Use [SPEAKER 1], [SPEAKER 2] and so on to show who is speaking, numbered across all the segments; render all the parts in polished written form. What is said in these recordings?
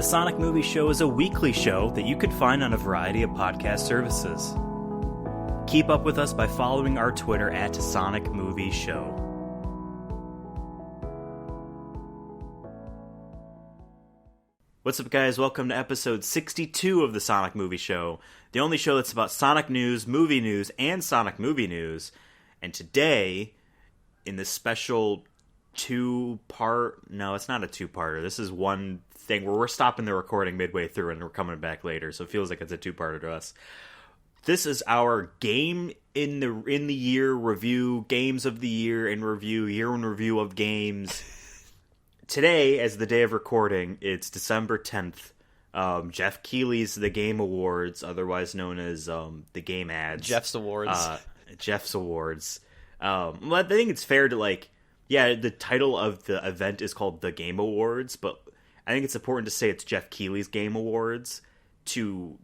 [SPEAKER 1] Sonic Movie Show is a weekly show that you could find on a variety of podcast services. Keep up with us by following our Twitter at Sonic Movie Show. What's up, guys? Welcome to episode 62 of the Sonic Movie Show, the only show that's about Sonic news, and Sonic movie news. And today, in this special two-part... No, it's not a two-parter. This is one thing where we're stopping the recording midway through and we're coming back later, so it feels like it's a two-parter to us. This is our game in the year review, games of the year in review of games. Today, as the day of recording, it's December 10th. Jeff Keighley's The Game Awards, otherwise known as the Game Ads.
[SPEAKER 2] Jeff's Awards.
[SPEAKER 1] Jeff's Awards. Well, I think it's fair to, the title of the event is called The Game Awards, but I think it's important to say it's Jeff Keighley's Game Awards to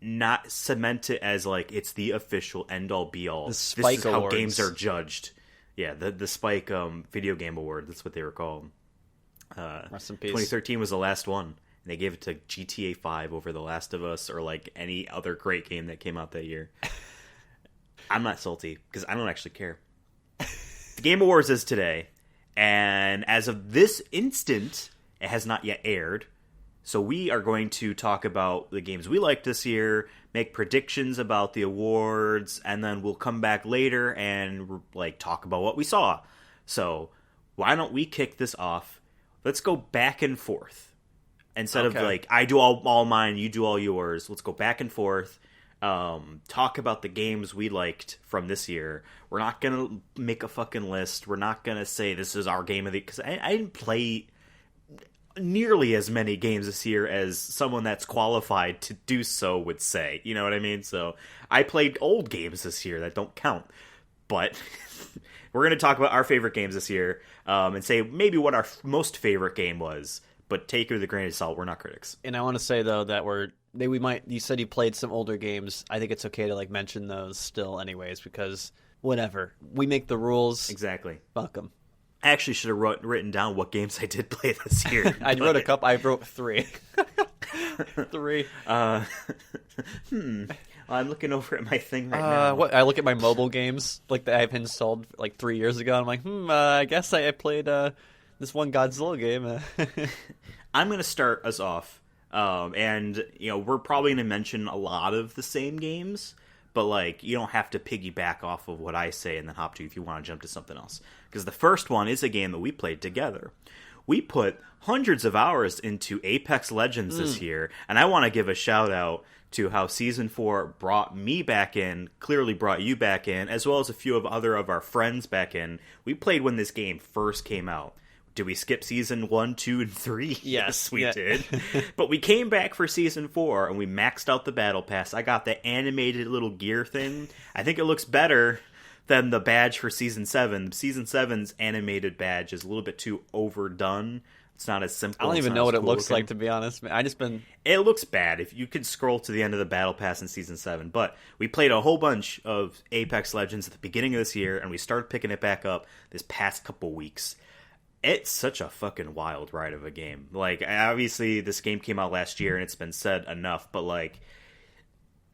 [SPEAKER 1] not cement it as, it's the official end-all, be-all.
[SPEAKER 2] The Spike
[SPEAKER 1] This is
[SPEAKER 2] Awards.
[SPEAKER 1] how games are judged. Yeah, the Spike Video Game Award, that's what they were called.
[SPEAKER 2] Rest in peace.
[SPEAKER 1] 2013 was the last one. And they gave it to GTA 5 over The Last of Us or, any other great game that came out that year. I'm not salty, because I don't actually care. The Game Awards is today, and as of this instant, it has not yet aired. So we are going to talk about the games we liked this year, make predictions about the awards, and then we'll come back later and talk about what we saw. So why don't we kick this off? Let's go back and forth. Instead of I do all mine, you do all yours. Let's go back and forth. Talk about the games we liked from this year. We're not gonna make a fucking list. We're not gonna say this is our game of the... Because I didn't play nearly as many games this year as someone that's qualified to do so would say. You know what I mean? So I played old games this year that don't count. But we're gonna talk about our favorite games this year, and say maybe what our most favorite game was. But take it with a grain of salt. We're not critics.
[SPEAKER 2] And I want to say, though, that you said you played some older games. I think it's okay to mention those still anyways, because whatever. We make the rules.
[SPEAKER 1] Exactly.
[SPEAKER 2] Fuck them.
[SPEAKER 1] I actually should have written down what games I did play this year.
[SPEAKER 2] I wrote a couple. I wrote 3. 3.
[SPEAKER 1] I'm looking over at my thing right now.
[SPEAKER 2] I look at my mobile games that I've installed 3 years ago. And I'm like, I guess I played this one Godzilla game.
[SPEAKER 1] I'm going to start us off. And, we're probably going to mention a lot of the same games, but, you don't have to piggyback off of what I say and then hop to if you want to jump to something else. Because the first one is a game that we played together. We put hundreds of hours into Apex Legends this year, and I want to give a shout-out to how Season 4 brought me back in, clearly brought you back in, as well as a few of our friends back in. We played when this game first came out. Did we skip Season 1, 2, and 3? Yes, we did. But we came back for Season 4, and we maxed out the Battle Pass. I got the animated little gear thing. I think it looks better than the badge for Season 7. Season 7's animated badge is a little bit too overdone. It's not as simple.
[SPEAKER 2] I don't even know what it looks like, to be honest.
[SPEAKER 1] It looks bad if you could scroll to the end of the Battle Pass in Season 7. But we played a whole bunch of Apex Legends at the beginning of this year, and we started picking it back up this past couple weeks. It's such a fucking wild ride of a game. Obviously, this game came out last year, and it's been said enough, but,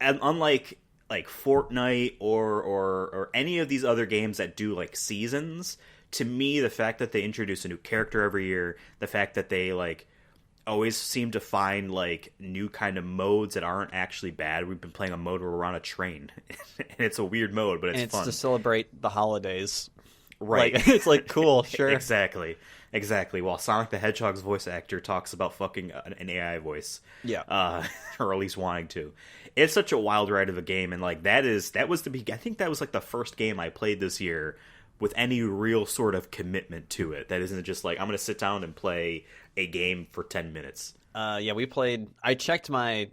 [SPEAKER 1] unlike, Fortnite or any of these other games that do, seasons, to me, the fact that they introduce a new character every year, the fact that they, always seem to find, new kind of modes that aren't actually bad. We've been playing a mode where we're on a train, and it's a weird mode, but it's fun.
[SPEAKER 2] And it's to celebrate the holidays.
[SPEAKER 1] Right.
[SPEAKER 2] It's cool, sure.
[SPEAKER 1] Exactly. While Sonic the Hedgehog's voice actor talks about fucking an AI voice.
[SPEAKER 2] Yeah.
[SPEAKER 1] Or at least wanting to. It's such a wild ride of a game, and I think that was the first game I played this year with any real sort of commitment to it. That isn't just I'm going to sit down and play a game for 10 minutes.
[SPEAKER 2] We played... I checked my...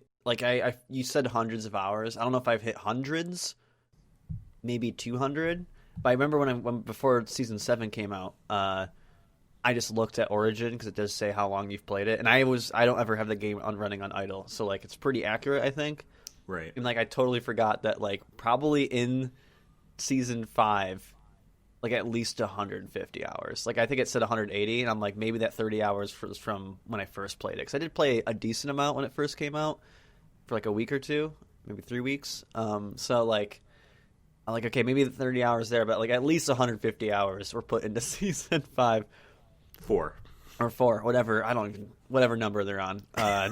[SPEAKER 2] you said hundreds of hours. I don't know if I've hit hundreds. Maybe 200. But I remember when before Season 7 came out, I just looked at Origin because it does say how long you've played it, and I don't ever have the game running on idle, so it's pretty accurate, I think.
[SPEAKER 1] Right.
[SPEAKER 2] And I totally forgot that probably in Season 5, like at least 150 hours. Like I think it said 180, and I'm like maybe that 30 hours was from when I first played it, because I did play a decent amount when it first came out for like a week or two, maybe 3 weeks. So like I'm like, okay, maybe the 30 hours there, but like at least 150 hours were put into season 5.
[SPEAKER 1] 4
[SPEAKER 2] or 4, whatever. I don't even, whatever number they're on. I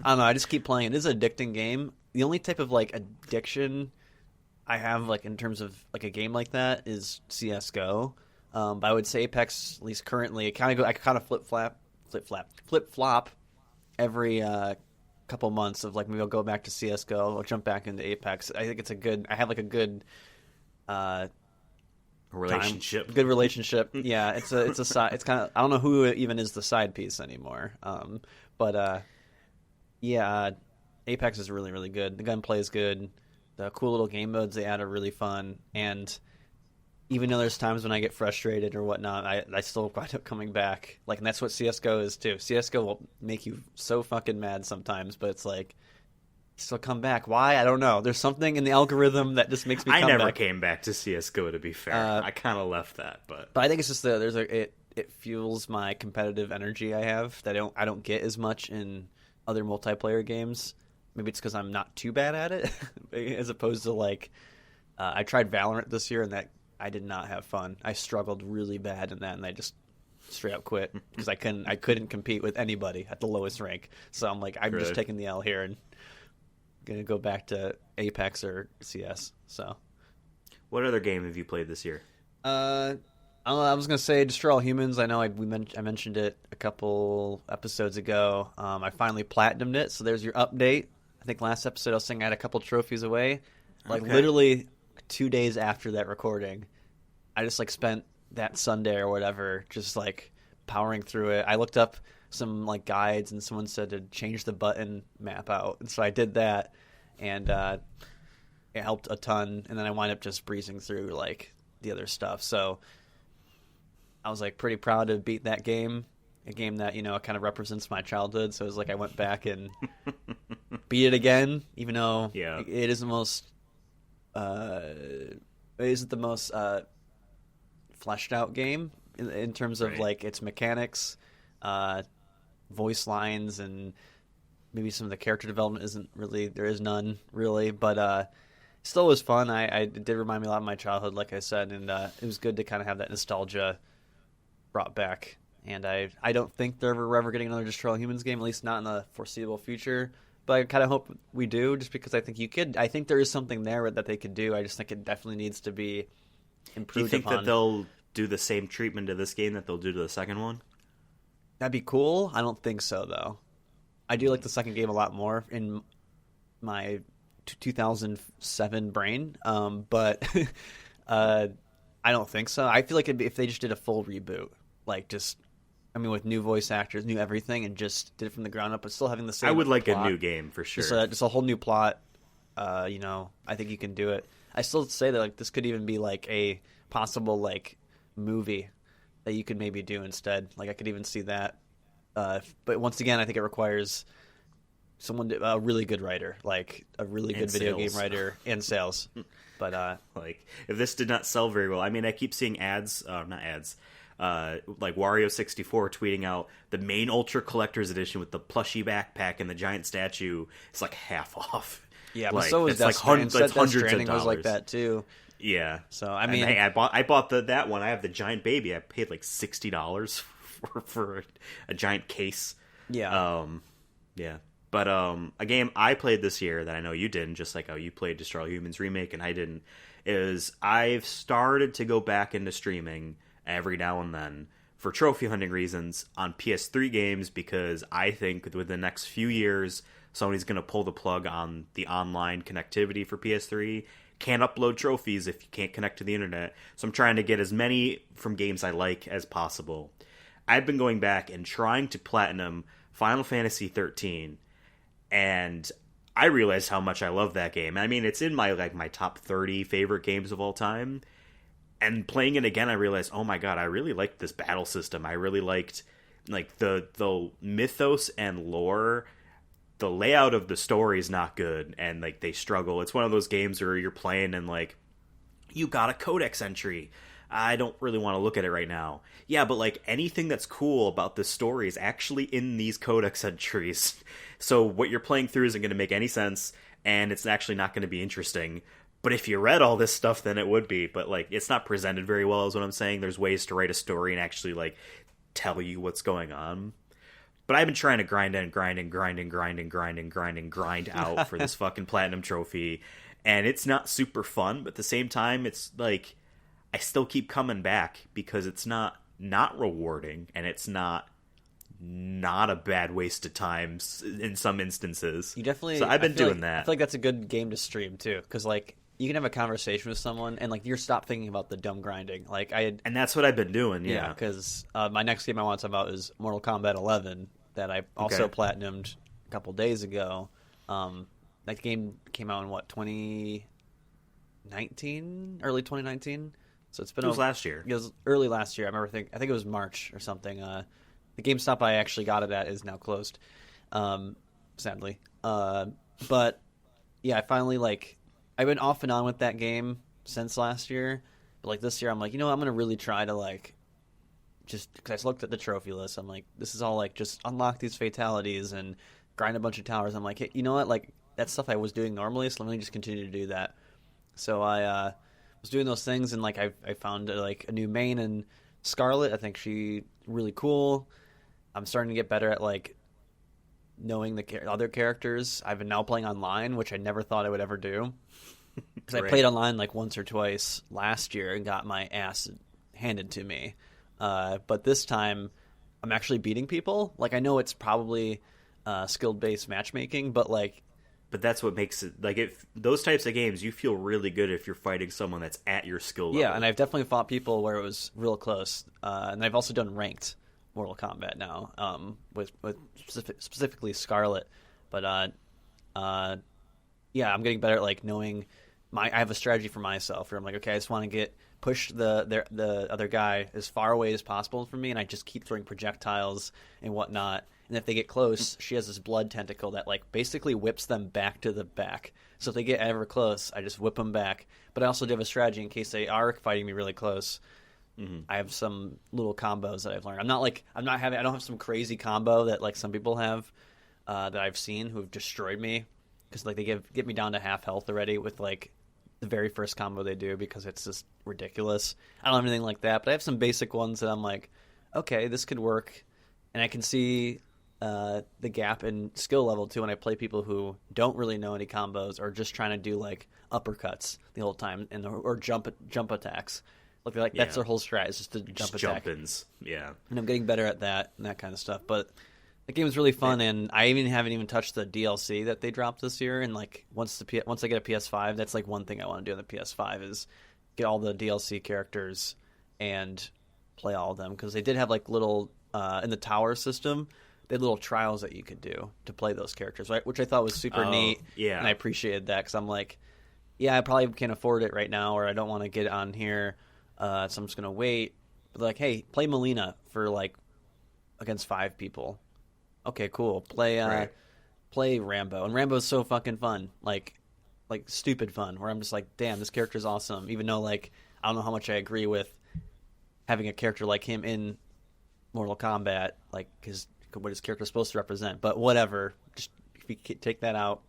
[SPEAKER 2] don't know. I just keep playing. It is an addicting game. The only type of like addiction I have, like in terms of like a game like that, is CS:GO. But I would say Apex, at least currently, I kind of flip flop every couple months of like maybe I'll go back to CS:GO, I'll jump back into Apex. I think it's a good. I have like a good
[SPEAKER 1] relationship.
[SPEAKER 2] Good relationship. Yeah, it's a side. It's kind of, I don't know who even is the side piece anymore. But yeah, Apex is really really good. The gunplay is good. The cool little game modes they add are really fun. And even though there's times when I get frustrated or whatnot, I still wind up coming back. Like, and that's what CS:GO is too. CS:GO will make you so fucking mad sometimes, but it's like, still come back. Why? I don't know. There's something in the algorithm that just makes me come back.
[SPEAKER 1] I never came back to CS:GO, to be fair. I kind of left that, but
[SPEAKER 2] I think it's just it fuels my competitive energy I have that I don't get as much in other multiplayer games. Maybe it's because I'm not too bad at it, as opposed to like I tried Valorant this year, and that I did not have fun. I struggled really bad in that, and I just straight up quit because I couldn't compete with anybody at the lowest rank. So I'm like, I'm just taking the L here and gonna go back to Apex or CS. So,
[SPEAKER 1] what other game have you played this year?
[SPEAKER 2] I don't know, I was gonna say Destroy All Humans. I know I mentioned it a couple episodes ago. I finally platinumed it, so there's your update. I think last episode I was saying I had a couple trophies away. Like literally 2 days after that recording, I just like spent that Sunday or whatever just like powering through it. I looked up some like guides, and someone said to change the button map out, and so I did that, and it helped a ton. And then I wind up just breezing through like the other stuff. So I was like pretty proud to beat that game, a game that, you know, kind of represents my childhood. So it was like I went back and beat it again, even though it is the most it isn't the most fleshed out game in terms of like its mechanics, voice lines, and maybe some of the character development isn't really, there is none really, but still was fun. It did remind me a lot of my childhood, like I said, and it was good to kind of have that nostalgia brought back. And I don't think we're ever getting another Destroy All Humans game, at least not in the foreseeable future. But I kind of hope we do, just because I think there is something there that they could do. I just think it definitely needs to be improved. Do you think
[SPEAKER 1] that they'll do the same treatment to this game that they'll do to the second one?
[SPEAKER 2] That'd be cool. I don't think so, though. I do like the second game a lot more in my 2007 brain, but I don't think so. I feel like if they just did a full reboot, like just, I mean, with new voice actors, new everything, and just did it from the ground up, but still having the same.
[SPEAKER 1] I would like
[SPEAKER 2] plot.
[SPEAKER 1] A new game for sure.
[SPEAKER 2] Just a whole new plot. You know, I think you can do it. I still say that like this could even be like a possible like movie that you could maybe do instead. Like I could even see that. But once again, I think it requires a really good writer, like a really good video game writer, and sales. But
[SPEAKER 1] like if this did not sell very well, I mean, I keep seeing ads, not ads. Like Wario64 tweeting out the main Ultra Collector's Edition with the plushy backpack and the giant statue. It's like half off.
[SPEAKER 2] Yeah,
[SPEAKER 1] like,
[SPEAKER 2] but so was
[SPEAKER 1] that's hundreds of dollars.
[SPEAKER 2] Was like that too.
[SPEAKER 1] Yeah.
[SPEAKER 2] So I mean,
[SPEAKER 1] hey, I bought that one. I have the giant baby. I paid like $60 for a giant case.
[SPEAKER 2] Yeah.
[SPEAKER 1] Yeah. But a game I played this year that I know you didn't, just like how you played Destroy All Humans Remake and I didn't, is I've started to go back into streaming every now and then for trophy hunting reasons on PS3 games, because I think within the next few years Sony's going to pull the plug on the online connectivity for PS3. Can't upload trophies if you can't connect to the internet. So I'm trying to get as many from games I like as possible. I've been going back and trying to platinum Final Fantasy 13, and I realized how much I love that game. I mean, it's in my top 30 favorite games of all time. And playing it again, I realized, oh my god, I really liked this battle system. I really liked like the mythos and lore. The layout of the story is not good, and like they struggle. It's one of those games where you're playing and like you got a codex entry. I don't really want to look at it right now. Yeah, but like anything that's cool about this story is actually in these codex entries. So what you're playing through isn't going to make any sense, and it's actually not going to be interesting. But if you read all this stuff, then it would be. But like, it's not presented very well, is what I'm saying. There's ways to write a story and actually like tell you what's going on. But I've been trying to grind out for this fucking platinum trophy, and it's not super fun. But at the same time, it's like I still keep coming back because it's not rewarding, and it's not a bad waste of time in some instances.
[SPEAKER 2] You definitely.
[SPEAKER 1] So I've been doing that.
[SPEAKER 2] I feel like that's a good game to stream too, because like you can have a conversation with someone and like you're stop thinking about the dumb grinding. Like
[SPEAKER 1] and that's what I've been doing. Yeah,
[SPEAKER 2] because my next game I want to talk about is Mortal Kombat 11 that I also platinumed a couple days ago. That game came out in what 2019, early 2019. So it's been.
[SPEAKER 1] It was last year.
[SPEAKER 2] It was early last year. I remember. I think it was March or something. The GameStop I actually got it at is now closed, sadly. But yeah, I finally like. I've been off and on with that game since last year, but like this year, I'm like, you know what? I'm gonna really try to like, just because I just looked at the trophy list. I'm like, this is all like just unlock these fatalities and grind a bunch of towers. I'm like, hey, you know what? Like that's stuff I was doing normally, so let me just continue to do that. So I was doing those things, and like I found like a new main in Scarlet. I think she really cool. I'm starting to get better at like knowing the other characters. I've been now playing online, which I never thought I would ever do. Because I played online like once or twice last year and got my ass handed to me. But this time, I'm actually beating people. Like I know it's probably skill-based matchmaking, but like.
[SPEAKER 1] But that's what makes it like if those types of games, you feel really good if you're fighting someone that's at your skill level.
[SPEAKER 2] Yeah, and I've definitely fought people where it was real close, and I've also done ranked Mortal Kombat now, with specifically Scarlet. But yeah, I'm getting better at like knowing I have a strategy for myself where I'm like, okay, I just want to push the other guy as far away as possible from me, and I just keep throwing projectiles and whatnot. And if they get close, she has this blood tentacle that like basically whips them back to the back. So if they get ever close, I just whip them back. But I also do have a strategy in case they are fighting me really close. Mm-hmm. I have some little combos that I've learned. I don't have some crazy combo that like some people have that I've seen who have destroyed me because like they get me down to half health already with like the very first combo they do because it's just ridiculous. I don't have anything like that, but I have some basic ones that I'm like, okay, this could work, and I can see the gap in skill level too when I play people who don't really know any combos or just trying to do like uppercuts the whole time or jump attacks. Like that's their whole strat is just to jump attack.
[SPEAKER 1] Jump-ins, yeah. And
[SPEAKER 2] I'm getting better at that and that kind of stuff. But the game is really fun, and I haven't even touched the DLC that they dropped this year. And like once I get a PS5, that's like one thing I want to do on the PS5 is get all the DLC characters and play all of them because they did have like little in the tower system. They had little trials that you could do to play those characters, right? Which I thought was super neat.
[SPEAKER 1] Yeah,
[SPEAKER 2] and I appreciated that because I'm like, yeah, I probably can't afford it right now, or I don't want to get on here. So I'm just going to wait. But like, hey, play Melina for like against 5 people. Okay, cool. Play Rambo. And Rambo's so fucking fun. Like stupid fun where I'm just like, damn, this character's awesome. Even though like, I don't know how much I agree with having a character like him in Mortal Kombat, like what his character is supposed to represent. But whatever. Just if you take that out,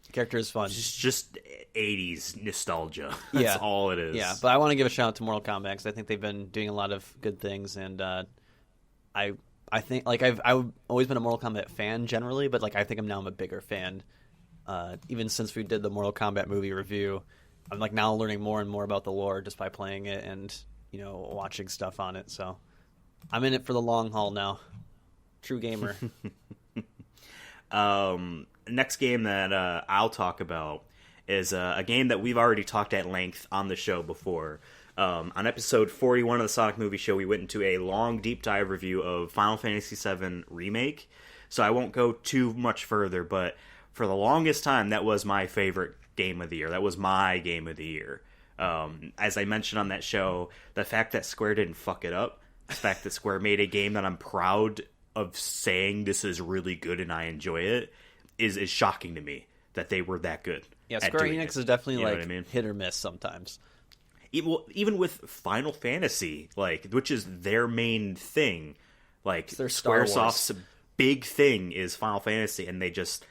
[SPEAKER 2] the character is fun.
[SPEAKER 1] It's just 80s nostalgia. That's all it is.
[SPEAKER 2] Yeah, but I want to give a shout out to Mortal Kombat because I think they've been doing a lot of good things, and I think like I've always been a Mortal Kombat fan generally, but like I think I'm a bigger fan. Even since we did the Mortal Kombat movie review, I'm like now learning more and more about the lore just by playing it and watching stuff on it. So I'm in it for the long haul now. True gamer.
[SPEAKER 1] Next game that I'll talk about is a game that we've already talked at length on the show before. On episode 41 of the Sonic Movie Show, we went into a long, deep dive review of Final Fantasy VII Remake, so I won't go too much further, but for the longest time, that was my favorite game of the year. That was my game of the year. As I mentioned on that show, the fact that Square didn't fuck it up, the fact that Square made a game that I'm proud of saying this is really good and I enjoy it, is shocking to me that they were that good.
[SPEAKER 2] Yeah, Square Enix is definitely hit or miss sometimes.
[SPEAKER 1] Even with Final Fantasy, like, which is their main thing, like
[SPEAKER 2] It's their Star Wars.
[SPEAKER 1] Squaresoft's big thing is Final Fantasy, and they just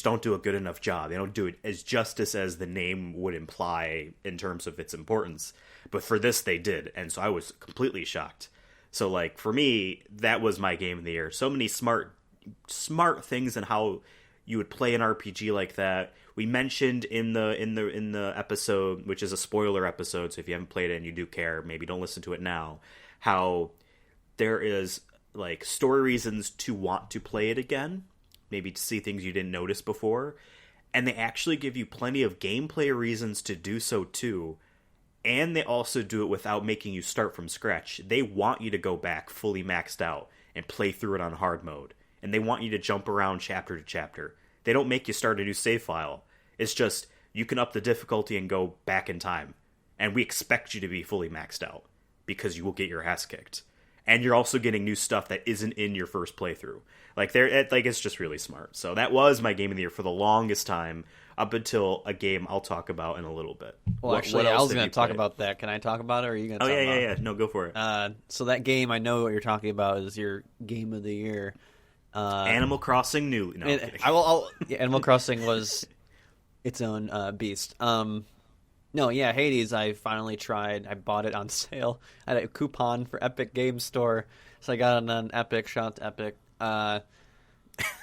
[SPEAKER 1] don't do a good enough job. They don't do it as justice as the name would imply in terms of its importance. But for this, they did, and so I was completely shocked. So, like, for me, that was my game of the year. So many smart things in how you would play an RPG like that. We mentioned in the episode, which is a spoiler episode, so if you haven't played it and you do care, maybe don't listen to it now, how there is, like, story reasons to want to play it again, maybe to see things you didn't notice before, and they actually give you plenty of gameplay reasons to do so too, and they also do it without making you start from scratch. They want you to go back fully maxed out and play through it on hard mode, and they want you to jump around chapter to chapter. They don't make you start a new save file. It's just, you can up the difficulty and go back in time. And we expect you to be fully maxed out, because you will get your ass kicked. And you're also getting new stuff that isn't in your first playthrough. It's just really smart. So that was my game of the year for the longest time, up until a game I'll talk about in a little bit.
[SPEAKER 2] Well, actually, I was going to talk about that. Can I talk about it, or are you going to talk about it?
[SPEAKER 1] Yeah. No, go for it.
[SPEAKER 2] So that game, I know what you're talking about, is your game of the year.
[SPEAKER 1] Animal Crossing New. No, I'm kidding.
[SPEAKER 2] Animal Crossing was its own beast. Hades, I finally tried. I bought it on sale. I had a coupon for Epic Games Store, so I got it on Epic. Shout out to Epic.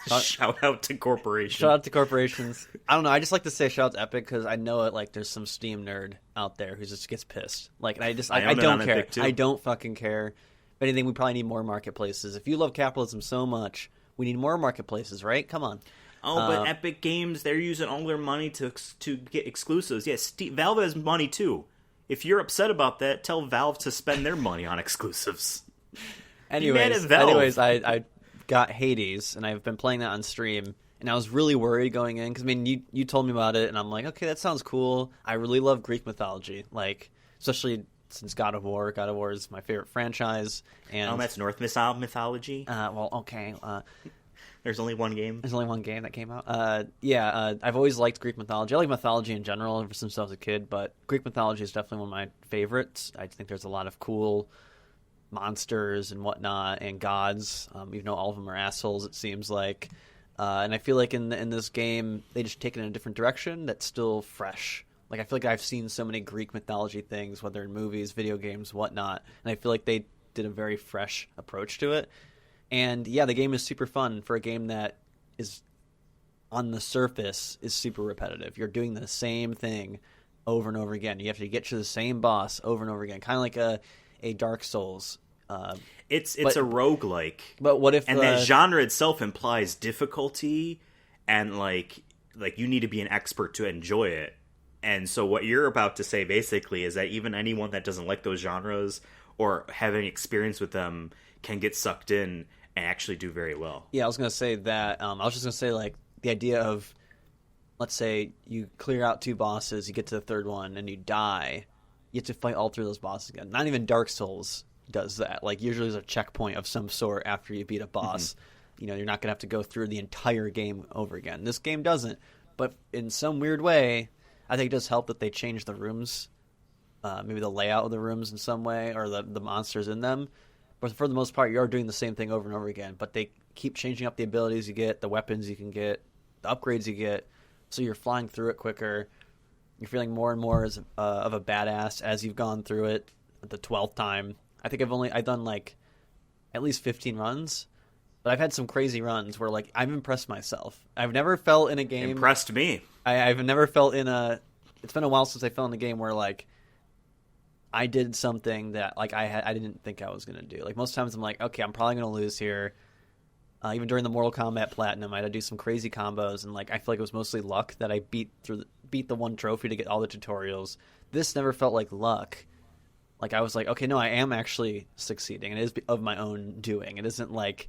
[SPEAKER 1] Shout out to corporations.
[SPEAKER 2] Shout out to corporations. I don't know. I just like to say shout out to Epic because I know it. Like, there's some Steam nerd out there who just gets pissed. Like, I don't care. I don't fucking care. If anything, we probably need more marketplaces. If you love capitalism so much, we need more marketplaces, right? Come on.
[SPEAKER 1] Oh, but Epic Games, they're using all their money to get exclusives. Yes, Valve has money too. If you're upset about that, tell Valve to spend their money on exclusives.
[SPEAKER 2] Anyways, I got Hades, and I've been playing that on stream, and I was really worried going in, because, I mean, you told me about it, and I'm like, okay, that sounds cool. I really love Greek mythology, like, especially since God of War. God of War is my favorite franchise. And
[SPEAKER 1] that's Norse mythology?
[SPEAKER 2] Well, okay.
[SPEAKER 1] There's only one game?
[SPEAKER 2] There's only one game that came out. I've always liked Greek mythology. I like mythology in general ever since I was a kid, but Greek mythology is definitely one of my favorites. I think there's a lot of cool monsters and whatnot, and gods, even though all of them are assholes, it seems like. And I feel like in this game, they just take it in a different direction that's still fresh. Like, I feel like I've seen so many Greek mythology things, whether in movies, video games, whatnot, and I feel like they did a very fresh approach to it. And yeah, the game is super fun for a game that is, on the surface, is super repetitive. You're doing the same thing over and over again. You have to get to the same boss over and over again, kind of like a Dark Souls.
[SPEAKER 1] It's a roguelike.
[SPEAKER 2] But what if...
[SPEAKER 1] And that genre itself implies difficulty, and like you need to be an expert to enjoy it. And so what you're about to say basically is that even anyone that doesn't like those genres or have any experience with them can get sucked in and actually do very well.
[SPEAKER 2] Yeah, I was going to say that. I was just going to say, like, the idea of, let's say you clear out 2 bosses, you get to the third one, and you die. You have to fight all 3 of those bosses again. Not even Dark Souls does that. Like, usually there's a checkpoint of some sort after you beat a boss. Mm-hmm. You know, you're not going to have to go through the entire game over again. This game doesn't. But in some weird way, I think it does help that they change the rooms, maybe the layout of the rooms in some way, or the monsters in them. But for the most part, you are doing the same thing over and over again. But they keep changing up the abilities you get, the weapons you can get, the upgrades you get, so you're flying through it quicker. You're feeling more and more of a badass as you've gone through it the 12th time. I think I've done like at least 15 runs, but I've had some crazy runs where like I've impressed myself. I've never felt in a game.
[SPEAKER 1] Impressed me.
[SPEAKER 2] I've never felt in a. It's been a while since I felt in a game where like I did something that like I didn't think I was gonna do. Like most times I'm like, okay, I'm probably gonna lose here. Even during the Mortal Kombat Platinum, I had to do some crazy combos, and like I feel like it was mostly luck that I beat the one trophy to get all the tutorials. This never felt like luck. Like I was like, okay, no, I am actually succeeding. It is of my own doing. It isn't like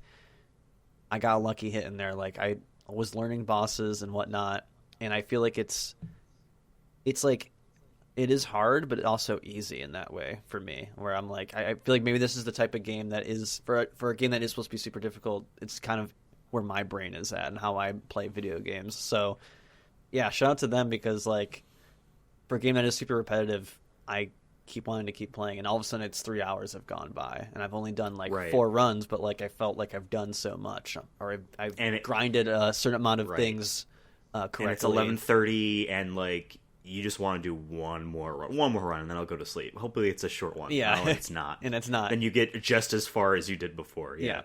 [SPEAKER 2] I got a lucky hit in there. Like I was learning bosses and whatnot, and I feel like it's like it is hard, but also easy in that way for me. Where I'm like, I feel like maybe this is the type of game that is for a game that is supposed to be super difficult. It's kind of where my brain is at and how I play video games. So yeah, shout out to them because like for a game that is super repetitive, I keep wanting to keep playing, and all of a sudden it's 3 hours have gone by, and I've only done like
[SPEAKER 1] Right.
[SPEAKER 2] 4 runs, but like I felt like I've done so much, or I've grinded a certain amount of things correctly.
[SPEAKER 1] And it's 11:30, and like you just want to do one more run, and then I'll go to sleep. Hopefully, it's a short one.
[SPEAKER 2] Yeah,
[SPEAKER 1] no, it's not,
[SPEAKER 2] and it's not.
[SPEAKER 1] Then you get just as far as you did before. Yeah.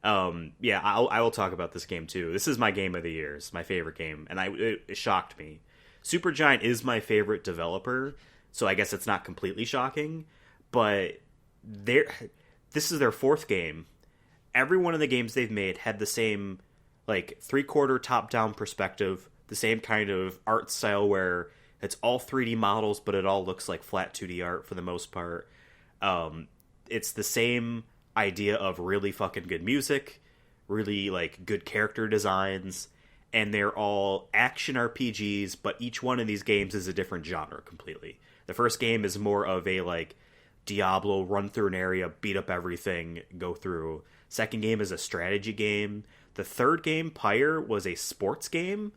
[SPEAKER 1] I will talk about this game too. This is my game of the year. It's my favorite game, and it shocked me. Supergiant is my favorite developer, so I guess it's not completely shocking. But this is their 4th game. Every one of the games they've made had the same like 3/4 top-down perspective, the same kind of art style where it's all 3D models, but it all looks like flat 2D art for the most part. It's the same idea of really fucking good music, really like good character designs, and they're all action RPGs, but each one of these games is a different genre completely. The first game is more of a like Diablo, run through an area, beat up everything, go through. Second game is a strategy game. The third game, Pyre, was a sports game,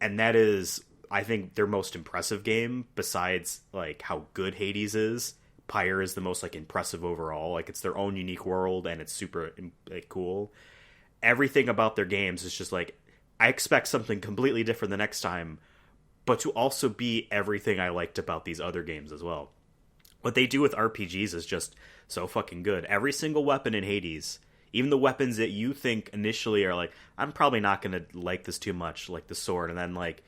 [SPEAKER 1] and that is, I think, their most impressive game besides like how good Hades is. Pyre is the most like impressive overall. Like it's their own unique world, and it's super like cool. Everything about their games is just like, I expect something completely different the next time, but to also be everything I liked about these other games as well. What they do with RPGs is just so fucking good. Every single weapon in Hades, even the weapons that you think initially are like, I'm probably not going to like this too much, like the sword, and then like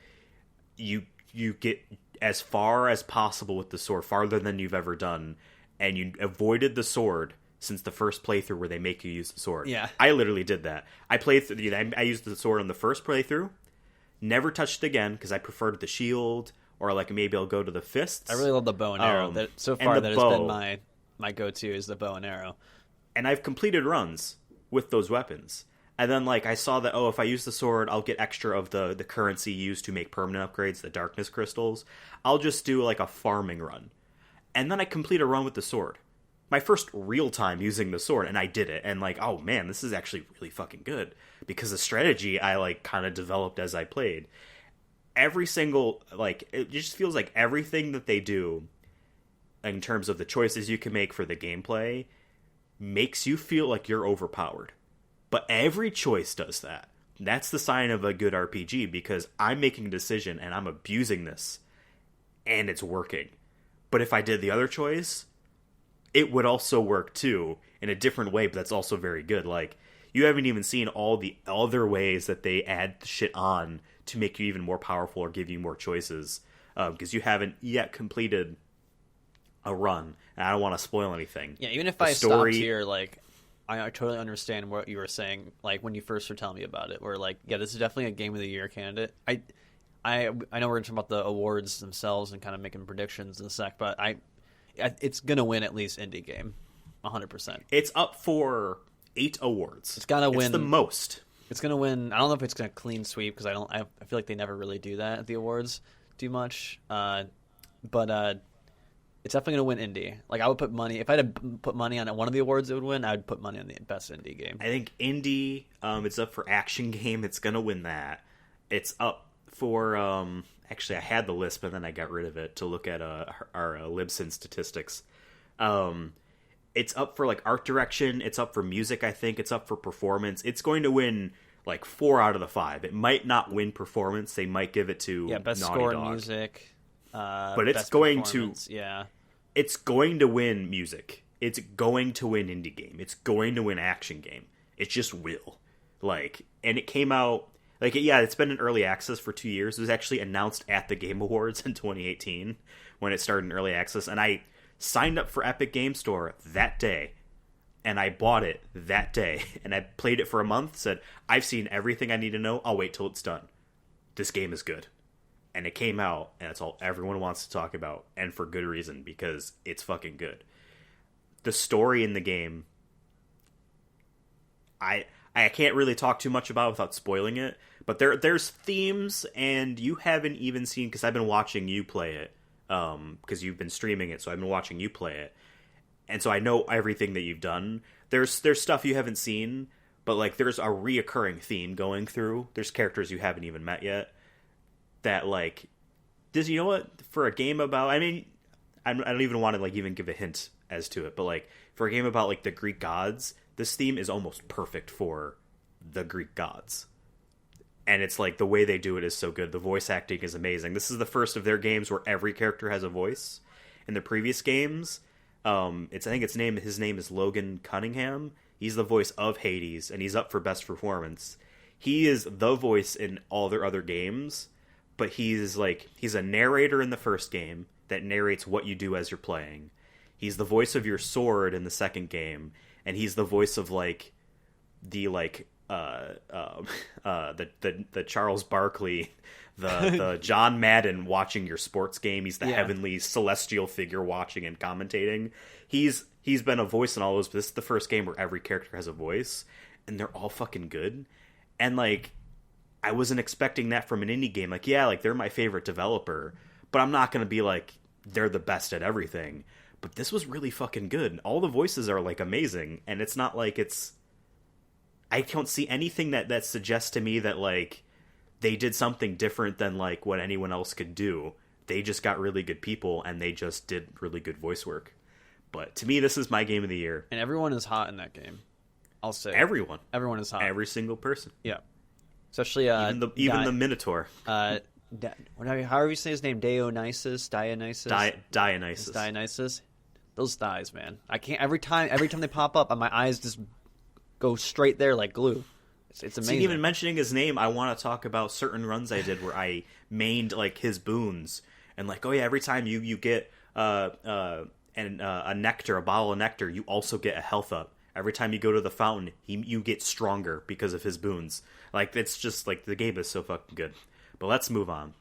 [SPEAKER 1] you get as far as possible with the sword, farther than you've ever done, and you avoided the sword since the first playthrough where they make you use the sword.
[SPEAKER 2] Yeah.
[SPEAKER 1] I literally did that. I used the sword on the first playthrough, never touched it again because I preferred the shield, or like maybe I'll go to the fists.
[SPEAKER 2] I really love the bow and arrow. So far, that has been my go-to is the bow and arrow.
[SPEAKER 1] And I've completed runs with those weapons. And then like I saw that, if I use the sword, I'll get extra of the currency used to make permanent upgrades, the darkness crystals. I'll just do like a farming run. And then I complete a run with the sword. My first real time using the sword, and I did it. And like, oh man, this is actually really fucking good. Because the strategy I like kind of developed as I played. Every single, like, it just feels like everything that they do in terms of the choices you can make for the gameplay makes you feel like you're overpowered. But every choice does that. That's the sign of a good RPG, because I'm making a decision and I'm abusing this, and it's working. But if I did the other choice, it would also work too, in a different way, but that's also very good. Like, you haven't even seen all the other ways that they add shit on to make you even more powerful or give you more choices, because you haven't yet completed a run, and I don't want to spoil anything.
[SPEAKER 2] Yeah, even if I stopped here, like, I totally understand what you were saying, like, when you first were telling me about it, where, like, yeah, this is definitely a Game of the Year candidate. I know we're going to talk about the awards themselves and kind of making predictions in a sec, but it's going to win at least Indie Game, 100%.
[SPEAKER 1] It's up for 8 awards.
[SPEAKER 2] It's got to win.
[SPEAKER 1] It's the most.
[SPEAKER 2] It's going to win. I don't know if it's going to clean sweep, because I feel like they never really do that at the awards too much. But it's definitely going to win Indie. Like, I would put money, if I had to put money on one of the awards it would win, I would put money on the best Indie game.
[SPEAKER 1] I think Indie, it's up for Action Game. It's going to win that. It's up for, actually I had the list, but then I got rid of it to look at our Libsyn statistics. It's up for like art direction. It's up for music, I think. It's up for performance. It's going to win like 4 out of the 5. It might not win performance. They might give it to
[SPEAKER 2] best
[SPEAKER 1] Naughty
[SPEAKER 2] score
[SPEAKER 1] Dog.
[SPEAKER 2] in music.
[SPEAKER 1] But it's going to It's going to win music. It's going to win indie game. It's going to win action game. It just will. Like, and it came out like, yeah, it's been in early access for 2 years. It was actually announced at the Game Awards in 2018 when it started in early access, and I signed up for Epic Game Store that day, and I bought it that day, and I played it for a month, said, I've seen everything I need to know, I'll wait till it's done. This game is good. And it came out, and that's all everyone wants to talk about, and for good reason, because it's fucking good. The story in the game, I can't really talk too much about without spoiling it, but there's themes, and you haven't even seen, because I've been watching you play it, because you've been streaming it, so I've been watching you play it, and so I know everything that you've done. There's stuff you haven't seen, but like there's a reoccurring theme going through. There's characters you haven't even met yet that, like, you know what, for a game about, I mean, I don't even want to like even give a hint as to it, but like for a game about like the Greek gods, this theme is almost perfect for the Greek gods. And it's like the way they do it is so good. The voice acting is amazing. This is the first of their games where every character has a voice. In the previous games, his name is Logan Cunningham. He's the voice of Hades, and he's up for best performance. He is the voice in all their other games, but he's a narrator in the first game that narrates what you do as you're playing. He's the voice of your sword in the second game, and he's the voice of like the Charles Barkley, the John Madden watching your sports game. He's the heavenly celestial figure watching and commentating. He's been a voice in all those, but this is the first game where every character has a voice, and they're all fucking good. And like, I wasn't expecting that from an indie game. Like, yeah, like they're my favorite developer, but I'm not gonna be like they're the best at everything. But this was really fucking good. All the voices are like amazing, and it's not like I don't see anything that suggests to me that like they did something different than like what anyone else could do. They just got really good people and they just did really good voice work. But to me, this is my game of the year.
[SPEAKER 2] And everyone is hot in that game. I'll say
[SPEAKER 1] everyone
[SPEAKER 2] is hot.
[SPEAKER 1] Every single person.
[SPEAKER 2] Yeah, especially
[SPEAKER 1] even the Minotaur.
[SPEAKER 2] However you say his name, Dionysus. Those thighs, man. I can't. Every time they pop up, my eyes just go straight there like glue. It's amazing.
[SPEAKER 1] See, even mentioning his name, I want to talk about certain runs I did where I mained like his boons, and like, oh yeah, every time you get a nectar, a bottle of nectar, you also get a health up. Every time you go to the fountain, you get stronger because of his boons. Like, it's just like the game is so fucking good. But let's move on.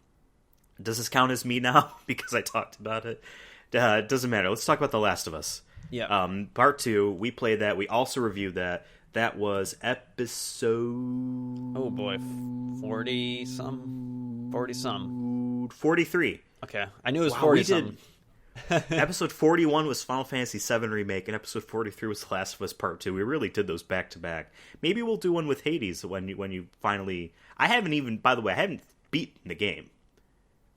[SPEAKER 1] Does this count as me now because I talked about it? It doesn't matter. Let's talk about The Last of Us.
[SPEAKER 2] Yeah.
[SPEAKER 1] Part 2, we played that. We also reviewed that. That was episode...
[SPEAKER 2] Oh, boy. 40-some? 40-some.
[SPEAKER 1] 43.
[SPEAKER 2] Okay. I knew it was 40-some.
[SPEAKER 1] Episode 41 was Final Fantasy VII Remake, and episode 43 was The Last of Us Part 2. We really did those back-to-back. Maybe we'll do one with Hades when you finally... I haven't beaten the game.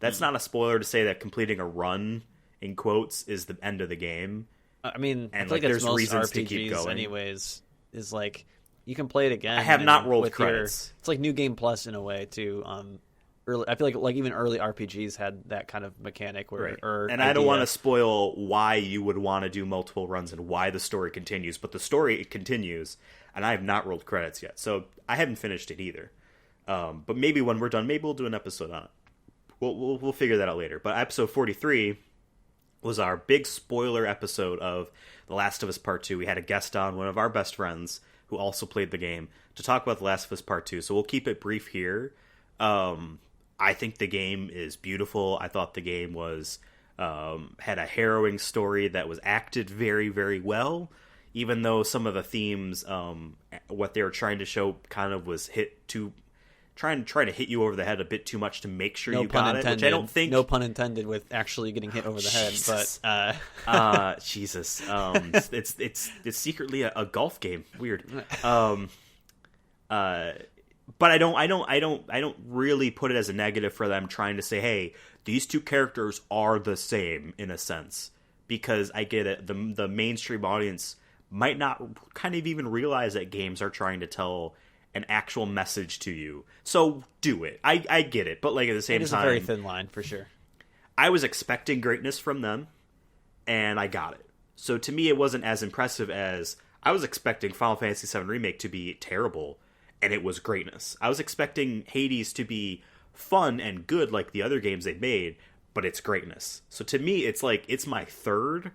[SPEAKER 1] That's not a spoiler to say that completing a run... in quotes, is the end of the game.
[SPEAKER 2] I mean,
[SPEAKER 1] and
[SPEAKER 2] I feel like
[SPEAKER 1] there's
[SPEAKER 2] most
[SPEAKER 1] reasons
[SPEAKER 2] RPGs
[SPEAKER 1] to keep going.
[SPEAKER 2] anyways, is like, you can play it again.
[SPEAKER 1] I have not rolled credits.
[SPEAKER 2] It's like New Game Plus in a way, too. I feel like even early RPGs had that kind of mechanic. Where,
[SPEAKER 1] right. And I don't want to spoil why you would want to do multiple runs and why the story continues, but the story continues, and I have not rolled credits yet, so I haven't finished it either. But maybe when we're done, maybe we'll do an episode on it. We'll figure that out later. But episode 43... was our big spoiler episode of The Last of Us Part 2. We had a guest on, one of our best friends, who also played the game, to talk about The Last of Us Part 2. So we'll keep it brief here. I think the game is beautiful. I thought the game was had a harrowing story that was acted very, very well, even though some of the themes, what they were trying to show kind of was trying to hit you over the head a bit too much to make sure you got it, which I don't think...
[SPEAKER 2] No pun intended with actually getting hit over the head, but...
[SPEAKER 1] Jesus. It's secretly a golf game. Weird. But I don't really put it as a negative for them trying to say, hey, these two characters are the same, in a sense. Because I get it, the mainstream audience might not kind of even realize that games are trying to tell... an actual message to you. So do it. I get it, but like at the same time...
[SPEAKER 2] It is a very thin line, for sure.
[SPEAKER 1] I was expecting greatness from them, and I got it. So to me, it wasn't as impressive as... I was expecting Final Fantasy VII Remake to be terrible, and it was greatness. I was expecting Hades to be fun and good like the other games they've made, but it's greatness. So to me, it's like, it's my third,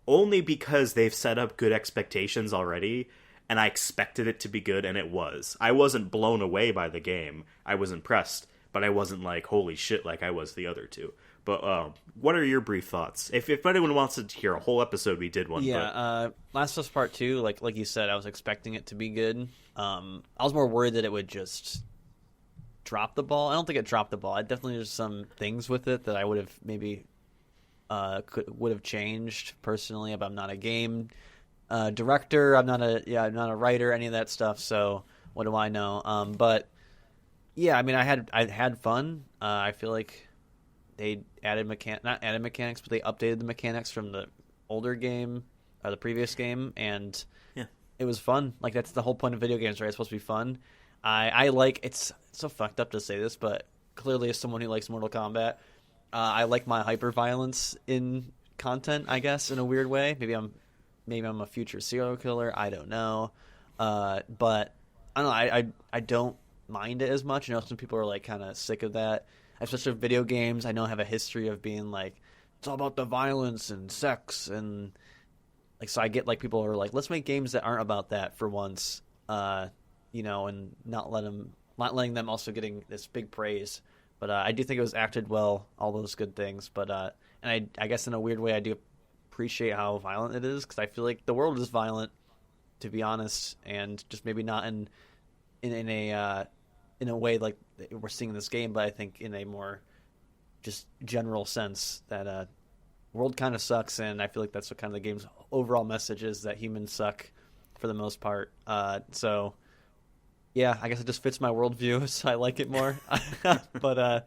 [SPEAKER 1] only because they've set up good expectations already, and I expected it to be good, and it was. I wasn't blown away by the game. I was impressed, but I wasn't like, holy shit, like I was the other two. But what are your brief thoughts? If anyone wants to hear a whole episode, we did one.
[SPEAKER 2] Yeah, Last of Us Part 2, like you said, I was expecting it to be good. I was more worried that it would just drop the ball. I don't think it dropped the ball. I definitely there's some things with it that I would have maybe would have changed personally. But I'm not a game director. I'm not a writer. Any of that stuff. So what do I know? But yeah, I mean, I had fun. I feel like they added not added mechanics, but they updated the mechanics from the older game, or the previous game, and
[SPEAKER 1] Yeah.
[SPEAKER 2] it was fun. Like, that's the whole point of video games, right? It's supposed to be fun. I like, it's so fucked up to say this, but clearly as someone who likes Mortal Kombat, I like my hyper violence in content, I guess, in a weird way. Maybe I'm a future serial killer. I don't know. But I don't know. I don't mind it as much. You know, some people are like kind of sick of that, especially with video games. I know I have a history of being like, it's all about the violence and sex and like, so I get like people are like, let's make games that aren't about that for once, you know, and not letting them also getting this big praise. But I do think it was acted well, all those good things. But and I guess in a weird way, I do appreciate how violent it is, because I feel like the world is violent, to be honest, and just maybe not in a way like we're seeing in this game, but I think in a more just general sense that world kind of sucks, and I feel like that's what kind of the game's overall message is, that humans suck for the most part. So yeah, I guess it just fits my worldview, so I like it more. But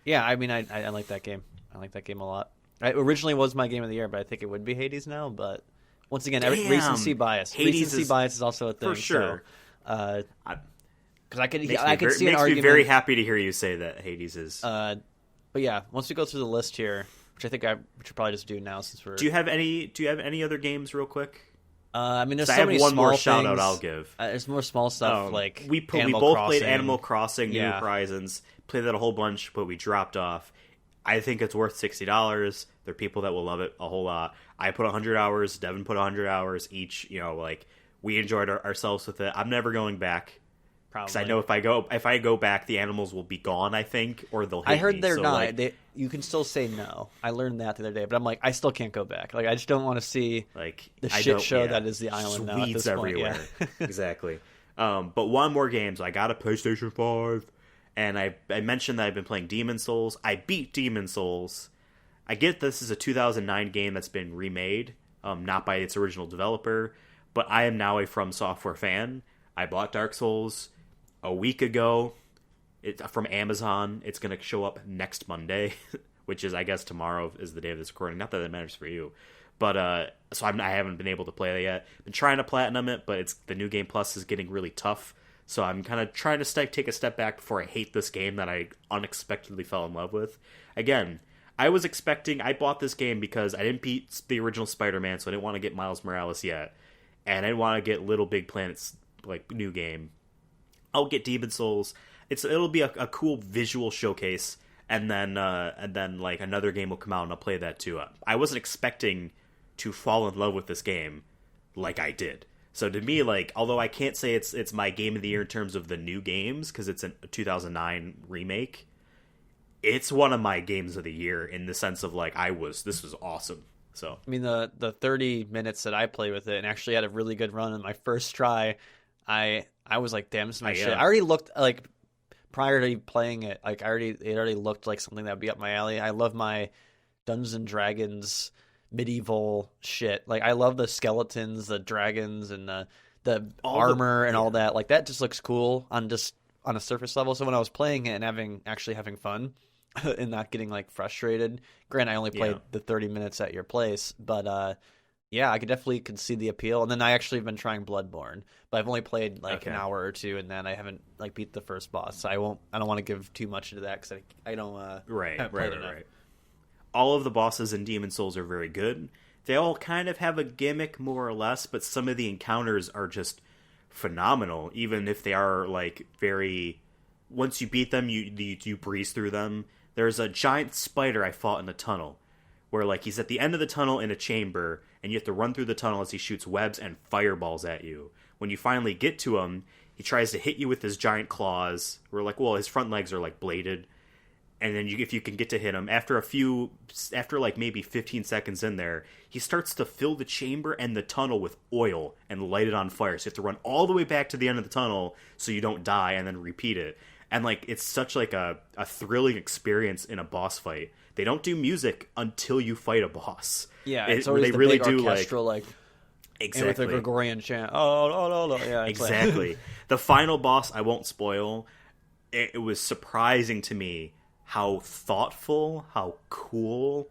[SPEAKER 2] yeah, I mean, I like that game. I like that game a lot. It originally was my game of the year, but I think it would be Hades now. But once again, recency bias. Recency bias is also a thing
[SPEAKER 1] for sure.
[SPEAKER 2] Because I could see an
[SPEAKER 1] makes
[SPEAKER 2] argument.
[SPEAKER 1] me very happy to hear you say that Hades is.
[SPEAKER 2] But yeah, once we go through the list here, which I think we should probably just do now since we're.
[SPEAKER 1] Do you have any other games, real quick?
[SPEAKER 2] I mean, there's so
[SPEAKER 1] I have
[SPEAKER 2] many
[SPEAKER 1] one
[SPEAKER 2] small
[SPEAKER 1] more
[SPEAKER 2] things.
[SPEAKER 1] shout out I'll give.
[SPEAKER 2] There's more small stuff like
[SPEAKER 1] we
[SPEAKER 2] Animal
[SPEAKER 1] both
[SPEAKER 2] Crossing.
[SPEAKER 1] played Animal Crossing, New
[SPEAKER 2] Yeah.
[SPEAKER 1] Horizons, played that a whole bunch, but we dropped off. I think it's worth $60. There are people that will love it a whole lot. I put 100 hours. Devin put 100 hours each. You know, like, we enjoyed ourselves with it. I'm never going back. Because I know if I go back, the animals will be gone, I think, or they'll hate
[SPEAKER 2] I heard
[SPEAKER 1] me.
[SPEAKER 2] they're
[SPEAKER 1] So,
[SPEAKER 2] not.
[SPEAKER 1] like,
[SPEAKER 2] You can still say no. I learned that the other day, but I'm like, I still can't go back. Like, I just don't want to see
[SPEAKER 1] like
[SPEAKER 2] the
[SPEAKER 1] I
[SPEAKER 2] shit
[SPEAKER 1] don't-
[SPEAKER 2] show
[SPEAKER 1] yeah.
[SPEAKER 2] that is the island now. At
[SPEAKER 1] Weeds
[SPEAKER 2] this point,
[SPEAKER 1] everywhere.
[SPEAKER 2] yeah.
[SPEAKER 1] Exactly. But one more game. So I got a PlayStation 5, and I mentioned that I've been playing Demon Souls. I beat Demon Souls. I get this is a 2009 game that's been remade, not by its original developer, but I am now a From Software fan. I bought Dark Souls a week ago. It's from Amazon. It's going to show up next Monday, which is, I guess, tomorrow is the day of this recording. Not that it matters for you. But, so I haven't been able to play it yet. Been trying to platinum it, but the new Game Plus is getting really tough. So I'm kind of trying to take a step back before I hate this game that I unexpectedly fell in love with. Again, I bought this game because I didn't beat the original Spider-Man, so I didn't want to get Miles Morales yet. And I didn't want to get Little Big Planet's, like, new game. I'll get Demon Souls. It'll be a cool visual showcase, and then like another game will come out and I'll play that too. I wasn't expecting to fall in love with this game like I did. So to me, like, although I can't say it's my game of the year in terms of the new games because it's a 2009 remake, it's one of my games of the year in the sense of like this was awesome. So
[SPEAKER 2] I mean, the 30 minutes that I played with it, and actually had a really good run in my first try, I was like, damn, this is my shit. I already looked like, prior to playing it, like it already looked like something that would be up my alley. I love my Dungeons and Dragons medieval shit. Like, I love the skeletons, the dragons, and the armor and all that. Like, that just looks cool on a surface level. So when I was playing it and actually having fun and not getting like frustrated, granted I only played the 30 minutes at your place, but yeah, I could see the appeal. And then I actually have been trying Bloodborne, but I've only played like an hour or two, and then I haven't like beat the first boss. So I don't want to give too much into that because I don't.
[SPEAKER 1] Right. All of the bosses in Demon Souls are very good. They all kind of have a gimmick, more or less, but some of the encounters are just phenomenal. Even if they are like very, once you beat them, you breeze through them. There's a giant spider I fought in a tunnel, where like he's at the end of the tunnel in a chamber, and you have to run through the tunnel as he shoots webs and fireballs at you. When you finally get to him, he tries to hit you with his giant claws, where like, well, his front legs are like bladed, and then if you can get to hit him, after like maybe 15 seconds in there, he starts to fill the chamber and the tunnel with oil and light it on fire. So you have to run all the way back to the end of the tunnel so you don't die, and then repeat it. And like, it's such like a thrilling experience in a boss fight. They don't do music until you fight a boss.
[SPEAKER 2] Yeah, it's always the big orchestral, like
[SPEAKER 1] exactly,
[SPEAKER 2] and with the Gregorian chant. Oh. Yeah,
[SPEAKER 1] exactly. The final boss, I won't spoil. It was surprising to me how thoughtful, how cool,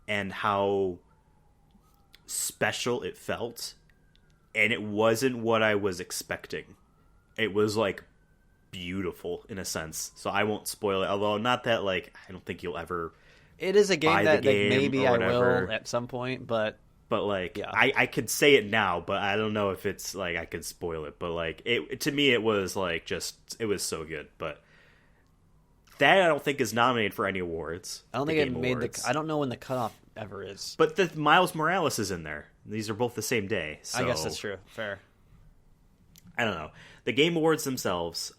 [SPEAKER 1] and how special it felt. And it wasn't what I was expecting. It was like beautiful in a sense. So I won't spoil it. Although not that like I don't think you'll ever.
[SPEAKER 2] It is a game that like, maybe I
[SPEAKER 1] whatever.
[SPEAKER 2] will at some point, but
[SPEAKER 1] like
[SPEAKER 2] yeah.
[SPEAKER 1] I could say it now, but I don't know if it's like I could spoil it. But like it to me, it was like just it was so good. But that I don't think is nominated for any awards.
[SPEAKER 2] I don't think it made the. I don't know when the cutoff ever is.
[SPEAKER 1] But the Miles Morales is in there. These are both the same day. So
[SPEAKER 2] I guess that's true. Fair.
[SPEAKER 1] I don't know. The Game Awards themselves,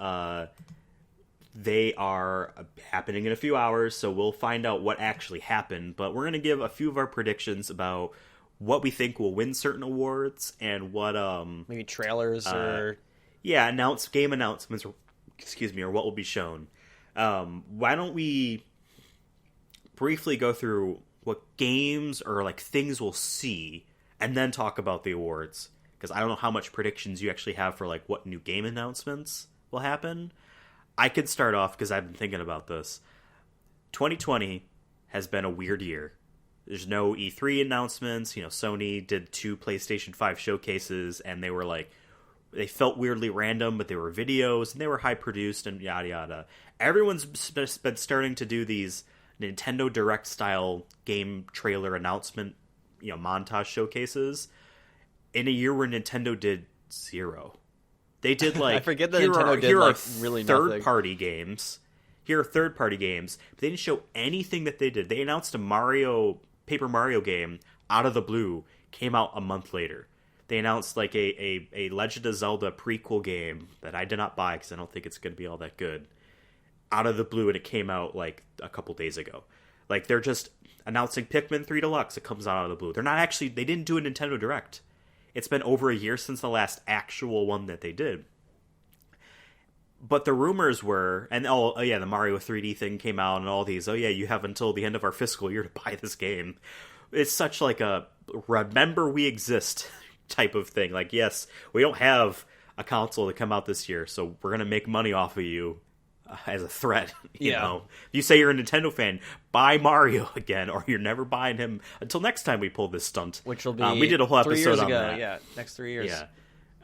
[SPEAKER 1] they are happening in a few hours, so we'll find out what actually happened. But we're going to give a few of our predictions about what we think will win certain awards and what
[SPEAKER 2] maybe trailers or
[SPEAKER 1] game announcements, or what will be shown. Why don't we briefly go through what games or like things we'll see, and then talk about the awards? Because I don't know how much predictions you actually have for like what new game announcements will happen. I could start off because I've been thinking about this. 2020 has been a weird year. There's no E3 announcements. Sony did 2 PlayStation 5 showcases, and they were like, they felt weirdly random, but they were videos, and they were high produced, and yada yada. Everyone's been starting to do these Nintendo Direct style game trailer announcement, montage showcases in a year where Nintendo did 0. They did like
[SPEAKER 2] I forget that Nintendo did like really
[SPEAKER 1] third-party games. Here are third-party games, but they didn't show anything that they did. They announced a Paper Mario game out of the blue, came out a month later. They announced like a Legend of Zelda prequel game that I did not buy because I don't think it's going to be all that good. Out of the blue, and it came out like a couple days ago. Like they're just announcing Pikmin 3 Deluxe. It comes out of the blue. They didn't do a Nintendo Direct. It's been over a year since the last actual one that they did. But the rumors were, and the Mario 3D thing came out, and all these, you have until the end of our fiscal year to buy this game. It's such like a remember we exist type of thing. Like, yes, we don't have a console to come out this year, so we're going to make money off of you as a threat. You know, if you say you're a Nintendo fan, buy Mario again, or you're never buying him until next time we pull this stunt.
[SPEAKER 2] Which will be
[SPEAKER 1] we did a whole
[SPEAKER 2] 3
[SPEAKER 1] episode
[SPEAKER 2] years
[SPEAKER 1] on
[SPEAKER 2] ago.
[SPEAKER 1] that.
[SPEAKER 2] Yeah, next 3 years.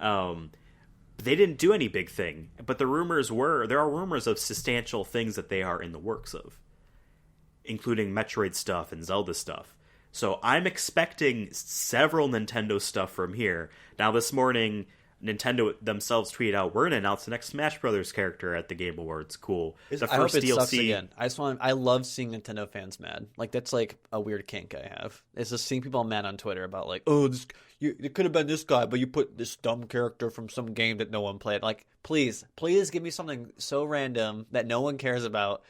[SPEAKER 1] Yeah. They didn't do any big thing, but there are rumors of substantial things that they are in the works of, including Metroid stuff and Zelda stuff. So I'm expecting several Nintendo stuff from here. Now this morning, Nintendo themselves tweeted out, "We're going to announce the next Smash Brothers character at the Game Awards." Cool.
[SPEAKER 2] I hope it sucks again. I love seeing Nintendo fans mad. Like that's like a weird kink I have. It's just seeing people mad on Twitter about like, it could have been this guy, but you put this dumb character from some game that no one played. Like, please give me something so random that no one cares about.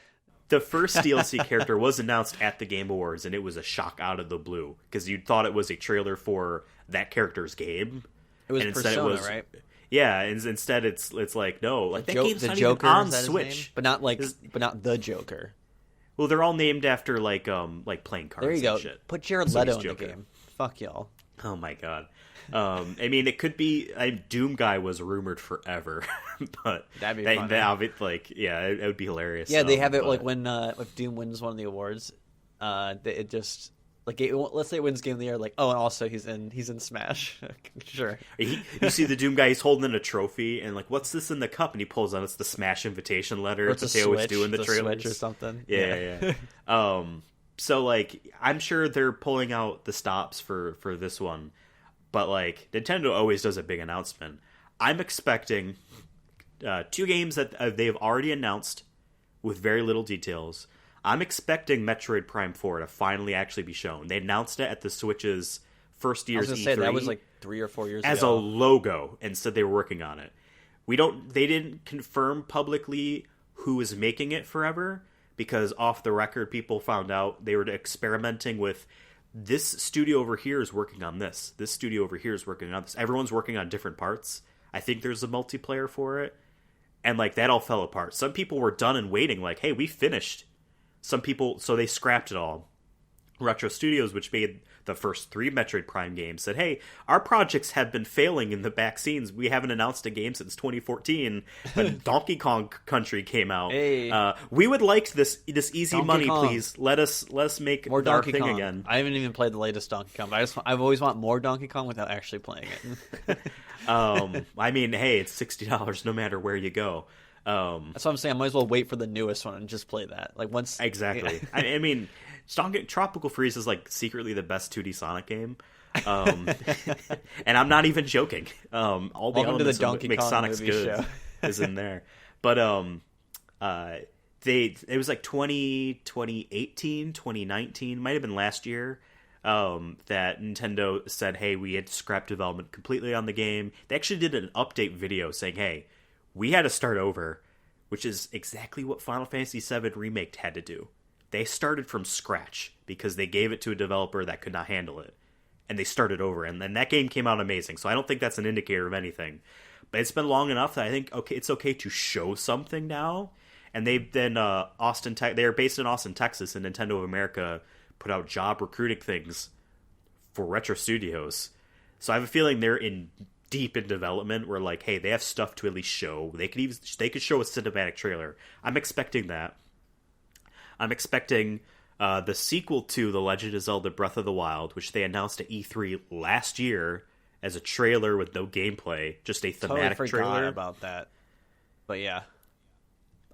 [SPEAKER 1] The first DLC character was announced at the Game Awards, and it was a shock out of the blue because you thought it was a trailer for that character's game.
[SPEAKER 2] It was Persona, right?
[SPEAKER 1] Yeah, and instead it's like no, like that game's not
[SPEAKER 2] Joker,
[SPEAKER 1] even on Switch,
[SPEAKER 2] but not the Joker.
[SPEAKER 1] Well, they're all named after like playing cards.
[SPEAKER 2] There you go.
[SPEAKER 1] And shit.
[SPEAKER 2] Put Jared Leto in the game. Fuck y'all.
[SPEAKER 1] Oh my god. I mean, it could be. Doom Guy was rumored forever, but
[SPEAKER 2] that'd be funny.
[SPEAKER 1] It would be hilarious.
[SPEAKER 2] Yeah, they have it like when if Doom wins one of the awards, it just. Like, let's say it wins Game of the Year, like, and also he's in Smash. Sure.
[SPEAKER 1] You see the Doom guy, he's holding a trophy, and like, what's this in the cup? And he pulls out, it's the Smash invitation letter that they always do in the trailers.
[SPEAKER 2] Switch or something.
[SPEAKER 1] Yeah. So, like, I'm sure they're pulling out the stops for this one, but, like, Nintendo always does a big announcement. I'm expecting 2 games that they've already announced with very little details. I'm expecting Metroid Prime 4 to finally actually be shown. They announced it at the Switch's first year's E3.
[SPEAKER 2] Say, that was like 3 or 4 years ago.
[SPEAKER 1] As a logo, and said they were working on it. They didn't confirm publicly who was making it forever, because off the record, people found out they were experimenting with, this studio over here is working on this. This studio over here is working on this. Everyone's working on different parts. I think there's a multiplayer for it. And like that all fell apart. Some people were done and waiting, like, hey, we finished. Some people, so they scrapped it all. Retro Studios, which made the first 3 Metroid Prime games, said, hey, our projects have been failing in the back scenes. We haven't announced a game since 2014 when Donkey Kong Country came out.
[SPEAKER 2] Hey.
[SPEAKER 1] We would like this easy
[SPEAKER 2] Donkey
[SPEAKER 1] money,
[SPEAKER 2] Kong.
[SPEAKER 1] please. Let us make
[SPEAKER 2] More
[SPEAKER 1] our
[SPEAKER 2] Donkey
[SPEAKER 1] thing
[SPEAKER 2] Kong
[SPEAKER 1] again.
[SPEAKER 2] I haven't even played the latest Donkey Kong, but I've always want more Donkey Kong without actually playing it.
[SPEAKER 1] I mean, hey, it's $60 no matter where you go.
[SPEAKER 2] That's what I'm saying. I might as well wait for the newest one and just play that. Like once
[SPEAKER 1] Exactly. I mean, Tropical Freeze is like secretly the best 2D Sonic game. And I'm not even joking. All the
[SPEAKER 2] Welcome to the
[SPEAKER 1] elements of what
[SPEAKER 2] Donkey
[SPEAKER 1] makes
[SPEAKER 2] Kong
[SPEAKER 1] Sonic's
[SPEAKER 2] movie
[SPEAKER 1] good
[SPEAKER 2] show.
[SPEAKER 1] is in there. But it was like 2018, 2019, might have been last year, that Nintendo said, hey, we had scrapped development completely on the game. They actually did an update video saying, hey, we had to start over, which is exactly what Final Fantasy VII Remake had to do. They started from scratch because they gave it to a developer that could not handle it. And they started over, and then that game came out amazing. So I don't think that's an indicator of anything. But it's been long enough that I think it's okay to show something now. And they've been they're based in Austin, Texas, and Nintendo of America put out job recruiting things for Retro Studios. So I have a feeling they're deep in development where, like, hey, they have stuff to at least show. They could show a cinematic trailer. I'm expecting that. I'm expecting the sequel to The Legend of Zelda Breath of the Wild, which they announced at E3 last year as a trailer with no gameplay, just a thematic
[SPEAKER 2] totally forgot
[SPEAKER 1] trailer.
[SPEAKER 2] about that. But yeah,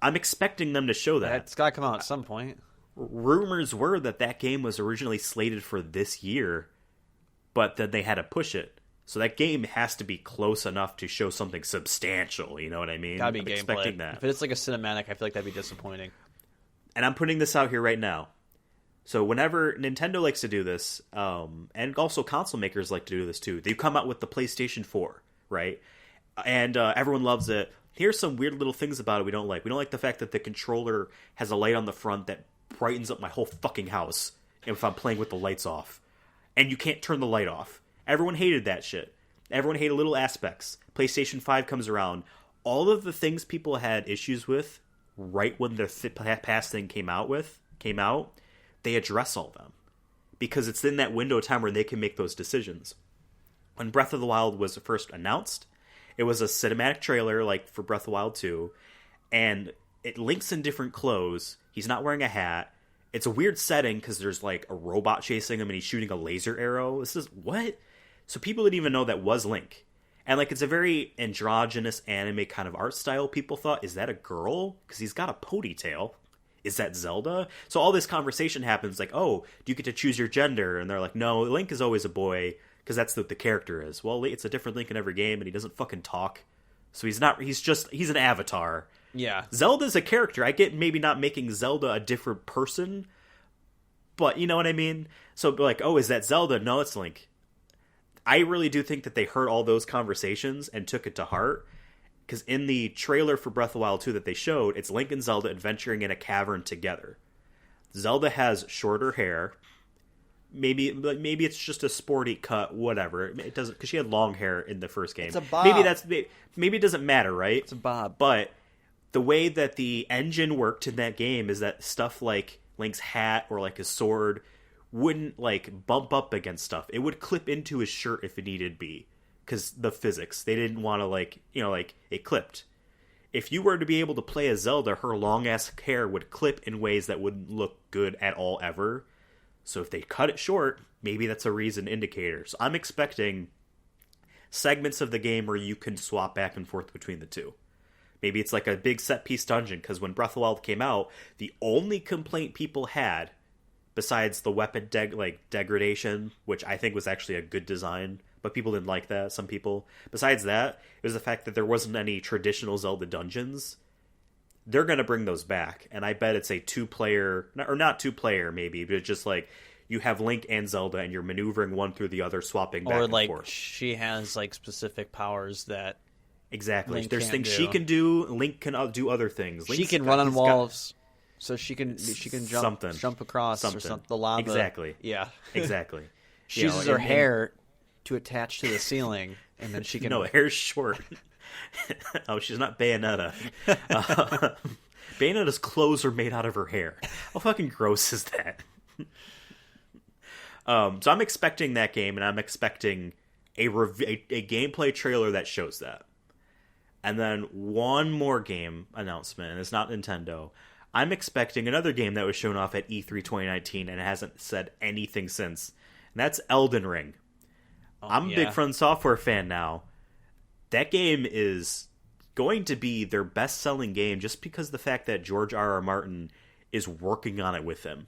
[SPEAKER 1] I'm expecting them to show that.
[SPEAKER 2] it's got to come out at some point.
[SPEAKER 1] Rumors were that game was originally slated for this year, but then they had to push it. So that game has to be close enough to show something substantial, you know what I mean?
[SPEAKER 2] Gotta be
[SPEAKER 1] I'm
[SPEAKER 2] gameplay.
[SPEAKER 1] expecting that.
[SPEAKER 2] If it's like a cinematic, I feel like that'd be disappointing.
[SPEAKER 1] And I'm putting this out here right now. So whenever Nintendo likes to do this, and also console makers like to do this too, they've come out with the PlayStation 4, right? And everyone loves it. Here's some weird little things about it we don't like. We don't like the fact that the controller has a light on the front that brightens up my whole fucking house if I'm playing with the lights off. And you can't turn the light off. Everyone hated that shit. Everyone hated little aspects. PlayStation 5 comes around. All of the things people had issues with right when the past thing came out, they address all them. Because it's in that window of time where they can make those decisions. When Breath of the Wild was first announced, it was a cinematic trailer like for Breath of the Wild 2, and it Link's in different clothes. He's not wearing a hat. It's a weird setting because there's like a robot chasing him and he's shooting a laser arrow. This is what? So people didn't even know that was Link. And like it's a very androgynous anime kind of art style. People thought, is that a girl? Because he's got a ponytail. Is that Zelda? So all this conversation happens like, oh, do you get to choose your gender? And they're like, no, Link is always a boy because that's what the character is. Well, it's a different Link in every game and he doesn't fucking talk. So he's an avatar.
[SPEAKER 2] Yeah.
[SPEAKER 1] Zelda's a character. I get maybe not making Zelda a different person, but you know what I mean? So like, oh, is that Zelda? No, it's Link. I really do think that they heard all those conversations and took it to heart. Because in the trailer for Breath of the Wild 2 that they showed, it's Link and Zelda adventuring in a cavern together. Zelda has shorter hair. Maybe it's just a sporty cut, whatever. It doesn't, because she had long hair in the first game.
[SPEAKER 2] It's a bob.
[SPEAKER 1] Maybe it doesn't matter, right?
[SPEAKER 2] It's a bob.
[SPEAKER 1] But the way that the engine worked in that game is that stuff like Link's hat or like his sword wouldn't like bump up against stuff. It would clip into his shirt if it needed be. Because the physics. They didn't want to it clipped. If you were to be able to play as Zelda, her long-ass hair would clip in ways that wouldn't look good at all ever. So if they cut it short, maybe that's a reason indicator. So I'm expecting segments of the game where you can swap back and forth between the two. Maybe it's like a big set-piece dungeon, because when Breath of the Wild came out, the only complaint people had, besides the weapon degradation, which I think was actually a good design, but people didn't like that, some people. Besides that, it was the fact that there wasn't any traditional Zelda dungeons. They're going to bring those back, and I bet it's a two-player, or not two-player maybe, but just like you have Link and Zelda, and you're maneuvering one through the other, swapping back and forth.
[SPEAKER 2] Or like she has like specific powers that
[SPEAKER 1] exactly.
[SPEAKER 2] Link
[SPEAKER 1] There's
[SPEAKER 2] can't
[SPEAKER 1] things
[SPEAKER 2] do.
[SPEAKER 1] she can do. Link can do other things.
[SPEAKER 2] She can run on walls, so she can jump across or something. The lava.
[SPEAKER 1] Exactly.
[SPEAKER 2] Yeah.
[SPEAKER 1] Exactly.
[SPEAKER 2] She uses her hair to attach to the ceiling, and then she can.
[SPEAKER 1] No, hair's short. Oh, she's not Bayonetta. Bayonetta's clothes are made out of her hair. How fucking gross is that? So I'm expecting that game, and I'm expecting a gameplay trailer that shows that. And then one more game announcement, and it's not Nintendo. I'm expecting another game that was shown off at E3 2019 and hasn't said anything since. And that's Elden Ring. I'm a big From Software fan now. That game is going to be their best-selling game just because of the fact that George R.R. Martin is working on it with them.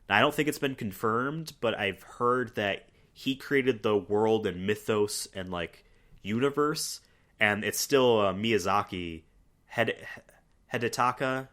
[SPEAKER 1] Now, I don't think it's been confirmed, but I've heard that he created the world and mythos and like universe, and it's still Miyazaki, Hidetaka.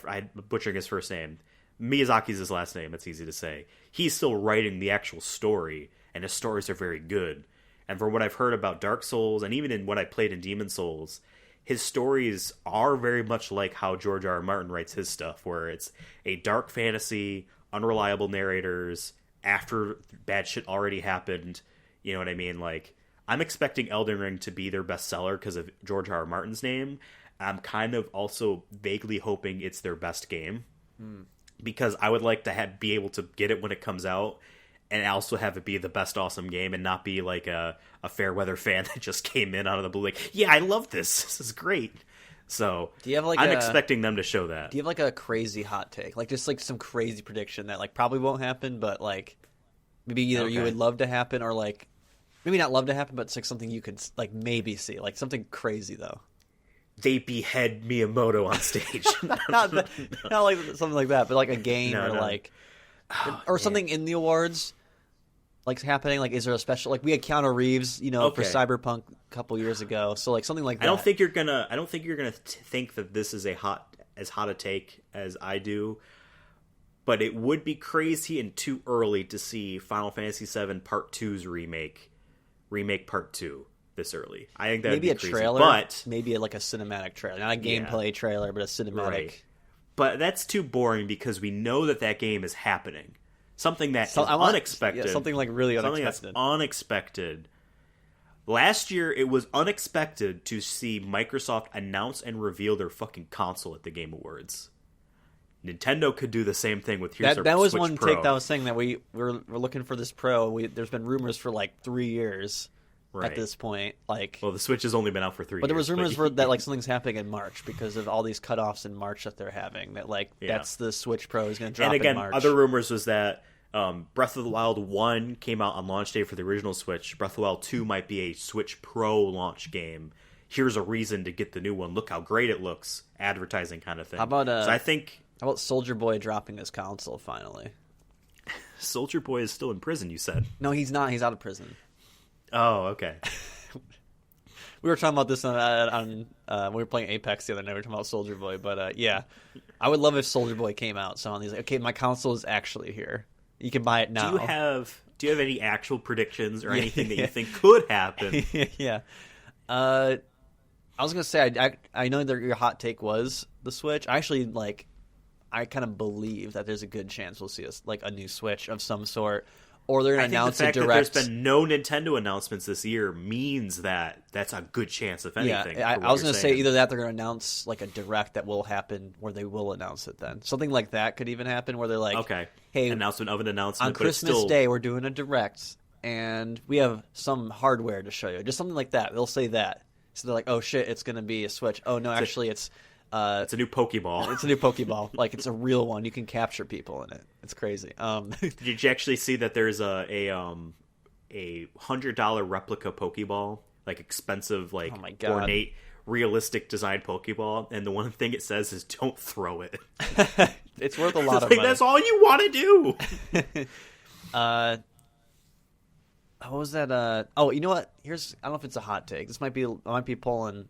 [SPEAKER 1] I'm butchering his first name. Miyazaki's his last name. It's easy to say. He's still writing the actual story, and his stories are very good. And from what I've heard about Dark Souls, and even in what I played in Demon Souls, his stories are very much like how George R. R. Martin writes his stuff, where it's a dark fantasy, unreliable narrators, after bad shit already happened. You know what I mean? Like, I'm expecting Elden Ring to be their bestseller because of George R. R. Martin's name. I'm kind of also vaguely hoping it's their best game. Because I would like to be able to get it when it comes out, and also have it be the best awesome game and not be like a Fairweather fan that just came in out of the blue like, yeah, I love this. This is great. So
[SPEAKER 2] do you have like
[SPEAKER 1] I'm expecting them to show that.
[SPEAKER 2] Do you have like a crazy hot take? Like just like some crazy prediction that like probably won't happen, but like maybe either you would love to happen or like maybe not love to happen, but it's like something you could like maybe see. Like something crazy though.
[SPEAKER 1] They behead Miyamoto on stage.
[SPEAKER 2] not like something like that, but like a game like or something in the awards like happening. Like, is there a special? Like, we had Keanu Reeves, for Cyberpunk a couple years ago. So, like, something like that.
[SPEAKER 1] I don't think you're gonna think that this is as hot a take as I do. But it would be crazy and too early to see Final Fantasy VII Part 2's remake Part 2 this early. I think that
[SPEAKER 2] maybe
[SPEAKER 1] would be
[SPEAKER 2] a
[SPEAKER 1] crazy,
[SPEAKER 2] trailer,
[SPEAKER 1] but
[SPEAKER 2] maybe like a cinematic trailer, not a gameplay trailer, but a cinematic.
[SPEAKER 1] Right. But that's too boring because we know that game is happening. Something that is unexpected.
[SPEAKER 2] Yeah, something like really
[SPEAKER 1] something
[SPEAKER 2] unexpected.
[SPEAKER 1] That's unexpected. Last year, it was unexpected to see Microsoft announce and reveal their fucking console at the Game Awards. Nintendo could do the same thing with here's
[SPEAKER 2] that was
[SPEAKER 1] Switch
[SPEAKER 2] one
[SPEAKER 1] Pro.
[SPEAKER 2] take that was saying that we're looking for this Pro. There's been rumors for like 3 years. Right. At this point, like,
[SPEAKER 1] well, the Switch has only been out for 3 years.
[SPEAKER 2] But there was rumors that like something's happening in March because of all these cutoffs in March that they're having. That that's the Switch Pro is going to drop
[SPEAKER 1] in March. And again, other rumors was that Breath of the Wild 1 came out on launch day for the original Switch. Breath of the Wild 2 might be a Switch Pro launch game. Here's a reason to get the new one. Look how great it looks. Advertising kind of thing.
[SPEAKER 2] How about
[SPEAKER 1] so I think
[SPEAKER 2] how about Soldier Boy dropping his console finally?
[SPEAKER 1] Soldier Boy is still in prison. You said
[SPEAKER 2] no, he's not. He's out of prison.
[SPEAKER 1] Oh, okay.
[SPEAKER 2] We were talking about this on when we were playing Apex the other night. We were talking about Soldier Boy, but yeah, I would love if Soldier Boy came out. So he's like, okay, my console is actually here. You can buy it now.
[SPEAKER 1] Do you have any actual predictions or anything that you think could happen?
[SPEAKER 2] Yeah. I was gonna say I know that your hot take was the Switch. I actually I kind of believe that there's a good chance we'll see a new Switch of some sort. Or they're going to announce a direct.
[SPEAKER 1] That there's been no Nintendo announcements this year means that that's a good chance, if anything.
[SPEAKER 2] Yeah, I was going to say either that they're going to announce like a direct that will happen, where they will announce it. Then something like that could even happen, where they're like,
[SPEAKER 1] okay,
[SPEAKER 2] hey,
[SPEAKER 1] announcement of an announcement
[SPEAKER 2] on Christmas Day, we're doing a direct, and we have some hardware to show you. Just something like that. They'll say that, so they're like, oh shit, it's going to be a Switch. Oh no, actually, it's It's a new Pokeball. Like, it's a real one. You can capture people in it. It's crazy.
[SPEAKER 1] Did you actually see that there's a $100 replica Pokeball, like expensive, like ornate, realistic design Pokeball, and the one thing it says is "Don't throw it."
[SPEAKER 2] It's worth a lot of money.
[SPEAKER 1] That's all you want to do.
[SPEAKER 2] What was that? Oh, you know what? I don't know if it's a hot take. This might be pulling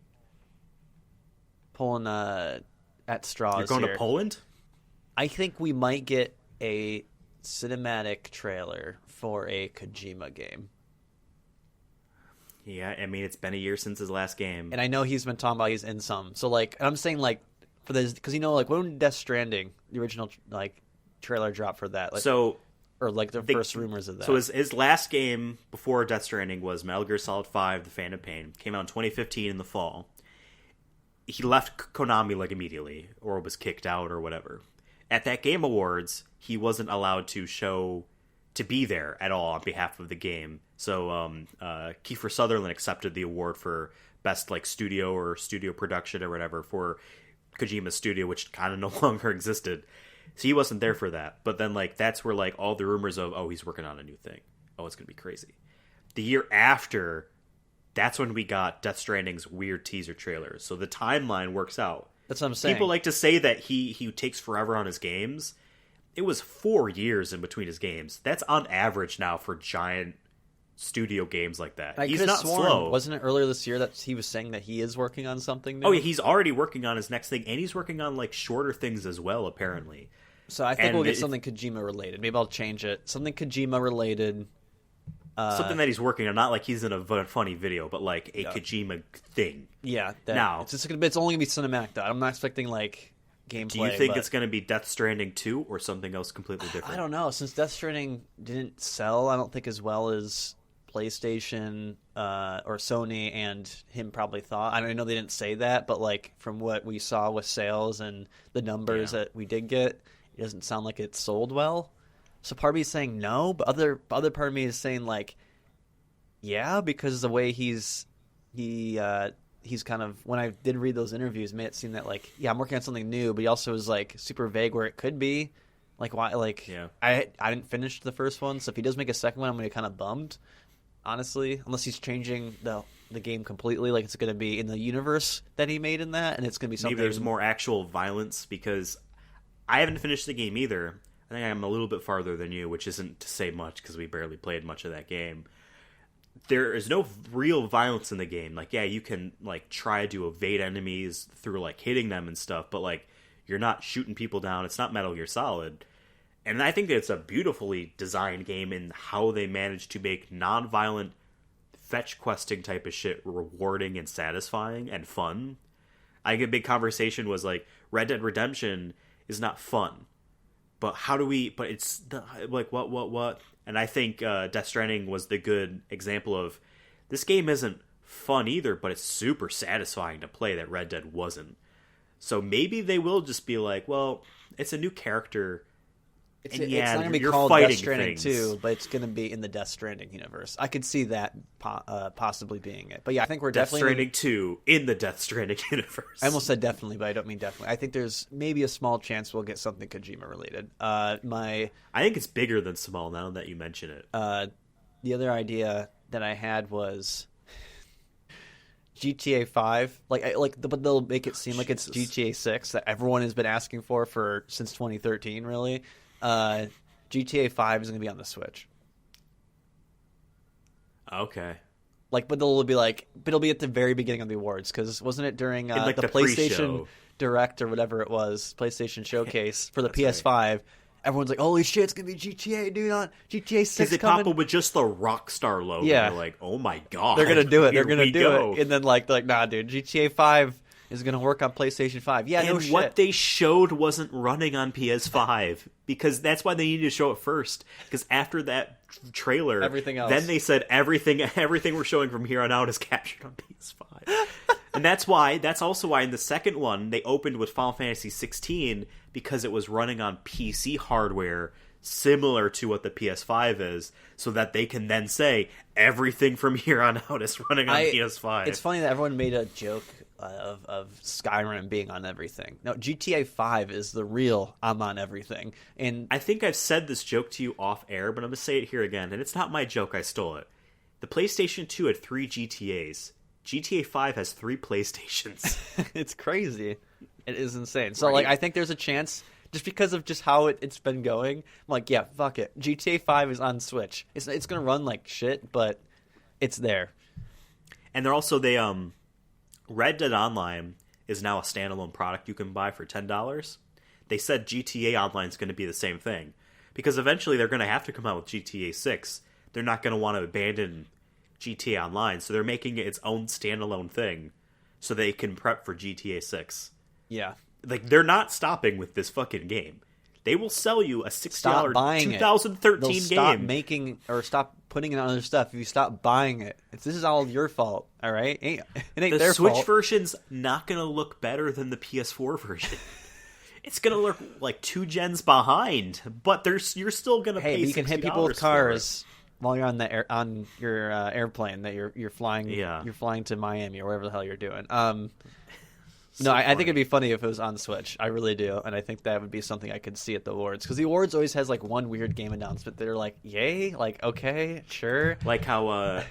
[SPEAKER 2] at straws.
[SPEAKER 1] You're going
[SPEAKER 2] here.
[SPEAKER 1] to Poland?
[SPEAKER 2] I think we might get a cinematic trailer for a Kojima game.
[SPEAKER 1] Yeah, I mean, it's been a year since his last game.
[SPEAKER 2] And I know he's been talking about he's in some. So, I'm saying, for this, because, when did Death Stranding, the original, trailer drop for that? Or, the first rumors of that.
[SPEAKER 1] So, his last game before Death Stranding was Metal Gear Solid 5, The Phantom Pain. Came out in 2015 in the fall. He left Konami, immediately, or was kicked out or whatever. At that Game Awards, he wasn't allowed to be there at all on behalf of the game. So Kiefer Sutherland accepted the award for best like studio or studio production or whatever for Kojima's studio, which kind of no longer existed. So he wasn't there for that. But then like that's where like all the rumors of, oh, he's working on a new thing. Oh, it's gonna be crazy. The year after, that's when we got Death Stranding's weird teaser trailers. So the timeline works out.
[SPEAKER 2] That's what I'm saying.
[SPEAKER 1] People like to say that he takes forever on his games. It was 4 years in between his games. That's on average now for giant studio games like that. He's not slow.
[SPEAKER 2] Wasn't it earlier this year that he was saying that he is working on something new?
[SPEAKER 1] Oh, yeah, he's already working on his next thing, and he's working on like shorter things as well, apparently.
[SPEAKER 2] So I think we'll get something Kojima related. Maybe I'll change it. Something Kojima related.
[SPEAKER 1] Something that he's working on, not like he's in a funny video, but like a Kojima thing.
[SPEAKER 2] Yeah.
[SPEAKER 1] Now,
[SPEAKER 2] it's only going to be cinematic, though. I'm not expecting like gameplay.
[SPEAKER 1] Do you think it's going to be Death Stranding 2 or something else completely different?
[SPEAKER 2] I don't know. Since Death Stranding didn't sell, I don't think as well as PlayStation or Sony and him probably thought. I know they didn't say that, but like from what we saw with sales and the numbers that we did get, it doesn't sound like it sold well. So part of me is saying no, but other part of me is saying like, yeah, because the way he's kind of, when I did read those interviews, it made it seem that like, yeah, I'm working on something new, but he also was like super vague where it could be. Like why? Like I didn't finish the first one, so if he does make a second one, I'm gonna be kind of bummed, honestly. Unless he's changing the game completely, like it's gonna be in the universe that he made in that, and it's gonna be something.
[SPEAKER 1] Maybe there's more actual violence because I haven't finished the game either. I think I'm a little bit farther than you, which isn't to say much because we barely played much of that game. There is no real violence in the game. Like, yeah, you can like try to evade enemies through like hitting them and stuff, but like you're not shooting people down. It's not Metal Gear Solid. And I think it's a beautifully designed game in how they managed to make non-violent fetch questing type of shit rewarding and satisfying and fun. I think a big conversation was like Red Dead Redemption is not fun. But but it's like what? And I think Death Stranding was the good example of this game isn't fun either, but it's super satisfying to play that Red Dead wasn't. So maybe they will just be like, well, it's a new character.
[SPEAKER 2] It's not going to be called Death Stranding 2, but it's going to be in the Death Stranding universe. I could see that possibly being it. But yeah, I think we're definitely...
[SPEAKER 1] Death Stranding 2 in the Death Stranding universe.
[SPEAKER 2] I almost said definitely, but I don't mean definitely. I think there's maybe a small chance we'll get something Kojima related. I
[SPEAKER 1] think it's bigger than small now that you mention it.
[SPEAKER 2] The other idea that I had was GTA 5. But they'll make it seem like it's GTA 6 that everyone has been asking for since 2013, really. GTA 5 is going to be on the Switch.
[SPEAKER 1] Okay.
[SPEAKER 2] But it'll be at the very beginning of the awards, because wasn't it during the PlayStation
[SPEAKER 1] pre-show
[SPEAKER 2] Direct or whatever it was, PlayStation Showcase for the PS5? Right. Everyone's like, holy shit, it's going to be GTA, dude, on GTA 6
[SPEAKER 1] because it popped up with just the Rockstar logo.
[SPEAKER 2] Yeah.
[SPEAKER 1] You're like, oh my god.
[SPEAKER 2] They're going to do it. They're going to do it. And then they're like, nah, dude, GTA 5 is going to work on PlayStation 5. Yeah, no shit.
[SPEAKER 1] And what they showed wasn't running on PS5 because that's why they needed to show it first. Because after that trailer,
[SPEAKER 2] everything else.
[SPEAKER 1] Then they said everything we're showing from here on out is captured on PS5. And that's also why in the second one they opened with Final Fantasy 16 because it was running on PC hardware similar to what the PS5 is, so that they can then say everything from here on out is running on PS5.
[SPEAKER 2] It's funny that everyone made a joke of Skyrim being on everything. No, GTA 5 is the real I'm on everything. And
[SPEAKER 1] I think I've said this joke to you off air, but I'm going to say it here again, and it's not my joke, I stole it. The PlayStation 2 had 3 GTAs. GTA 5 has 3 PlayStations.
[SPEAKER 2] It's crazy. It is insane. So, right? I think there's a chance, just because of just how it's been going, I'm like, yeah, fuck it. GTA 5 is on Switch. It's going to run like shit, but it's there.
[SPEAKER 1] And they're also, Red Dead Online is now a standalone product you can buy for $10. They said GTA Online is going to be the same thing. Because eventually they're going to have to come out with GTA 6. They're not going to want to abandon GTA Online, so they're making it its own standalone thing so they can prep for GTA 6.
[SPEAKER 2] Yeah.
[SPEAKER 1] They're not stopping with this fucking game. They will sell you a $60 2013 game.
[SPEAKER 2] Stop making or stop putting it on other stuff if you stop buying it. This is all your fault, all right? It ain't their fault.
[SPEAKER 1] The Switch version's not going to look better than the PS4 version. it's gonna look like 2 gens behind, but you're still gonna pay.
[SPEAKER 2] But you can hit people with
[SPEAKER 1] $60
[SPEAKER 2] cars while you're on your airplane that you're flying.
[SPEAKER 1] Yeah.
[SPEAKER 2] You're flying to Miami or wherever the hell you're doing. No, I think it'd be funny if it was on Switch. I really do, and I think that would be something I could see at the awards, because the awards always has like one weird game announcement. They're like, "Yay!" Like, okay, sure.
[SPEAKER 1] Like how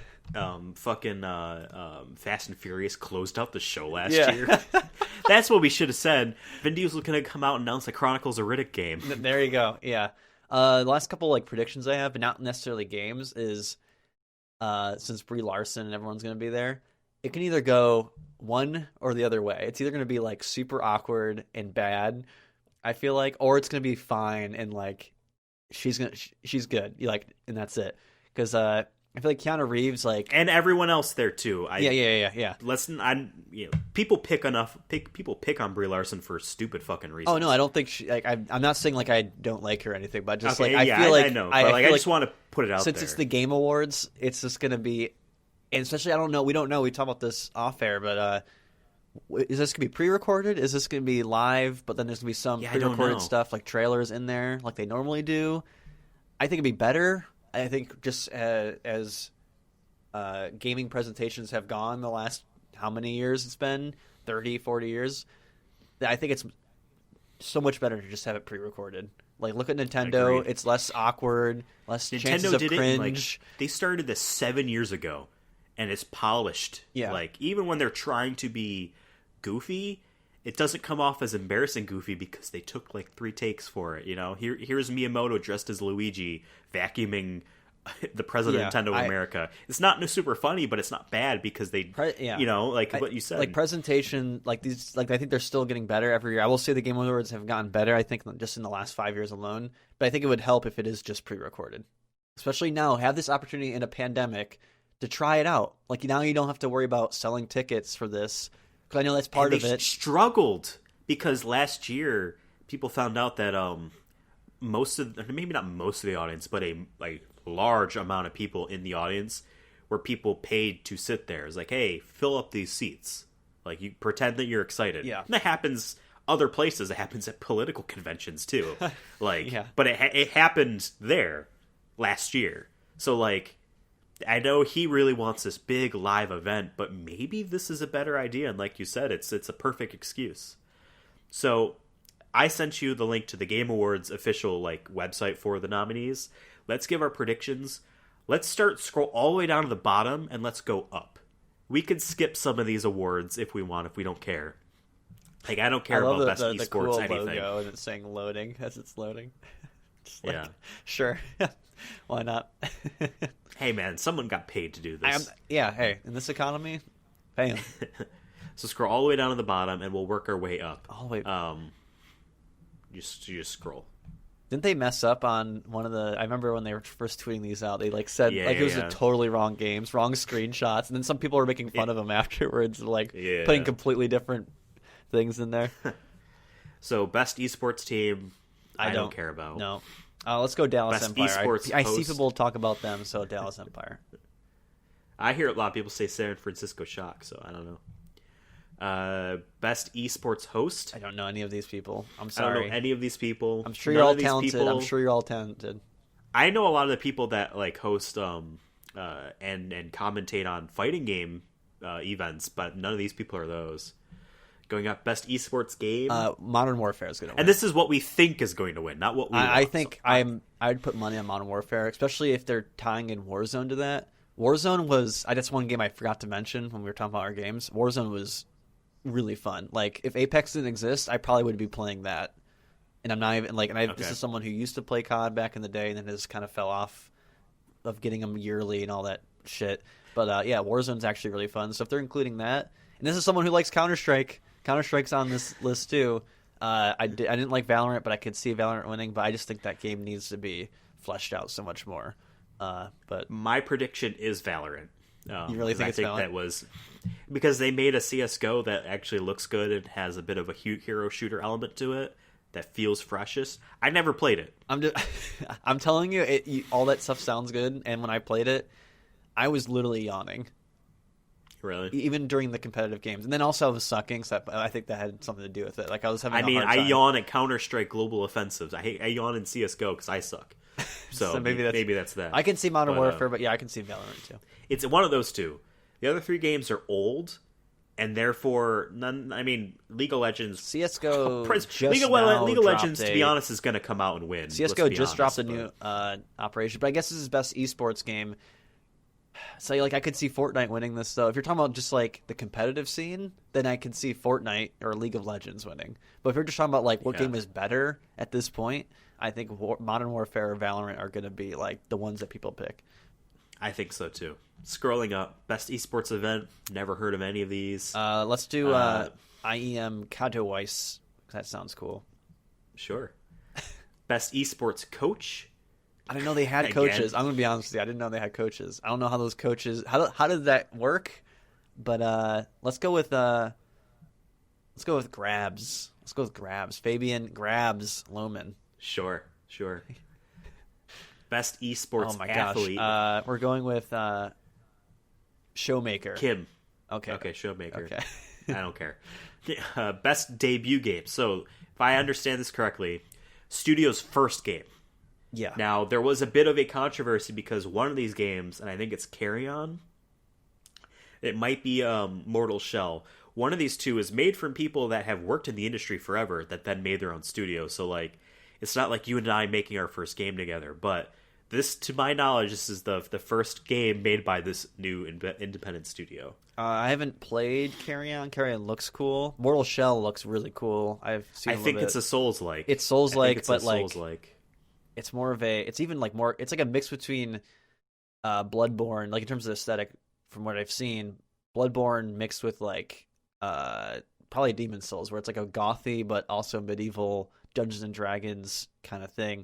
[SPEAKER 1] fucking Fast and Furious closed out the show last year. That's what we should have said. Vin Diesel was gonna come out and announce the Chronicles of Riddick game.
[SPEAKER 2] There you go. Yeah. The last couple like predictions I have, but not necessarily games, is since Brie Larson and everyone's gonna be there, it can either go one or the other way. It's either gonna be like super awkward and bad, I feel like, or it's gonna be fine and like she's good. You like, and that's it. Because I feel like Keanu Reeves, like,
[SPEAKER 1] and everyone else there too.
[SPEAKER 2] Yeah.
[SPEAKER 1] Listen, people pick on Brie Larson for stupid fucking reasons.
[SPEAKER 2] Oh no, I don't think she. Like, I'm not saying like I don't like her or anything, but just
[SPEAKER 1] okay,
[SPEAKER 2] like I feel like
[SPEAKER 1] I know, but I just want to put it out
[SPEAKER 2] since
[SPEAKER 1] there.
[SPEAKER 2] it's the Game Awards, it's just gonna be, and especially I don't know. We don't know. We talked about this off air, but is this gonna be pre-recorded? Is this gonna be live? But then there's gonna be some pre-recorded stuff like trailers in there, like they normally do. I think it'd be better. I think just as gaming presentations have gone the last how many years it's been, 30, 40 years, I think it's so much better to just have it pre-recorded. Like, look at Nintendo.
[SPEAKER 1] Agreed.
[SPEAKER 2] It's less awkward, less chances of cringe.
[SPEAKER 1] They started this 7 years ago, and it's polished.
[SPEAKER 2] Yeah.
[SPEAKER 1] Like, even when they're trying to be goofy, it doesn't come off as embarrassing goofy because they took like 3 takes for it. You know, here's Miyamoto dressed as Luigi vacuuming the president of Nintendo of America. It's not super funny, but it's not bad because they, you know, like what you said,
[SPEAKER 2] like presentation, like these, like I think they're still getting better every year. I will say the Game Awards have gotten better. I think just in the last 5 years alone. But I think it would help if it is just pre-recorded, especially now. Have this opportunity in a pandemic to try it out. Like now you don't have to worry about selling tickets for this. Because I know that's part of it.
[SPEAKER 1] Struggled because last year people found out that maybe not most of the audience, but a large amount of people in the audience were people paid to sit there. It's like, hey, fill up these seats. Like, you pretend that you're excited.
[SPEAKER 2] Yeah.
[SPEAKER 1] And that happens other places. It happens at political conventions too. Like, but it happened there last year. So like, I know he really wants this big live event, but maybe this is a better idea. And like you said, it's a perfect excuse. So I sent you the link to the Game Awards official website for the nominees. Let's give our predictions. Let's scroll all the way down to the bottom and let's go up. We could skip some of these awards if we want, if we don't care. Like, I don't care about best esports,
[SPEAKER 2] the cool
[SPEAKER 1] anything.
[SPEAKER 2] Logo and it's saying loading as it's loading.
[SPEAKER 1] Yeah.
[SPEAKER 2] Sure. Why not?
[SPEAKER 1] Hey, man, someone got paid to do this.
[SPEAKER 2] Hey, in this economy, pay them.
[SPEAKER 1] So scroll all the way down to the bottom, and we'll work our way up.
[SPEAKER 2] All the way.
[SPEAKER 1] Just scroll.
[SPEAKER 2] Didn't they mess up on one of the? I remember when they were first tweeting these out. They said it was a totally wrong games, wrong screenshots, and then some people were making fun of them afterwards, putting completely different things in there.
[SPEAKER 1] So best esports team, I don't care about.
[SPEAKER 2] No. Let's go Dallas
[SPEAKER 1] Best
[SPEAKER 2] Empire.
[SPEAKER 1] esports
[SPEAKER 2] I see people talk about them, so Dallas Empire.
[SPEAKER 1] I hear a lot of people say San Francisco Shock, so I don't know. Best esports host.
[SPEAKER 2] I don't know any of these people. I'm sorry.
[SPEAKER 1] I don't know any of these people.
[SPEAKER 2] I'm sure you're all talented.
[SPEAKER 1] I know a lot of the people that host and commentate on fighting game events, but none of these people are those. Going up, best esports game.
[SPEAKER 2] Modern Warfare is going to win.
[SPEAKER 1] And this is what we think is going to win, not what we want.
[SPEAKER 2] I think I'd put money on Modern Warfare, especially if they're tying in Warzone to that. Warzone was that's one game I forgot to mention when we were talking about our games. Warzone was really fun. Like, if Apex didn't exist, I probably would be playing that. And I'm not even this is someone who used to play COD back in the day and then has kind of fell off of getting them yearly and all that shit. But Warzone's actually really fun. So if they're including that, and this is someone who likes Counter-Strike. Counter-Strike's on this list too. I didn't like Valorant, but I could see Valorant winning. But I just think that game needs to be fleshed out so much more. But
[SPEAKER 1] my prediction is Valorant.
[SPEAKER 2] You really think it's Valorant?
[SPEAKER 1] That was because they made a CS:GO that actually looks good and has a bit of a hero shooter element to it that feels freshest. I never played it.
[SPEAKER 2] I'm telling you, all that stuff sounds good. And when I played it, I was literally yawning.
[SPEAKER 1] Really?
[SPEAKER 2] even during the competitive games. And then also I was sucking, so I think that had something to do with it. Like I was having.
[SPEAKER 1] I yawn at Counter-Strike Global Offensives. I yawn in CS:GO because I suck. So, maybe that's that.
[SPEAKER 2] I can see Modern Warfare, but yeah, I can see Valorant too.
[SPEAKER 1] It's one of those two. The other three games are old, and therefore none. I mean, League of Legends,
[SPEAKER 2] CS:GO,
[SPEAKER 1] League of Legends, to be honest, is going to come out and win.
[SPEAKER 2] CS:GO just dropped a new operation, but I guess this is best esports game. So like I could see Fortnite winning this though. If you're talking about just like the competitive scene, then I can see Fortnite or League of Legends winning. But if you're just talking about like what game is better at this point, I think Modern Warfare or Valorant are going to be like the ones that people pick.
[SPEAKER 1] I think so too. Scrolling up, best esports event. Never heard of any of these.
[SPEAKER 2] Let's do IEM Katowice. That sounds cool.
[SPEAKER 1] Sure. Best esports coach.
[SPEAKER 2] I didn't know they had coaches. I'm going to be honest with you. I didn't know they had coaches. I don't know how those coaches. How did that work? But let's go with Grabs. Let's go with Grabs. Fabian Grabs Lohman.
[SPEAKER 1] Sure. Best esports athlete.
[SPEAKER 2] Gosh. We're going with Showmaker.
[SPEAKER 1] Kim.
[SPEAKER 2] Okay,
[SPEAKER 1] Showmaker.
[SPEAKER 2] Okay.
[SPEAKER 1] I don't care. Best debut game. So if I understand this correctly, studio's first game.
[SPEAKER 2] Yeah.
[SPEAKER 1] Now, there was a bit of a controversy because one of these games, and I think it's Carry On, it might be Mortal Shell. One of these two is made from people that have worked in the industry forever that then made their own studio. So, like, it's not like you and I making our first game together. But this, to my knowledge, this is the first game made by this new independent studio.
[SPEAKER 2] I haven't played Carry On. Carry On looks cool. Mortal Shell looks really cool. I've seen
[SPEAKER 1] I think it's a Souls-like.
[SPEAKER 2] It's Souls-like, but like...
[SPEAKER 1] Souls-like.
[SPEAKER 2] It's more of a. It's even like more. It's like a mix between Bloodborne, like in terms of aesthetic, from what I've seen. Bloodborne mixed with like probably Demon's Souls, where it's like a gothy but also medieval Dungeons and Dragons kind of thing.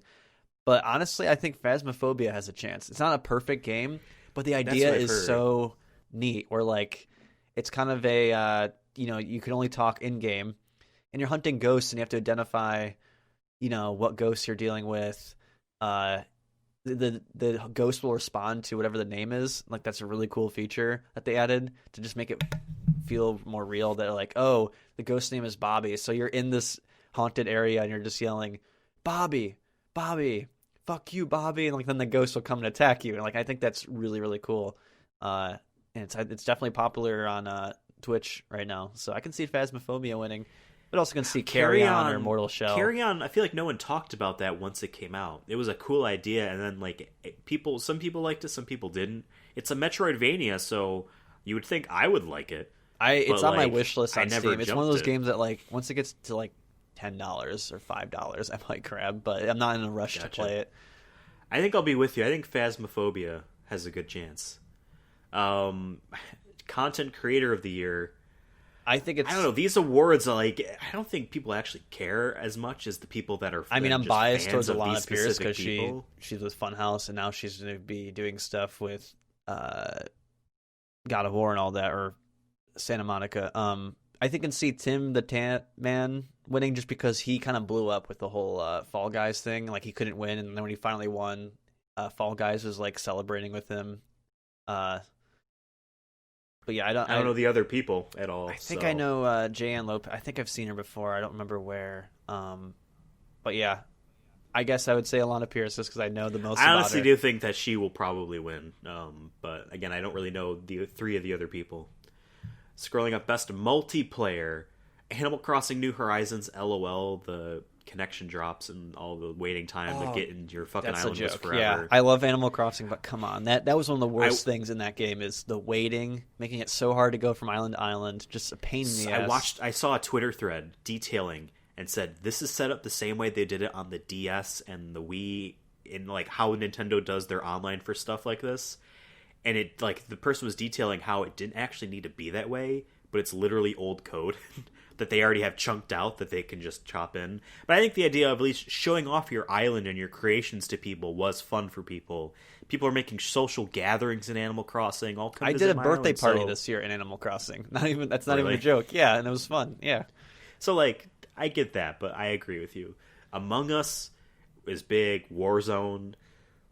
[SPEAKER 2] But honestly, I think Phasmophobia has a chance. It's not a perfect game, but the idea is so neat. Where like it's kind of a you can only talk in game, and you're hunting ghosts, and you have to identify what ghosts you're dealing with. The ghost will respond to whatever the name is. Like that's a really cool feature that they added to just make it feel more real. That like, oh, the ghost name is Bobby, so you're in this haunted area and you're just yelling, Bobby, Bobby, fuck you, Bobby, and like then the ghost will come and attack you. And like I think that's really really cool. And it's definitely popular on Twitch right now. So I can see Phasmophobia winning. But also can see Carry On or Mortal Shell.
[SPEAKER 1] Carry On, I feel like no one talked about that once it came out. It was a cool idea, and then like some people liked it, some people didn't. It's a Metroidvania, so you would think I would like it.
[SPEAKER 2] It's on my wish list on Steam. It's one of those games that like once it gets to like $10 or $5, I might grab, but I'm not in a rush to play it.
[SPEAKER 1] I think I'll be with you. I think Phasmophobia has a good chance. Content Creator of the Year.
[SPEAKER 2] I think it's.
[SPEAKER 1] I don't know. These awards, like, I don't think people actually care as much as the people that are.
[SPEAKER 2] I mean, I'm biased towards Alana Pierce because
[SPEAKER 1] she's
[SPEAKER 2] with Funhouse, and now she's going to be doing stuff with God of War and all that, or Santa Monica. I think I can see Tim the Tant Man winning just because he kind of blew up with the whole Fall Guys thing. Like he couldn't win, and then when he finally won, Fall Guys was like celebrating with him. But yeah, I don't
[SPEAKER 1] know the other people at all.
[SPEAKER 2] I think I know Jayanne Lopez. I think I've seen her before. I don't remember where. But yeah, I guess I would say Alana Pierce just because I know the most about her.
[SPEAKER 1] I honestly do think that she will probably win. But again, I don't really know the three of the other people. Scrolling up, best multiplayer, Animal Crossing New Horizons, LOL, the connection drops and all the waiting time to get in your fucking island was forever.
[SPEAKER 2] Yeah, I love Animal Crossing, but come on, that was one of the worst things in that game is the waiting, making it so hard to go from island to island, just a pain in the ass.
[SPEAKER 1] I saw a Twitter thread detailing and said this is set up the same way they did it on the DS and the Wii, in like how Nintendo does their online for stuff like this. And it like the person was detailing how it didn't actually need to be that way, but it's literally old code that they already have chunked out that they can just chop in. But I think the idea of at least showing off your island and your creations to people was fun for people. People are making social gatherings in Animal Crossing.
[SPEAKER 2] I did a birthday party this year in Animal Crossing. That's not even a joke. Yeah, and it was fun. Yeah.
[SPEAKER 1] So like I get that, but I agree with you. Among Us is big. Warzone.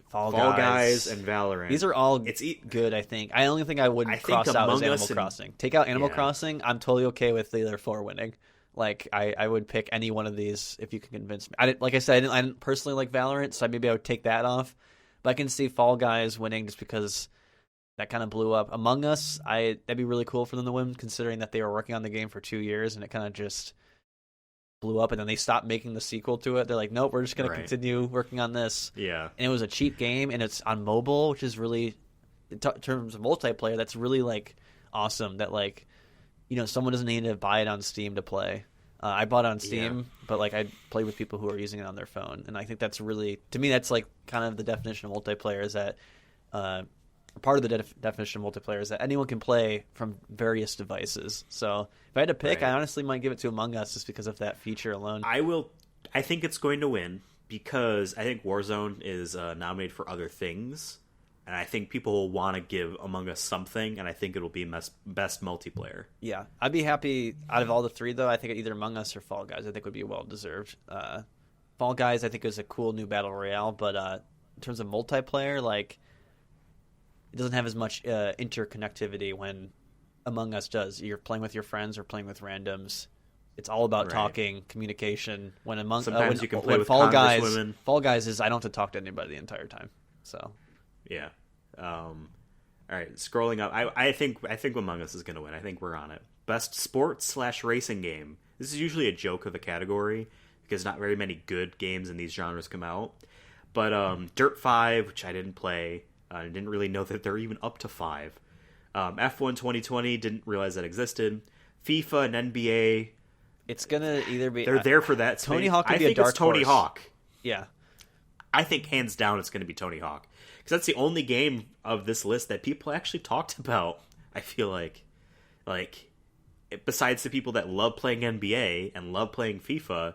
[SPEAKER 2] Fall
[SPEAKER 1] Fall
[SPEAKER 2] Guys.
[SPEAKER 1] Guys and Valorant.
[SPEAKER 2] These are all good, I think. I only think I wouldn't cross out is Animal Crossing. Take out Animal Crossing, I'm totally okay with either 4 winning. Like, I would pick any one of these if you can convince me. Like I said, I didn't personally like Valorant, so maybe I would take that off. But I can see Fall Guys winning just because that kind of blew up. Among Us, that'd be really cool for them to win, considering that they were working on the game for 2 years, and it kind of just blew up, and then they stopped making the sequel to it. They're like, nope, we're just going to continue working on this.
[SPEAKER 1] Yeah.
[SPEAKER 2] And it was a cheap game, and it's on mobile, which is really, in terms of multiplayer, that's really, like, awesome that, like, you know, someone doesn't need to buy it on Steam to play. I bought it on Steam, but, like, I played with people who are using it on their phone. And I think that's really, to me, that's, like, kind of the definition of multiplayer is that, part of the definition of multiplayer is that anyone can play from various devices. So if I had to pick, I honestly might give it to Among Us just because of that feature alone.
[SPEAKER 1] I think it's going to win because I think Warzone is nominated for other things, and I think people will want to give Among Us something, and I think it'll be best multiplayer.
[SPEAKER 2] Yeah, I'd be happy out of all the three, though. I think either Among Us or Fall Guys I think would be well-deserved. Fall Guys I think is a cool new battle royale, but in terms of multiplayer, like, it doesn't have as much interconnectivity when Among Us does. You're playing with your friends or playing with randoms. It's all about talking, communication.
[SPEAKER 1] Sometimes you can play with
[SPEAKER 2] Fall
[SPEAKER 1] Congresswomen.
[SPEAKER 2] Fall Guys is I don't have to talk to anybody the entire time. So
[SPEAKER 1] yeah. All right, scrolling up. I think Among Us is going to win. I think we're on it. Best sports/racing game. This is usually a joke of a category because not very many good games in these genres come out. But Dirt 5, which I didn't play. I didn't really know that they're even up to 5. F1 2020, didn't realize that existed. FIFA and NBA.
[SPEAKER 2] It's going to either be...
[SPEAKER 1] They're there for that.
[SPEAKER 2] Tony Hawk could be a dark horse.
[SPEAKER 1] Tony Hawk.
[SPEAKER 2] Yeah.
[SPEAKER 1] I think hands down it's going to be Tony Hawk. Because that's the only game of this list that people actually talked about, I feel like. Like, besides the people that love playing NBA and love playing FIFA...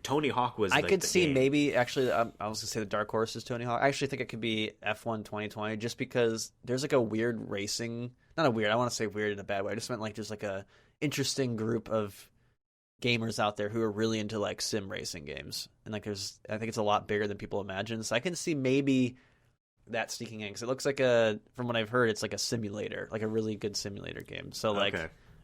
[SPEAKER 1] Tony Hawk was.
[SPEAKER 2] I could see maybe actually. I was gonna say the dark horse is Tony Hawk. I actually think it could be F1 2020, just because there's like a weird racing. Not a weird. I want to say weird in a bad way. I just meant like there's like a interesting group of gamers out there who are really into like sim racing games, and like I think it's a lot bigger than people imagine. So I can see maybe that sneaking in because it looks like from what I've heard, it's like a simulator, like a really good simulator game. So like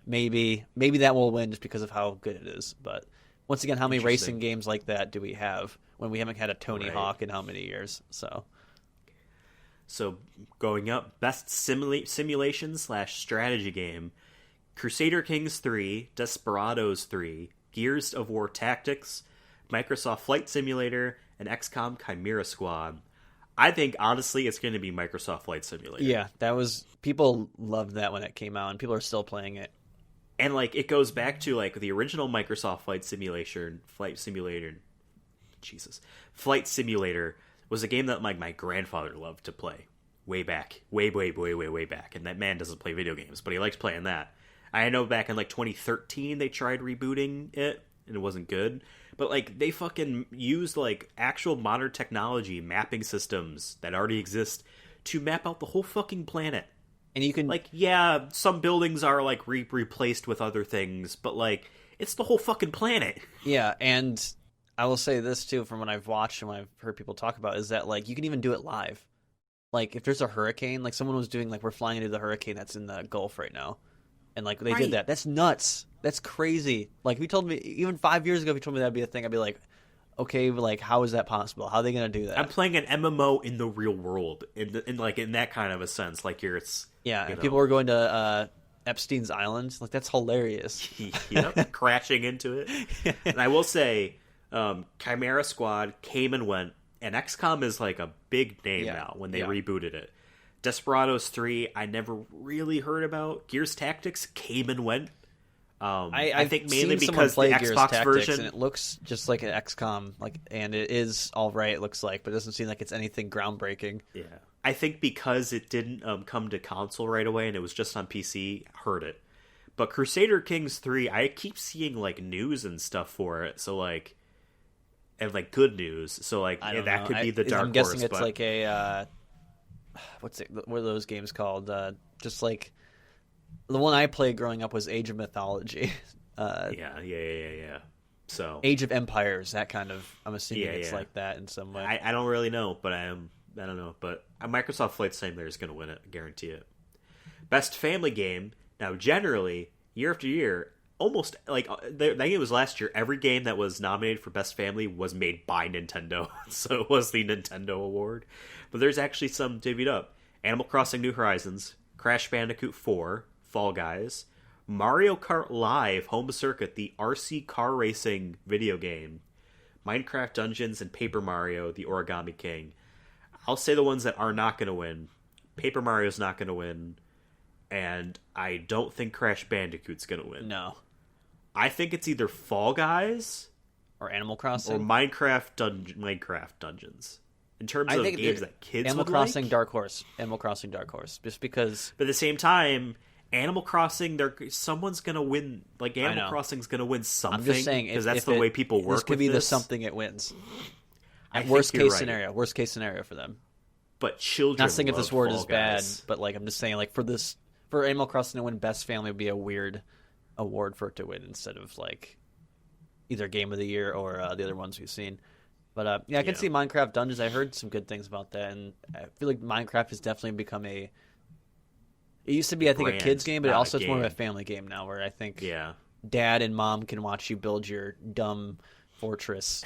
[SPEAKER 2] maybe that will win just because of how good it is, but. Once again, how many racing games like that do we have when we haven't had a Tony Hawk in how many years? So
[SPEAKER 1] going up, best simulation/strategy game: Crusader Kings 3, Desperados 3, Gears of War Tactics, Microsoft Flight Simulator, and XCOM Chimera Squad. I think honestly, it's going to be Microsoft Flight Simulator.
[SPEAKER 2] Yeah, people loved that when it came out, and people are still playing it.
[SPEAKER 1] And, like, it goes back to, like, the original Microsoft Flight Simulator was a game that, like, my grandfather loved to play way back. Way back. And that man doesn't play video games, but he likes playing that. I know back in, like, 2013 they tried rebooting it, and it wasn't good. But, like, they fucking used, like, actual modern technology, mapping systems that already exist to map out the whole fucking planet.
[SPEAKER 2] And you can...
[SPEAKER 1] Like, yeah, some buildings are, like, replaced with other things, but, like, it's the whole fucking planet.
[SPEAKER 2] Yeah, and I will say this, too, from what I've watched and what I've heard people talk about, is that, like, you can even do it live. Like, if there's a hurricane, like, someone was doing, like, we're flying into the hurricane that's in the Gulf right now. And, like, they did that. That's nuts. That's crazy. Like, if you told me, even 5 years ago, if you told me that'd be a thing, I'd be like, okay, but, like, how is that possible? How are they going to do that?
[SPEAKER 1] I'm playing an MMO in the real world, in that kind of a sense. Like,
[SPEAKER 2] and people were going to Epstein's Island. Like, that's hilarious.
[SPEAKER 1] Yep, crashing into it. And I will say, Chimera Squad came and went, and XCOM is, like, a big name now when they rebooted it. Desperados 3, I never really heard about. Gears Tactics came and went. I think mainly because the Xbox version,
[SPEAKER 2] and it looks just like an XCOM, like, and it is all right. It looks like, but it doesn't seem like it's anything groundbreaking.
[SPEAKER 1] Yeah, I think because it didn't come to console right away and it was just on PC, heard it. But Crusader Kings 3, I keep seeing like news and stuff for it. So like, and like good news. So like that could be the dark horse.
[SPEAKER 2] I'm guessing it's like a what are those games called? Just like. The one I played growing up was Age of Mythology.
[SPEAKER 1] Yeah. So
[SPEAKER 2] Age of Empires, that kind of. I'm assuming it's like that in some way.
[SPEAKER 1] I don't really know, but I don't know, but Microsoft Flight Simulator is going to win it. I guarantee it. Best family game. Now, generally, year after year, almost like I think it was last year, every game that was nominated for Best Family was made by Nintendo. So it was the Nintendo award. But there's actually some divvied up. Animal Crossing New Horizons, Crash Bandicoot 4, Fall Guys, Mario Kart Live Home Circuit, the RC car racing video game, Minecraft Dungeons, and Paper Mario, the Origami King. I'll say the ones that are not going to win. Paper Mario's not going to win. And I don't think Crash Bandicoot's going to win.
[SPEAKER 2] No.
[SPEAKER 1] I think it's either Fall Guys
[SPEAKER 2] or Animal Crossing
[SPEAKER 1] or Minecraft Dungeons. In terms of games that kids
[SPEAKER 2] Animal
[SPEAKER 1] would
[SPEAKER 2] Crossing
[SPEAKER 1] like.
[SPEAKER 2] Dark Horse. Animal Crossing Dark Horse. Just because.
[SPEAKER 1] But at the same time, Animal Crossing, someone's going to win. Like, Animal Crossing's going to win something.
[SPEAKER 2] I'm just saying,
[SPEAKER 1] because that's the way people work.
[SPEAKER 2] This could be the something it wins. Worst case scenario for them.
[SPEAKER 1] But children.
[SPEAKER 2] Not saying if this word is bad,
[SPEAKER 1] Guys.
[SPEAKER 2] but like I'm just saying, like for Animal Crossing to win Best Family would be a weird award for it to win instead of like either Game of the Year or the other ones we've seen. But I can see Minecraft Dungeons. I heard some good things about that, and I feel like Minecraft has definitely become It used to be, I think, a kid's game, but also it's more of a family game now, where I think dad and mom can watch you build your dumb fortress.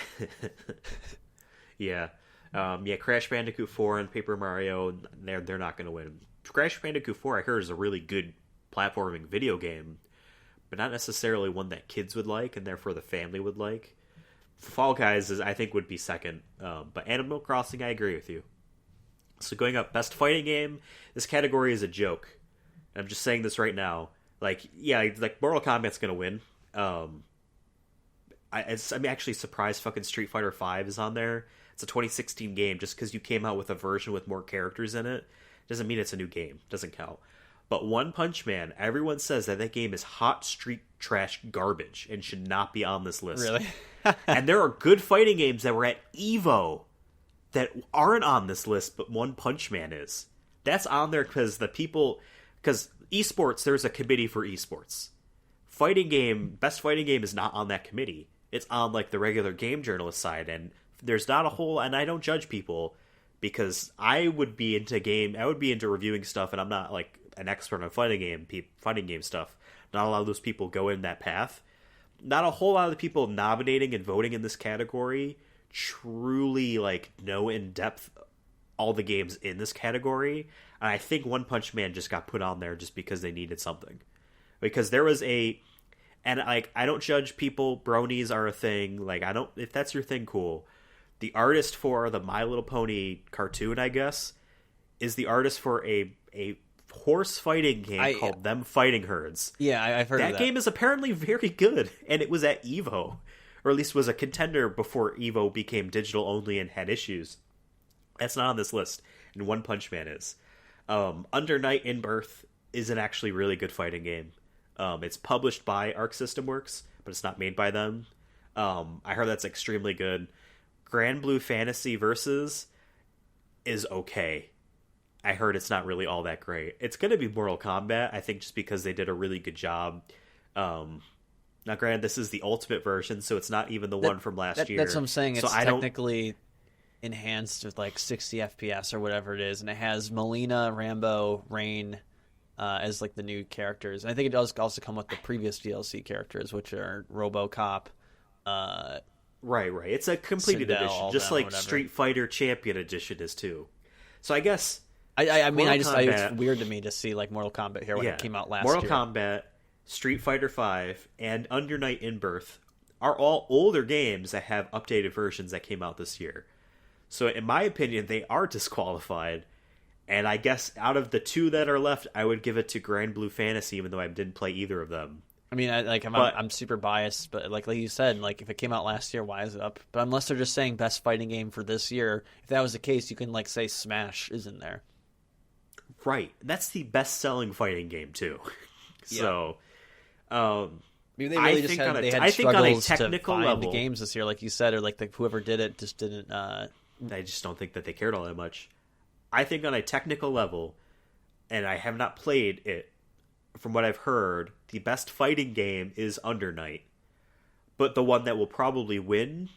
[SPEAKER 1] Crash Bandicoot 4 and Paper Mario, they're not going to win. Crash Bandicoot 4, I heard, is a really good platforming video game, but not necessarily one that kids would like, and therefore the family would like. Fall Guys I think would be second, but Animal Crossing, I agree with you. So going up, Best Fighting Game, this category is a joke. I'm just saying this right now. Like Mortal Kombat's going to win. I'm actually surprised fucking Street Fighter V is on there. It's a 2016 game. Just because you came out with a version with more characters in it doesn't mean it's a new game. Doesn't count. But One Punch Man, everyone says that game is hot street trash garbage and should not be on this list.
[SPEAKER 2] Really?
[SPEAKER 1] And there are good fighting games that were at EVO that aren't on this list, but One Punch Man is. That's on there because esports, there's a committee for esports. Best fighting game is not on that committee. It's on like the regular game journalist side, and there's not a whole, and I don't judge people because I would be into reviewing stuff, and I'm not like an expert on fighting game stuff. Not a lot of those people go in that path. Not a whole lot of the people nominating and voting in this category truly like know in depth all the games in this category. And I think One Punch Man just got put on there just because they needed something. Because there was and like, I don't judge people, bronies are a thing. Like, if that's your thing, cool. The artist for the My Little Pony cartoon, I guess, is the artist for a horse fighting game called Them Fighting Herds.
[SPEAKER 2] Yeah, I've heard of that.
[SPEAKER 1] That game is apparently very good, and it was at EVO. Or at least was a contender before EVO became digital only and had issues. That's not on this list, and One Punch Man is. Under Night in Birth is an actually really good fighting game. It's published by Arc System Works, but it's not made by them. I heard that's extremely good. Grand Blue Fantasy Versus is okay. I heard it's not really all that great. It's going to be Mortal Kombat, I think, just because they did a really good job. Now, granted, this is the Ultimate version, so it's not even the one from last year.
[SPEAKER 2] That's what I'm saying. It's technically enhanced with like 60 FPS or whatever it is, and it has Melina, Rambo, Rain as like the new characters. And I think it does also come with the previous DLC characters, which are RoboCop.
[SPEAKER 1] Right. It's a completed
[SPEAKER 2] Sindel,
[SPEAKER 1] edition, just like Street Fighter Champion Edition is too. So I guess
[SPEAKER 2] it's weird to me to see like Mortal Kombat here when it came out last year.
[SPEAKER 1] Mortal Kombat, Street Fighter V, and Under Night in Birth are all older games that have updated versions that came out this year. So in my opinion, they are disqualified. And I guess out of the two that are left, I would give it to Grand Blue Fantasy, even though I didn't play either of them.
[SPEAKER 2] I mean, I'm super biased, but like you said, like if it came out last year, why is it up? But unless they're just saying best fighting game for this year, if that was the case, you can like say Smash is in there.
[SPEAKER 1] Right. That's the best-selling fighting game too. So,
[SPEAKER 2] maybe they really just had struggles
[SPEAKER 1] on a technical
[SPEAKER 2] to find
[SPEAKER 1] level,
[SPEAKER 2] the games this year, like you said, or like whoever did it just didn't.
[SPEAKER 1] I just don't think that they cared all that much. I think on a technical level, and I have not played it, from what I've heard, the best fighting game is Under Night. But the one that will probably win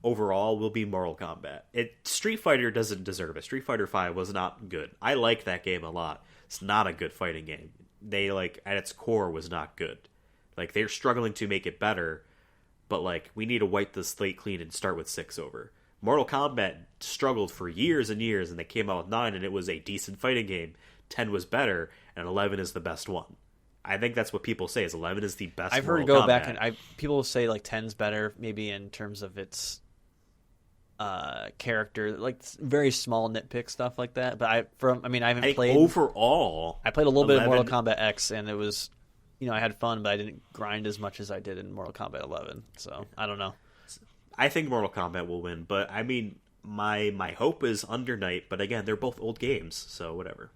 [SPEAKER 1] overall will be Mortal Kombat. Street Fighter doesn't deserve it. Street Fighter V was not good. I like that game a lot. It's not a good fighting game. They like at its core was not good. Like they're struggling to make it better, but like we need to wipe the slate clean and start with 6 over. Mortal Kombat struggled for years and years, and they came out with 9, and it was a decent fighting game. 10 was better, and 11 is the best one. I think that's what people say is 11 is the best.
[SPEAKER 2] I've heard
[SPEAKER 1] Mortal
[SPEAKER 2] go
[SPEAKER 1] Kombat.
[SPEAKER 2] back and people say like 10's better, maybe in terms of its character, like very small nitpick stuff like that. But I haven't played
[SPEAKER 1] overall.
[SPEAKER 2] I played a little bit of
[SPEAKER 1] 11
[SPEAKER 2] Mortal Kombat X, and it was, I had fun, but I didn't grind as much as I did in Mortal Kombat 11. So I don't know.
[SPEAKER 1] I think Mortal Kombat will win, but I mean, my hope is Under Night. But again, they're both old games, so whatever.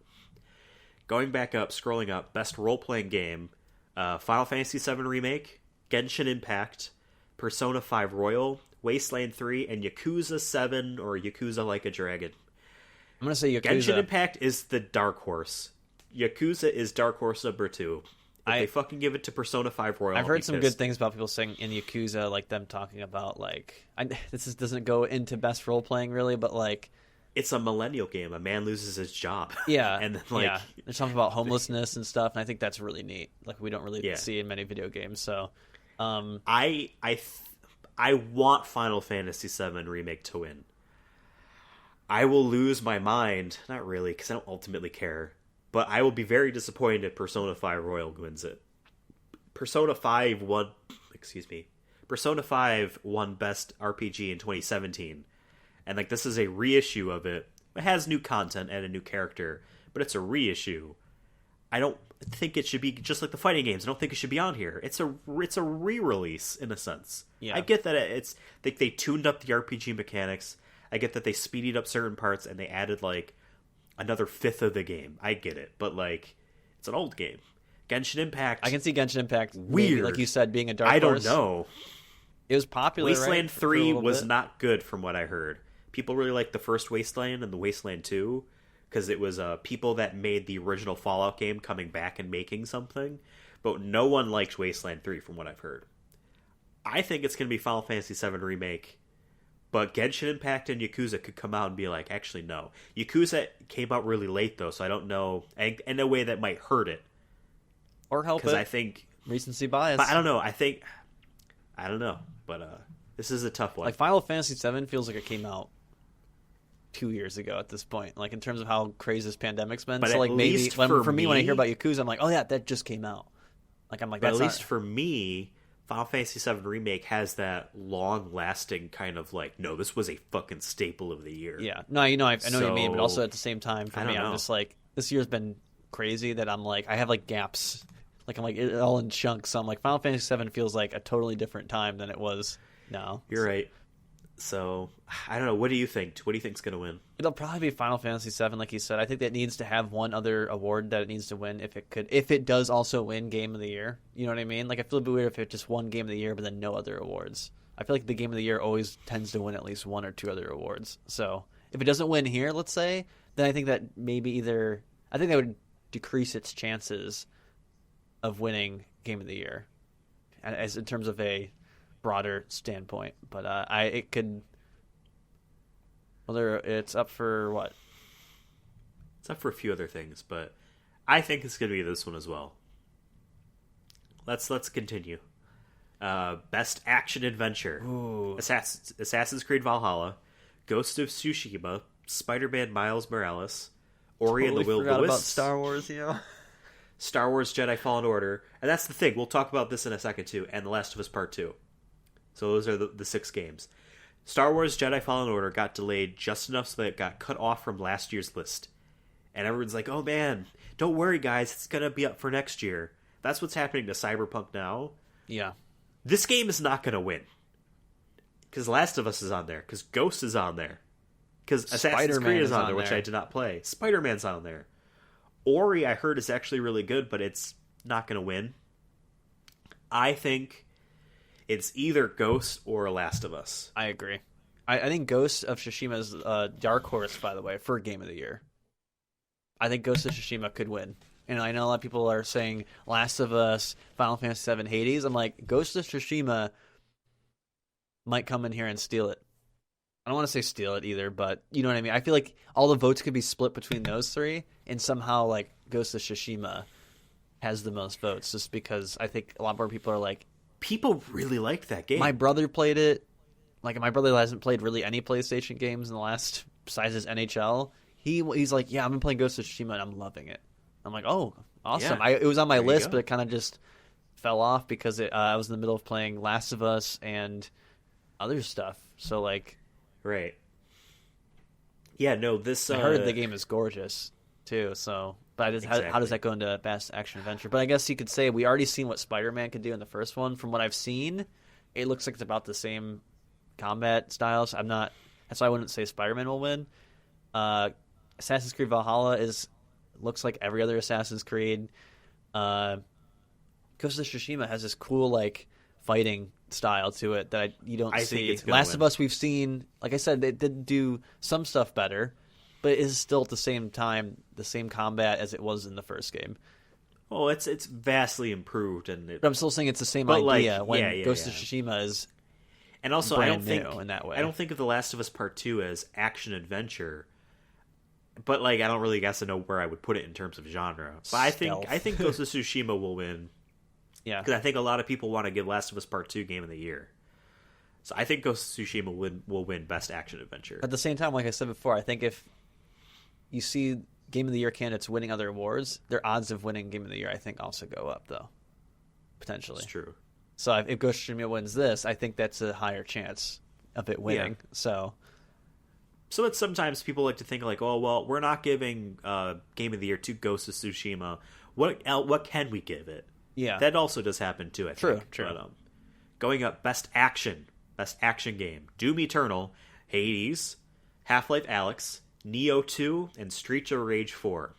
[SPEAKER 1] Going back up, scrolling up, best role-playing game, Final Fantasy VII Remake, Genshin Impact, Persona 5 Royal, Wasteland 3, and Yakuza 7 or Yakuza Like a Dragon.
[SPEAKER 2] I'm going to say Yakuza.
[SPEAKER 1] Genshin Impact is the dark horse. Yakuza is dark horse number 2. If they fucking give it to Persona 5 Royal,
[SPEAKER 2] I've heard some good things about people saying in Yakuza, like them talking about, like, doesn't go into best role-playing really, but like,
[SPEAKER 1] it's a millennial game. A man loses his job.
[SPEAKER 2] Yeah.
[SPEAKER 1] And then, like,
[SPEAKER 2] yeah. There's something about homelessness and stuff, and I think that's really neat. Like, we don't really see in many video games. So,
[SPEAKER 1] I want Final Fantasy VII Remake to win. I will lose my mind. Not really, because I don't ultimately care. But I will be very disappointed if Persona 5 Royal wins it. Persona 5 won Best RPG in 2017. And like this is a reissue of it. It has new content and a new character, but it's a reissue. I don't think it should be just like the fighting games. I don't think it should be on here. It's a re-release in a sense.
[SPEAKER 2] Yeah.
[SPEAKER 1] I get that they tuned up the RPG mechanics. I get that they speeded up certain parts and they added like another fifth of the game. I get it, but like it's an old game. Genshin Impact.
[SPEAKER 2] I can see Genshin Impact
[SPEAKER 1] weird,
[SPEAKER 2] maybe, like you said, being a dark horse.
[SPEAKER 1] I don't know.
[SPEAKER 2] It was popular.
[SPEAKER 1] Wasteland
[SPEAKER 2] right?
[SPEAKER 1] 3 was not good from what I heard. People really liked the first Wasteland and the Wasteland 2 because it was people that made the original Fallout game coming back and making something, but no one liked Wasteland 3 from what I've heard. I think it's going to be Final Fantasy VII Remake, but Genshin Impact and Yakuza could come out and be like, actually, no. Yakuza came out really late, though, so I don't know. And in a way that might hurt it.
[SPEAKER 2] Or help it.
[SPEAKER 1] Because I think...
[SPEAKER 2] recency bias.
[SPEAKER 1] But I don't know. I don't know. But this is a tough one.
[SPEAKER 2] Like, Final Fantasy VII feels like it came out 2 years ago at this point. Like, in terms of how crazy this pandemic's been.
[SPEAKER 1] But
[SPEAKER 2] so, like, maybe... for me, when I hear about
[SPEAKER 1] Yakuza,
[SPEAKER 2] Yakuza, I'm like, oh, yeah, that just came out. Like, I'm like,
[SPEAKER 1] but
[SPEAKER 2] that's
[SPEAKER 1] at least for me... Final Fantasy VII Remake has that long-lasting kind of like, no, this was a fucking staple of the year.
[SPEAKER 2] Yeah. No, I know what you mean, but also at the same time, for me, I'm just like, this year's been crazy that I'm like, I have like gaps. Like, I'm like, all in chunks. So I'm like, Final Fantasy VII feels like a totally different time than it was now.
[SPEAKER 1] You're right. So, I don't know. What do you think? What do you think's going to win?
[SPEAKER 2] It'll probably be Final Fantasy VII, like you said. I think that needs to have one other award that it needs to win if it does also win Game of the Year. You know what I mean? Like, I feel a bit weird if it just won Game of the Year, but then no other awards. I feel like the Game of the Year always tends to win at least one or two other awards. So, if it doesn't win here, let's say, then I think that maybe I think that would decrease its chances of winning Game of the Year, as in terms of a broader standpoint. But it could... Well, it's up for what?
[SPEAKER 1] It's up for a few other things, but I think it's going to be this one as well. Let's continue. Best action adventure:
[SPEAKER 2] Ooh.
[SPEAKER 1] Assassin's Creed Valhalla, Ghost of Tsushima, Spider-Man Miles Morales, Ori and the Will of the
[SPEAKER 2] forgot about
[SPEAKER 1] Wisps,
[SPEAKER 2] Star Wars,
[SPEAKER 1] Star Wars Jedi Fallen Order, and that's the thing. We'll talk about this in a second too, and The Last of Us Part 2. So those are the 6 games. Star Wars Jedi Fallen Order got delayed just enough so that it got cut off from last year's list. And everyone's like, oh man, don't worry guys, it's going to be up for next year. That's what's happening to Cyberpunk now.
[SPEAKER 2] Yeah.
[SPEAKER 1] This game is not going to win. Because Last of Us is on there. Because Ghost is on there. Because Assassin's Creed is on there, which I did not play. Spider-Man's on there. Ori, I heard, is actually really good, but it's not going to win. I think it's either Ghost or Last of Us.
[SPEAKER 2] I agree. I think Ghost of Tsushima is a dark horse, by the way, for Game of the Year. I think Ghost of Tsushima could win. And I know a lot of people are saying Last of Us, Final Fantasy VII, Hades. I'm like, Ghost of Tsushima might come in here and steal it. I don't want to say steal it either, but you know what I mean. I feel like all the votes could be split between those three, and somehow like Ghost of Tsushima has the most votes, just because I think a lot more people are like,
[SPEAKER 1] People really liked that game.
[SPEAKER 2] my brother played it. Like my brother hasn't played really any PlayStation games in the last besides his NHL. He's like, yeah, I've been playing Ghost of Tsushima and I'm loving it. I'm like, oh, awesome.
[SPEAKER 1] Yeah.
[SPEAKER 2] It was on my
[SPEAKER 1] There you
[SPEAKER 2] list,
[SPEAKER 1] go.
[SPEAKER 2] but it kind of just fell off because I was in the middle of playing Last of Us and other stuff. So like,
[SPEAKER 1] Right. Yeah, no, this...
[SPEAKER 2] I heard the game is gorgeous too. So, but how does that go into Best Action Adventure? But I guess you could say we already seen what Spider-Man could do in the first one. From what I've seen, it looks like it's about the same combat styles. That's why I wouldn't say Spider-Man will win. Assassin's Creed Valhalla looks like every other Assassin's Creed. Ghost of Tsushima has this cool like fighting style to it that you don't
[SPEAKER 1] I
[SPEAKER 2] see.
[SPEAKER 1] think it's gonna
[SPEAKER 2] Last
[SPEAKER 1] win.
[SPEAKER 2] of Us we've seen, like I said, they did do some stuff better, but it is still at the same time the same combat as it was in the first game.
[SPEAKER 1] Oh, it's vastly improved, and
[SPEAKER 2] But I'm still saying it's the same
[SPEAKER 1] But, like,
[SPEAKER 2] idea when
[SPEAKER 1] yeah,
[SPEAKER 2] Ghost of
[SPEAKER 1] yeah.
[SPEAKER 2] Tsushima is
[SPEAKER 1] and also
[SPEAKER 2] brand new in that way.
[SPEAKER 1] I don't think of The Last of Us Part 2 as action adventure. But like I don't really guess to know where I would put it in terms of genre. But I
[SPEAKER 2] Stealth.
[SPEAKER 1] think Ghost of Tsushima will win.
[SPEAKER 2] Yeah.
[SPEAKER 1] Because I think a lot of people want to give Last of Us Part 2 Game of the Year. So I think Ghost of Tsushima will win Best Action Adventure.
[SPEAKER 2] At the same time, like I said before, I think if you see Game of the Year candidates winning other awards, their odds of winning Game of the Year, I think, also go up, though. Potentially.
[SPEAKER 1] It's true.
[SPEAKER 2] So if Ghost of Tsushima wins this, I think that's a higher chance of it winning.
[SPEAKER 1] Yeah. So it's sometimes people like to think like, oh, well, we're not giving Game of the Year to Ghost of Tsushima. What can we give it?
[SPEAKER 2] Yeah.
[SPEAKER 1] That also does happen too, I think.
[SPEAKER 2] True.
[SPEAKER 1] But, going up, Best Action Game. Doom Eternal, Hades, Half-Life Alyx, Neo 2, and Streets of Rage 4.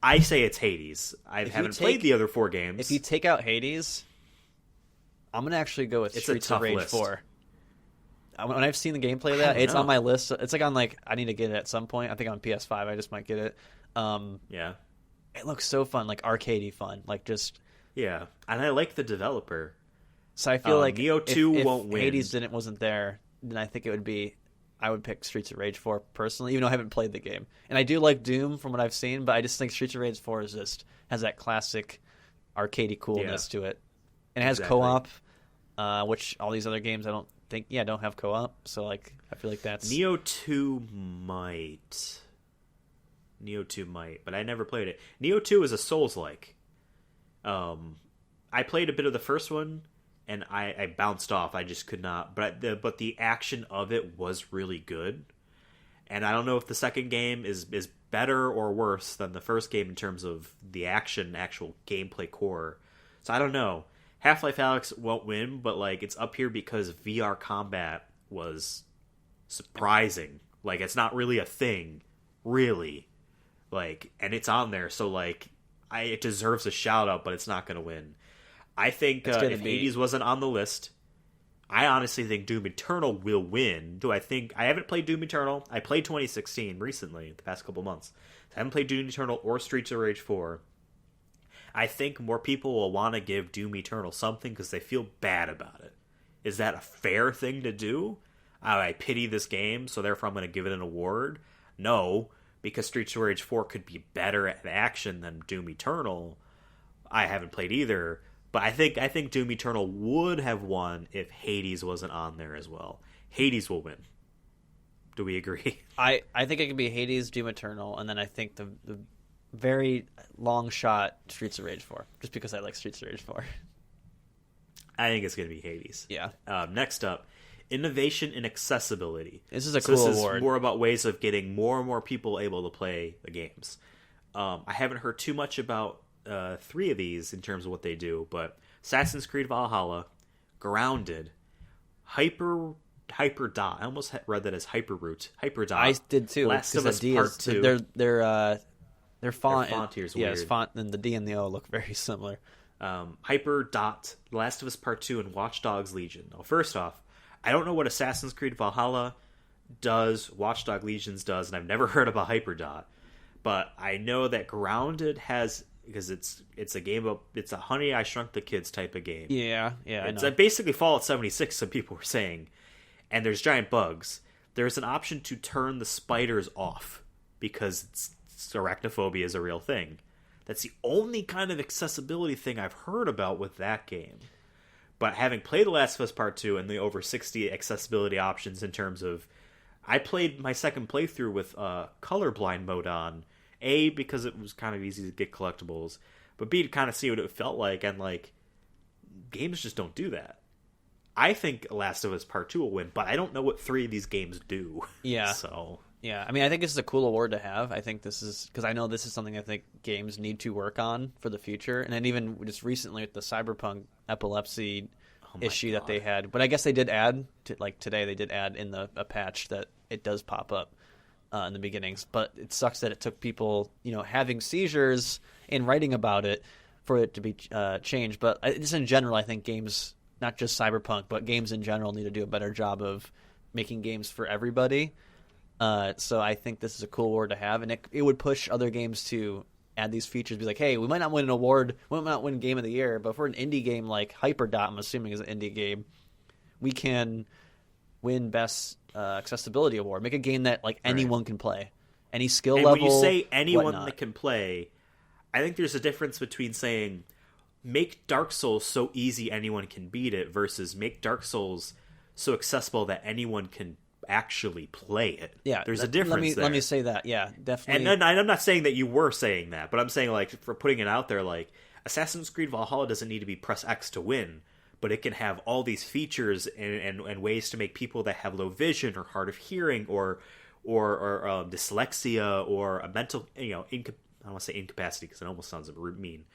[SPEAKER 1] I say it's Hades. I haven't played the other 4 games.
[SPEAKER 2] If you take out Hades, I'm going to actually go with
[SPEAKER 1] It's a
[SPEAKER 2] Streets of
[SPEAKER 1] tough
[SPEAKER 2] Rage
[SPEAKER 1] list.
[SPEAKER 2] 4. When I've seen the gameplay of that, it's on my list. It's like I need to get it at some point. I think on PS5 I just might get it.
[SPEAKER 1] Yeah.
[SPEAKER 2] It looks so fun, like arcadey fun. Like just...
[SPEAKER 1] Yeah. And I like the developer.
[SPEAKER 2] So I feel like
[SPEAKER 1] Neo 2
[SPEAKER 2] if
[SPEAKER 1] won't win.
[SPEAKER 2] Hades wasn't there, then I think it would be... I would pick Streets of Rage 4 personally, even though I haven't played the game. And I do like Doom from what I've seen, but I just think Streets of Rage 4 has that classic arcadey coolness to it. And it has co-op, which all these other games I don't think don't have co-op. So like I feel like that's
[SPEAKER 1] Neo 2 might, but I never played it. Neo 2 is a Souls-like. I played a bit of the first one, and I bounced off. I just could not. But the action of it was really good. And I don't know if the second game is better or worse than the first game in terms of the actual gameplay core. So I don't know. Half-Life Alyx won't win, but like it's up here because VR combat was surprising. Like it's not really a thing, really. Like, and it's on there, so like it deserves a shout out, but it's not going to win. I think if Hades wasn't on the list, I honestly think Doom Eternal will win. I haven't played Doom Eternal. I played 2016 recently, the past couple months. I haven't played Doom Eternal or Streets of Rage 4. I think more people will want to give Doom Eternal something because they feel bad about it. Is that a fair thing to do? I pity this game, so therefore I'm going to give it an award? No, because Streets of Rage 4 could be better at action than Doom Eternal. I haven't played either, but I think Doom Eternal would have won if Hades wasn't on there as well. Hades will win. Do we agree?
[SPEAKER 2] I think it could be Hades, Doom Eternal, and then I think the very long shot Streets of Rage 4, just because I like Streets of Rage 4.
[SPEAKER 1] I think it's going to be Hades.
[SPEAKER 2] Yeah.
[SPEAKER 1] Next up, Innovation in Accessibility.
[SPEAKER 2] This is a cool award.
[SPEAKER 1] This is more about ways of getting more and more people able to play the games. I haven't heard too much about 3 of these in terms of what they do, but Assassin's Creed Valhalla, Grounded, Hyperdot. I almost read that as Hyperroot. Hyperdot.
[SPEAKER 2] I did too.
[SPEAKER 1] Last of Us Part 2.
[SPEAKER 2] Their font
[SPEAKER 1] here is
[SPEAKER 2] weird.
[SPEAKER 1] weird.
[SPEAKER 2] Font and the D and the O look very similar.
[SPEAKER 1] Hyperdot, Last of Us Part 2, and Watch Dogs Legion. Now, first off, I don't know what Assassin's Creed Valhalla does, Watch Dogs Legion does, and I've never heard about Hyperdot. But I know that Grounded has, because it's a game of, it's a Honey, I Shrunk the Kids type of game.
[SPEAKER 2] Yeah,
[SPEAKER 1] It's
[SPEAKER 2] I know.
[SPEAKER 1] basically Fallout 76, some people were saying. and there's giant bugs, there's an option to turn the spiders off because arachnophobia is a real thing. That's the only kind of accessibility thing I've heard about with that game. But having played The Last of Us Part 2 and the over 60 accessibility options in terms of... I played my second playthrough with colorblind mode on. A, because it was kind of easy to get collectibles. But B, to kind of see what it felt like. And, like, games just don't do that. I think Last of Us Part 2 will win, but I don't know what 3 of these games do.
[SPEAKER 2] Yeah.
[SPEAKER 1] So...
[SPEAKER 2] Yeah, I mean, I think this is a cool award to have. I think this is... Because I know this is something I think games need to work on for the future. And then even just recently with the Cyberpunk epilepsy issue that they had. But I guess they did add, today, they did add in a patch that it does pop up in the beginnings. But it sucks that it took people, having seizures and writing about it for it to be changed. But just in general, I think games, not just Cyberpunk, but games in general need to do a better job of making games for everybody. So I think this is a cool award to have, and it would push other games to add these features. Be like, hey, we might not win an award, we might not win Game of the Year, but for an indie game like Hyperdot, I'm assuming is an indie game, we can win Best Accessibility Award. Make a game that anyone can play, any skill level.
[SPEAKER 1] And when you say anyone
[SPEAKER 2] whatnot.
[SPEAKER 1] that can play, I think there's a difference between saying make Dark Souls so easy anyone can beat it versus make Dark Souls so accessible that anyone can actually play it.
[SPEAKER 2] Yeah,
[SPEAKER 1] there's a difference there.
[SPEAKER 2] Let me say that. Yeah, definitely.
[SPEAKER 1] And I'm not saying that you were saying that, but I'm saying for putting it out there, Assassin's Creed Valhalla doesn't need to be press X to win, but it can have all these features and ways to make people that have low vision or hard of hearing or dyslexia or a mental I don't want to say incapacity because it almost sounds mean.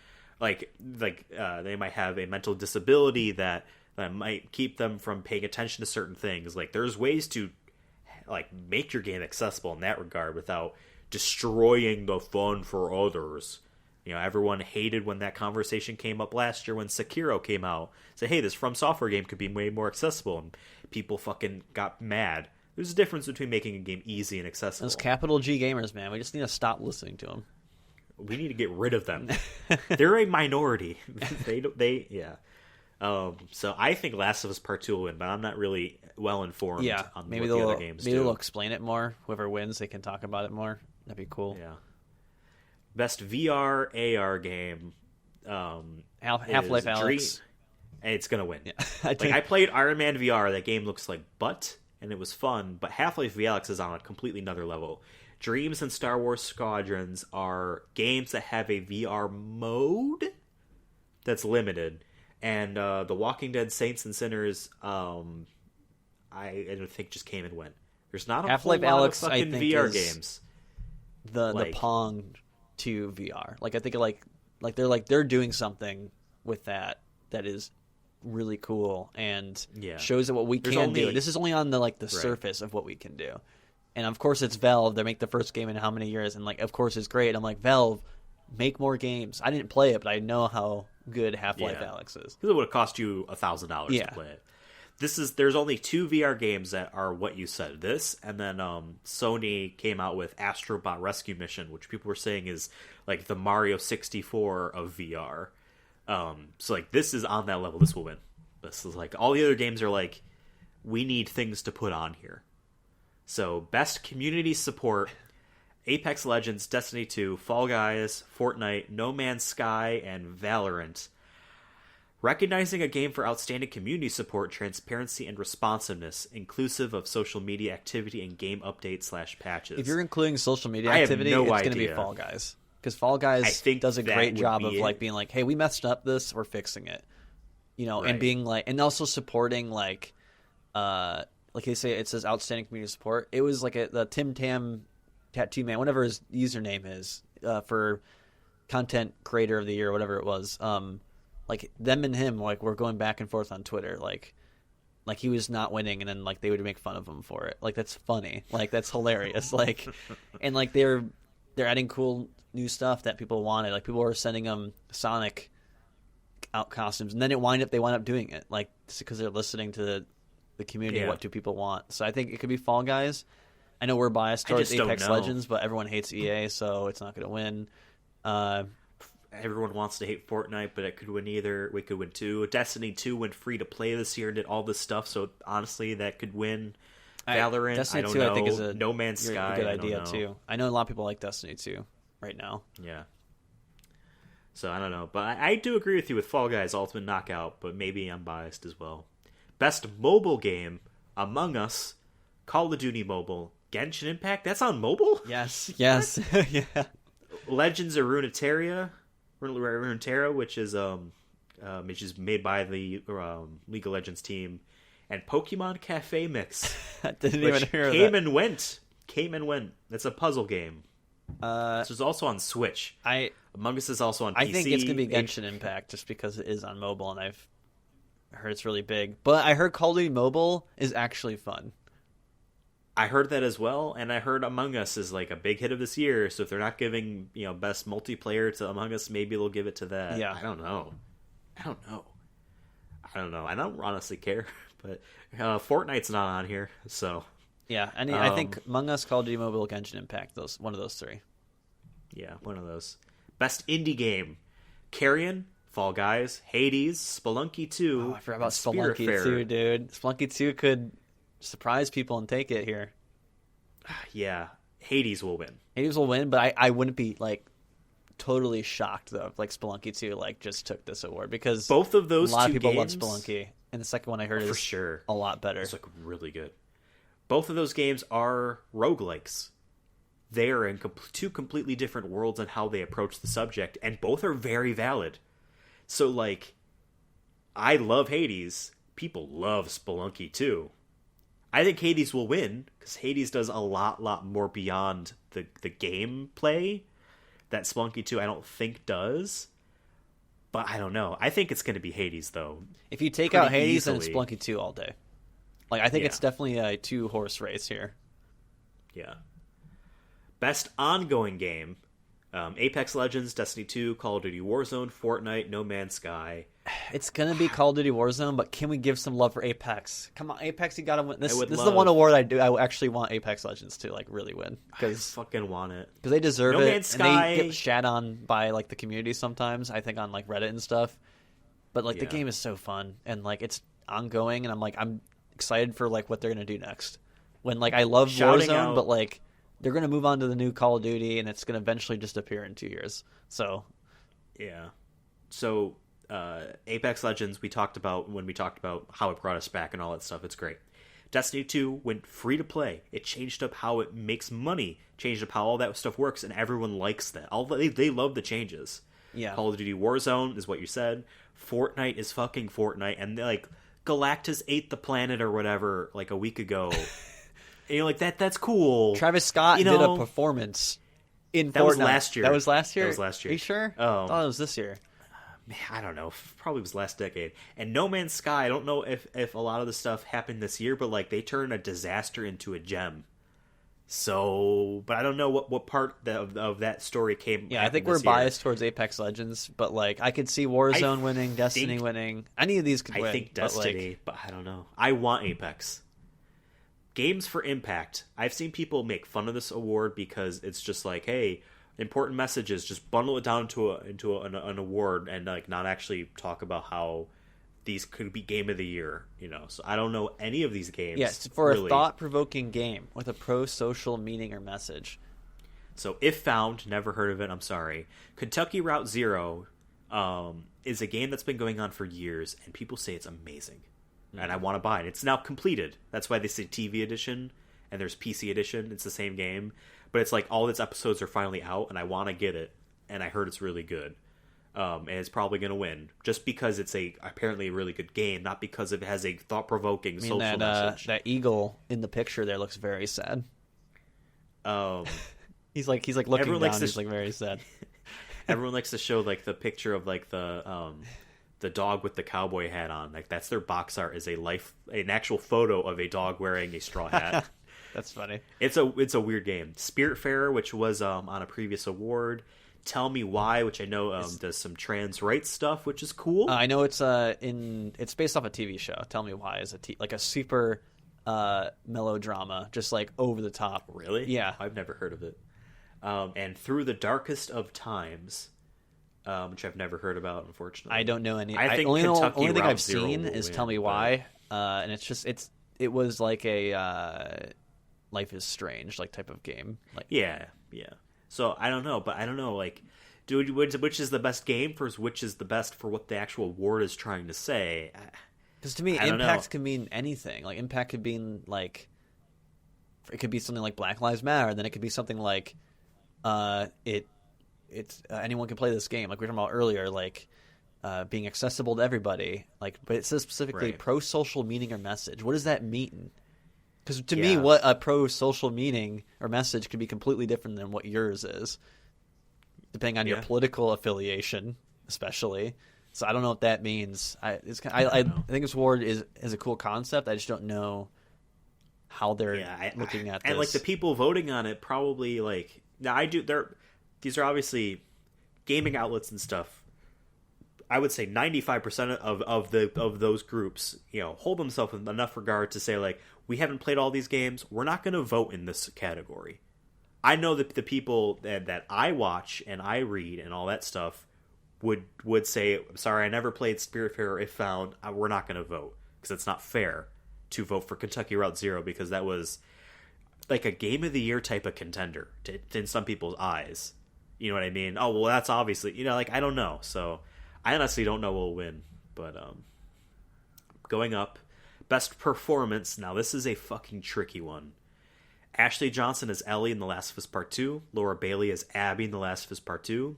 [SPEAKER 1] They might have a mental disability that might keep them from paying attention to certain things. There's ways to make your game accessible in that regard without destroying the fun for others. Everyone hated when that conversation came up last year when Sekiro came out. Say, hey, this From Software game could be way more accessible, and people fucking got mad. There's a difference between making a game easy and accessible.
[SPEAKER 2] Those capital G gamers, man. We just need to stop listening to them.
[SPEAKER 1] We need to get rid of them. They're a minority. Yeah. So I think Last of Us Part 2 will win, but I'm not really well informed on what the other games do.
[SPEAKER 2] Maybe they'll explain it more. Whoever wins, they can talk about it more. That'd be cool.
[SPEAKER 1] Yeah. Best VR AR game.
[SPEAKER 2] Half-Life Alyx.
[SPEAKER 1] It's gonna win.
[SPEAKER 2] Yeah.
[SPEAKER 1] I played Iron Man VR. That game looks like butt, and it was fun. But Half-Life Alyx is on a completely another level. Dreams and Star Wars Squadrons are games that have a VR mode that's limited. And The Walking Dead Saints and Sinners, I don't think just came and went. There's not a
[SPEAKER 2] Half-Life
[SPEAKER 1] whole lot
[SPEAKER 2] Alyx,
[SPEAKER 1] of fucking VR games.
[SPEAKER 2] The Pong to VR. I think they're doing something with that is really cool and shows that what we can do. This is only on the surface of what we can do. And of course it's Valve. They make the first game in how many years? And of course it's great. I'm like, Valve, make more games. I didn't play it, but I know how good Half-Life Alyx is.
[SPEAKER 1] Because it would have cost you $1,000 to play it. There's only 2 VR games that are what you said. This, and then Sony came out with Astrobot Rescue Mission, which people were saying is the Mario 64 of VR. So this is on that level. This will win. This is all the other games are we need things to put on here. So best community support: Apex Legends, Destiny 2, Fall Guys, Fortnite, No Man's Sky, and Valorant. Recognizing a game for outstanding community support, transparency, and responsiveness, inclusive of social media activity and game updates/patches.
[SPEAKER 2] If you're including social media activity, it's going to be Fall Guys. Because Fall Guys does a great job of being hey, we messed up this, we're fixing it. Right. And being and also supporting they say it says outstanding community support. It was the Tim Tam Tattoo Man, whatever his username is, for content creator of the year, whatever it was. Them and him, we're going back and forth on Twitter. He was not winning, and then they would make fun of him for it. That's funny. That's hilarious. And they're adding cool new stuff that people wanted. People were sending them Sonic out costumes, and then they wind up doing it. Just because they're listening to the community. What do people want? So I think it could be Fall Guys. I know we're biased towards Apex Legends, but everyone hates EA, so it's not going to win.
[SPEAKER 1] everyone wants to hate Fortnite, but it could win either. We could win two. Destiny 2 went free to play this year and did all this stuff, so honestly, that could win. Valorant,
[SPEAKER 2] Destiny
[SPEAKER 1] I don't
[SPEAKER 2] 2,
[SPEAKER 1] know.
[SPEAKER 2] I think is
[SPEAKER 1] No Man's Sky,
[SPEAKER 2] a good
[SPEAKER 1] I don't
[SPEAKER 2] idea
[SPEAKER 1] know.
[SPEAKER 2] too. I know a lot of people like Destiny 2 right now.
[SPEAKER 1] Yeah. So I don't know, but I do agree with you with Fall Guys Ultimate Knockout, but maybe I'm biased as well. Best mobile game: Among Us, Call of Duty Mobile, Genshin Impact. That's on mobile.
[SPEAKER 2] Yes, yeah.
[SPEAKER 1] Legends of Runeterra, which is made by the League of Legends team, and Pokemon Cafe Mix.
[SPEAKER 2] I didn't even hear
[SPEAKER 1] came
[SPEAKER 2] that.
[SPEAKER 1] and went. It's a puzzle game. This was also on Switch. Among Us is also on PC.
[SPEAKER 2] I think it's going to be Genshin Impact just because it is on mobile, and I've heard it's really big. But I heard Call of Duty Mobile is actually fun.
[SPEAKER 1] I heard that as well, and I heard Among Us is like a big hit of this year. So if they're not giving best multiplayer to Among Us, maybe they'll give it to that.
[SPEAKER 2] Yeah,
[SPEAKER 1] I don't know. I don't honestly care, but Fortnite's not on here, so
[SPEAKER 2] yeah. And I think Among Us, Call of Duty Mobile, Genshin Impact, one of those three.
[SPEAKER 1] Yeah, one of those. Best indie game: Carrion, Fall Guys, Hades, Spelunky 2.
[SPEAKER 2] Oh, I forgot about Spelunky 2, dude. Spelunky 2 could surprise people and take it here.
[SPEAKER 1] Yeah, Hades will win.
[SPEAKER 2] Hades will win, but I wouldn't be like totally shocked though if like Spelunky 2 like just took this award, because
[SPEAKER 1] both of those
[SPEAKER 2] a lot
[SPEAKER 1] two
[SPEAKER 2] of people
[SPEAKER 1] games,
[SPEAKER 2] love Spelunky, and the second one I heard is
[SPEAKER 1] for sure
[SPEAKER 2] a lot better.
[SPEAKER 1] It's like really good. Both of those games are roguelikes. They are in two completely different worlds on how they approach the subject, and both are very valid. So, like, I love Hades. People love Spelunky too. I think Hades will win because Hades does a lot more beyond the gameplay that Spelunky 2 I don't think does. But I don't know. I think it's going to be Hades though.
[SPEAKER 2] If you take out Hades,
[SPEAKER 1] easily.
[SPEAKER 2] then it's Spelunky 2 all day. Like, I think it's definitely a 2-horse race here.
[SPEAKER 1] Yeah. Best ongoing game: Apex Legends, Destiny 2, Call of Duty Warzone, Fortnite, No Man's Sky.
[SPEAKER 2] It's gonna be Call of Duty Warzone, but can we give some love for Apex? Come on, Apex, you gotta win. This is the one award I actually want Apex Legends to like really win, because
[SPEAKER 1] I fucking want it,
[SPEAKER 2] because they deserve
[SPEAKER 1] No
[SPEAKER 2] it.
[SPEAKER 1] Man's Sky...
[SPEAKER 2] And they get shat on by like the community sometimes. I think on like Reddit and stuff. But like the game is so fun, and like it's ongoing, and I'm excited for like what they're gonna do next. When like I love Warzone, but like they're gonna move on to the new Call of Duty, and it's gonna eventually disappear in 2 years. So
[SPEAKER 1] yeah, so Apex Legends we talked about when we talked about how it brought us back and all that stuff. It's great. Destiny 2 went free to play. It changed up how it makes money, changed up how all that stuff works, and everyone likes that. They love the changes.
[SPEAKER 2] Yeah.
[SPEAKER 1] Call of Duty Warzone is what you said. Fortnite is fucking Fortnite, and like Galactus ate the planet or whatever like a week ago. And you're like, that's cool.
[SPEAKER 2] Travis Scott did a performance in Fortnite.
[SPEAKER 1] That was last year.
[SPEAKER 2] That was last year?
[SPEAKER 1] That was last year.
[SPEAKER 2] Are you sure?
[SPEAKER 1] Oh.
[SPEAKER 2] I thought it was this year.
[SPEAKER 1] Man, I don't know. Probably was last decade. And No Man's Sky, I don't know if a lot of the stuff happened this year, but like they turned a disaster into a gem. So, but I don't know what part of that story came.
[SPEAKER 2] Yeah, I think we're biased towards Apex Legends, but like I could see Warzone winning, Destiny winning. Any of these could win.
[SPEAKER 1] I think Destiny, but I don't know. I want Apex. Games for Impact. I've seen people make fun of this award because it's just like, hey, important messages, just bundle it down into an award and like not actually talk about how these could be game of the year, So I don't know any of these games.
[SPEAKER 2] Yes, for really. A thought-provoking game with a pro-social meaning or message.
[SPEAKER 1] So If Found, never heard of it, I'm sorry. Kentucky Route Zero is a game that's been going on for years, and people say it's amazing. And I want to buy it. It's now completed. That's why they say TV edition, and there's PC edition. It's the same game. But it's like all its episodes are finally out, and I want to get it. And I heard it's really good. And it's probably going to win. Just because it's apparently a really good game, not because it has a thought-provoking social message.
[SPEAKER 2] That eagle in the picture there looks very sad. He's like looking down, he's like very sad.
[SPEAKER 1] Everyone likes to show like the picture of like the dog with the cowboy hat on. Like that's their box art, is an actual photo of a dog wearing a straw hat.
[SPEAKER 2] That's funny.
[SPEAKER 1] It's a weird game. Spiritfarer, which was on a previous award. Tell Me Why, which I know does some trans rights stuff, which is cool.
[SPEAKER 2] I know it's based off a TV show. Tell Me Why is like a super melodrama, just like over the top.
[SPEAKER 1] Really?
[SPEAKER 2] Yeah.
[SPEAKER 1] I've never heard of it. And Through the Darkest of Times. which I've never heard about, unfortunately.
[SPEAKER 2] I don't know any.
[SPEAKER 1] I think
[SPEAKER 2] only
[SPEAKER 1] Kentucky
[SPEAKER 2] only thing
[SPEAKER 1] Route
[SPEAKER 2] I've
[SPEAKER 1] Zero
[SPEAKER 2] seen
[SPEAKER 1] will
[SPEAKER 2] is
[SPEAKER 1] win,
[SPEAKER 2] Tell Me
[SPEAKER 1] but-
[SPEAKER 2] Why, and it was like a Life is Strange like type of game. Like
[SPEAKER 1] Yeah. So I don't know, but I don't know, like, dude, which is the best game versus which is the best for what the actual award is trying to say.
[SPEAKER 2] because to me,
[SPEAKER 1] I don't
[SPEAKER 2] impact
[SPEAKER 1] know.
[SPEAKER 2] can mean anything. Like impact could mean like it could be something like Black Lives Matter, then it could be something like it's anyone can play this game. Like we were talking about earlier, like being accessible to everybody. Like, but it says specifically
[SPEAKER 1] Right.
[SPEAKER 2] pro social meaning or message. What does that mean? Because to me,
[SPEAKER 1] Yeah.
[SPEAKER 2] what a pro social meaning or message could be completely different than what yours is, depending on your
[SPEAKER 1] Yeah.
[SPEAKER 2] political affiliation, especially. So I don't know what that means. I think this award is a cool concept. I just don't know how they're looking at this.
[SPEAKER 1] And like the people voting on it probably like now I do these are obviously gaming outlets and stuff. I would say 95% of those groups, hold themselves in enough regard to say like, we haven't played all these games, we're not going to vote in this category. I know that the people that I watch and I read and all that stuff would say, sorry, I never played Spiritfarer if found, we're not going to vote because it's not fair to vote for Kentucky Route Zero because that was like a game of the year type of contender in some people's eyes. You know what I mean? Oh, well, that's obviously, like, I don't know. So I honestly don't know who will win. But going up, best performance. Now, this is a fucking tricky one. Ashley Johnson as Ellie in The Last of Us Part 2. Laura Bailey as Abby in The Last of Us Part 2.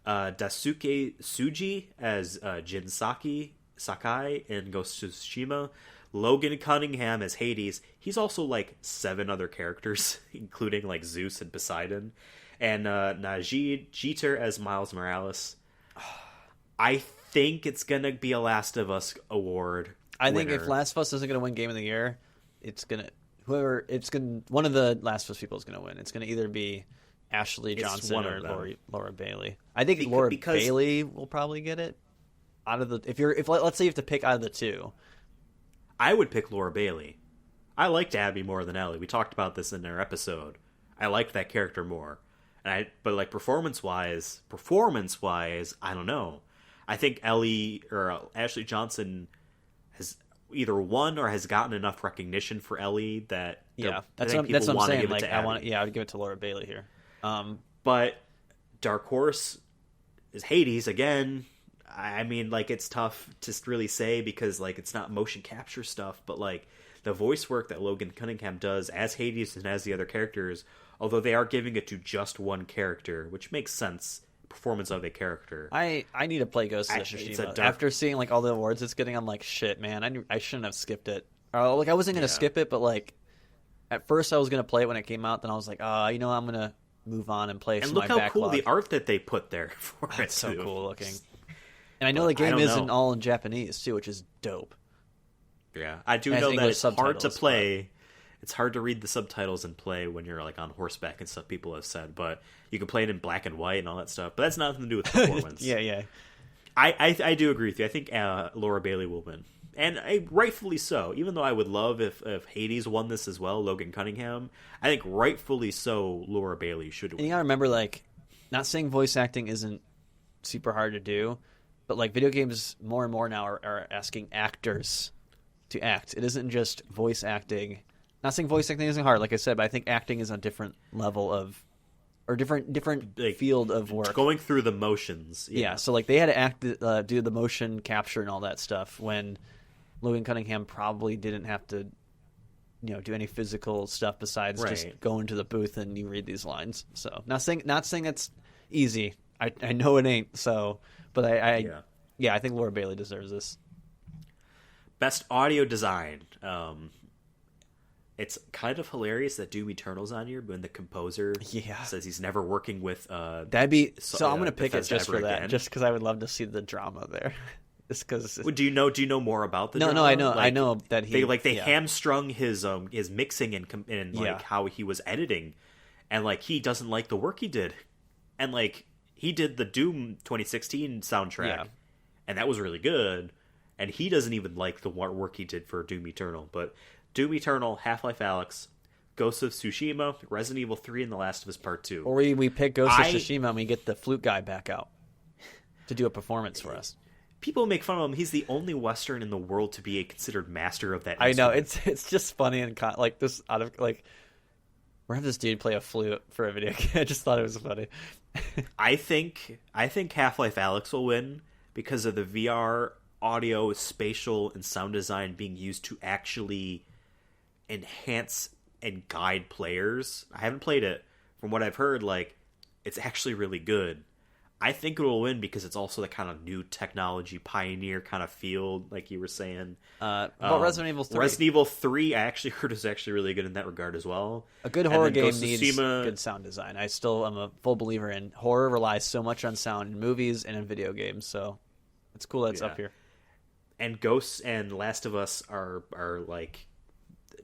[SPEAKER 1] Daisuke Tsuji as Jin Sakai in Ghost of Tsushima. Logan Cunningham as Hades. He's also like 7 other characters, including like Zeus and Poseidon. And Najee Jeter as Miles Morales. I think it's gonna be a Last of Us award.
[SPEAKER 2] I think if
[SPEAKER 1] winner.
[SPEAKER 2] Last of Us isn't going to win Game of the Year, one of the Last of Us people is going to win. It's going to either be Ashley Johnson
[SPEAKER 1] one
[SPEAKER 2] or
[SPEAKER 1] of them.
[SPEAKER 2] Laura Bailey. I think
[SPEAKER 1] Because-
[SPEAKER 2] Laura
[SPEAKER 1] because-
[SPEAKER 2] Bailey will probably get it. Out of the if let's say you have to pick out of the two.
[SPEAKER 1] I would pick Laura Bailey. I liked Abby more than Ellie. We talked about this in our episode. I liked that character more. But like performance wise, I don't know. I think Ellie or Ashley Johnson has either won or has gotten enough recognition for Ellie that
[SPEAKER 2] That's
[SPEAKER 1] I
[SPEAKER 2] what
[SPEAKER 1] think people
[SPEAKER 2] I'm
[SPEAKER 1] wanna
[SPEAKER 2] saying.
[SPEAKER 1] give it
[SPEAKER 2] Like
[SPEAKER 1] to
[SPEAKER 2] I
[SPEAKER 1] Abby.
[SPEAKER 2] would give it to Laura Bailey here.
[SPEAKER 1] But Dark Horse is Hades again. I mean, like, it's tough to really say because, like, it's not motion capture stuff, but, like, the voice work that Logan Cunningham does as Hades and as the other characters, although they are giving it to just one character, which makes sense, performance of a character.
[SPEAKER 2] I need to play Ghost of
[SPEAKER 1] It's a
[SPEAKER 2] Tsushima.
[SPEAKER 1] dark-
[SPEAKER 2] After seeing like all the awards it's getting, I'm like, shit, man, I shouldn't have skipped it. Like I wasn't gonna skip it, but like at first I was gonna play it when it came out. Then I was like, I'm gonna move on and play.
[SPEAKER 1] And
[SPEAKER 2] some
[SPEAKER 1] look
[SPEAKER 2] of
[SPEAKER 1] how
[SPEAKER 2] my
[SPEAKER 1] cool
[SPEAKER 2] backlog.
[SPEAKER 1] the art that they put there for it,
[SPEAKER 2] It's so
[SPEAKER 1] too.
[SPEAKER 2] cool looking. And I know
[SPEAKER 1] But
[SPEAKER 2] the game
[SPEAKER 1] I don't
[SPEAKER 2] isn't
[SPEAKER 1] know.
[SPEAKER 2] all in Japanese too, which is dope.
[SPEAKER 1] Yeah, I do
[SPEAKER 2] It has
[SPEAKER 1] know that
[SPEAKER 2] English
[SPEAKER 1] it's hard to
[SPEAKER 2] subtitles,
[SPEAKER 1] play. It's hard to read the subtitles and play when you're like on horseback and stuff. People have said, but you can play it in black and white and all that stuff. But that's nothing to do with performance.
[SPEAKER 2] Yeah.
[SPEAKER 1] I do agree with you. I think Laura Bailey will win, and rightfully so. Even though I would love if Hades won this as well, Logan Cunningham. I think rightfully so, Laura Bailey should
[SPEAKER 2] And you
[SPEAKER 1] win.
[SPEAKER 2] gotta remember, like, not saying voice acting isn't super hard to do, but like video games more and more now are asking actors to act. It isn't just voice acting. Not saying voice acting isn't hard, like I said, but I think acting is a different level of, or different
[SPEAKER 1] Like,
[SPEAKER 2] field of work.
[SPEAKER 1] Going through the motions.
[SPEAKER 2] Yeah, so like they had to act, do the motion capture and all that stuff when Logan Cunningham probably didn't have to, do any physical stuff besides just
[SPEAKER 1] Right.
[SPEAKER 2] go into the booth and you read these lines. So not saying it's easy. I know it ain't. So, but I think Laura Bailey deserves this.
[SPEAKER 1] Best audio design. It's kind of hilarious that Doom Eternal's on here when the composer says he's never working with
[SPEAKER 2] That'd be so. I'm gonna pick it
[SPEAKER 1] Bethesda
[SPEAKER 2] just for
[SPEAKER 1] ever
[SPEAKER 2] that,
[SPEAKER 1] again.
[SPEAKER 2] just because I would love to see the drama there. Just because.
[SPEAKER 1] Do you know more about the
[SPEAKER 2] No,
[SPEAKER 1] drama?
[SPEAKER 2] I know. I
[SPEAKER 1] Like,
[SPEAKER 2] know that he.
[SPEAKER 1] they
[SPEAKER 2] yeah.
[SPEAKER 1] hamstrung his mixing and like
[SPEAKER 2] Yeah.
[SPEAKER 1] how he was editing, and like he doesn't like the work he did, and like he did the Doom 2016 soundtrack,
[SPEAKER 2] Yeah.
[SPEAKER 1] and that was really good, and he doesn't even like the work he did for Doom Eternal. But Doom Eternal, Half-Life Alyx, Ghost of Tsushima, Resident Evil 3, and The Last of Us Part 2.
[SPEAKER 2] Or we pick Ghost of
[SPEAKER 1] I-
[SPEAKER 2] Tsushima and we get the flute guy back out. to do a performance for us.
[SPEAKER 1] People make fun of him. He's the only Western in the world to be a considered master of that
[SPEAKER 2] I know,
[SPEAKER 1] instrument.
[SPEAKER 2] it's just funny and like this out of like we're having this dude play a flute for a video game. I just thought it was funny.
[SPEAKER 1] I think Half-Life Alyx will win because of the VR audio, spatial, and sound design being used to actually enhance and guide players. I haven't played it. From what I've heard, like, it's actually really good. I think it will win because it's also the kind of new technology pioneer kind of field, like you were saying.
[SPEAKER 2] About Resident Evil 3.
[SPEAKER 1] Resident Evil 3, I actually heard is actually really good in that regard as well.
[SPEAKER 2] A good horror game
[SPEAKER 1] Ghost of
[SPEAKER 2] needs
[SPEAKER 1] Tsushima,
[SPEAKER 2] good sound design. I still am a full believer in horror relies so much on sound in movies and in video games, so it's cool that it's up here.
[SPEAKER 1] And Ghosts and Last of Us are like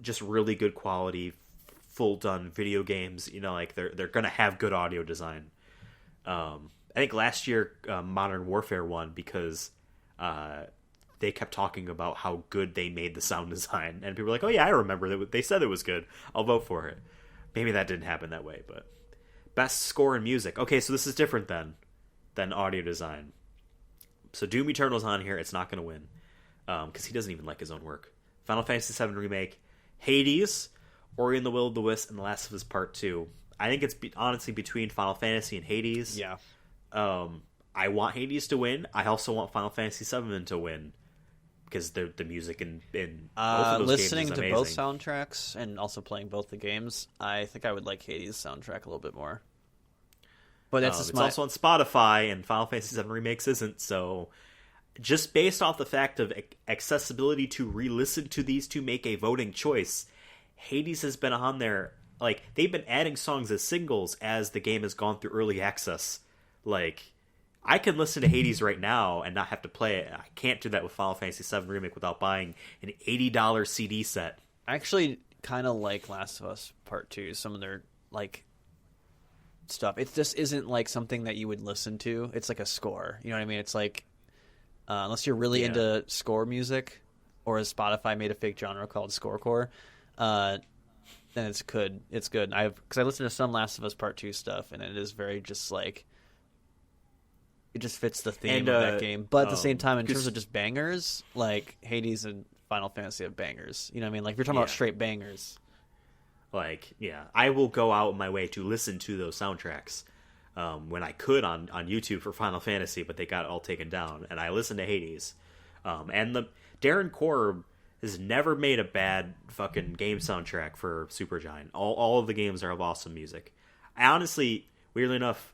[SPEAKER 1] just really good quality, full done video games. You know, like they're gonna have good audio design. I think last year Modern Warfare won because they kept talking about how good they made the sound design, and people were like, "Oh yeah, I remember that. They said it was good. I'll vote for it." Maybe that didn't happen that way, but best score in music. Okay, so this is different than audio design. So Doom Eternal's on here. It's not going to win because he doesn't even like his own work. Final Fantasy VII Remake, Hades, Ori and the Will of the Wisp, and The Last of Us Part 2. I think it's honestly between Final Fantasy and Hades.
[SPEAKER 2] Yeah.
[SPEAKER 1] I want Hades to win. I also want Final Fantasy VII to win because the music in both of those
[SPEAKER 2] listening
[SPEAKER 1] games is
[SPEAKER 2] to
[SPEAKER 1] amazing.
[SPEAKER 2] both soundtracks and also playing both the games, I think I would like Hades' soundtrack a little bit more. But that's just
[SPEAKER 1] it's also on Spotify, and Final Fantasy VII Remakes isn't. So, just based off the fact of accessibility to re-listen to these to make a voting choice, Hades has been on there. Like, they've been adding songs as singles as the game has gone through early access. Like, I can listen to Hades right now and not have to play it. I can't do that with Final Fantasy VII Remake without buying an $80 CD set.
[SPEAKER 2] I actually kind of like Last of Us Part 2, some of their, like, stuff. It just isn't, like, something that you would listen to. It's like a score. You know what I mean? It's like, unless you're really into score music, or as Spotify made a fake genre called scorecore, then it's good. It's good. Because I listened to some Last of Us Part 2 stuff, and it is very just, like, it just fits the theme of that game. But at the same time, in terms of just bangers, like Hades and Final Fantasy have bangers. You know what I mean? Like, if you're talking about straight bangers.
[SPEAKER 1] Like, yeah, I will go out my way to listen to those soundtracks when I could on YouTube for Final Fantasy, but they got it all taken down. And I listened to Hades. And the Darren Korb has never made a bad fucking game soundtrack for Supergiant. All of the games are of awesome music. I honestly, weirdly enough,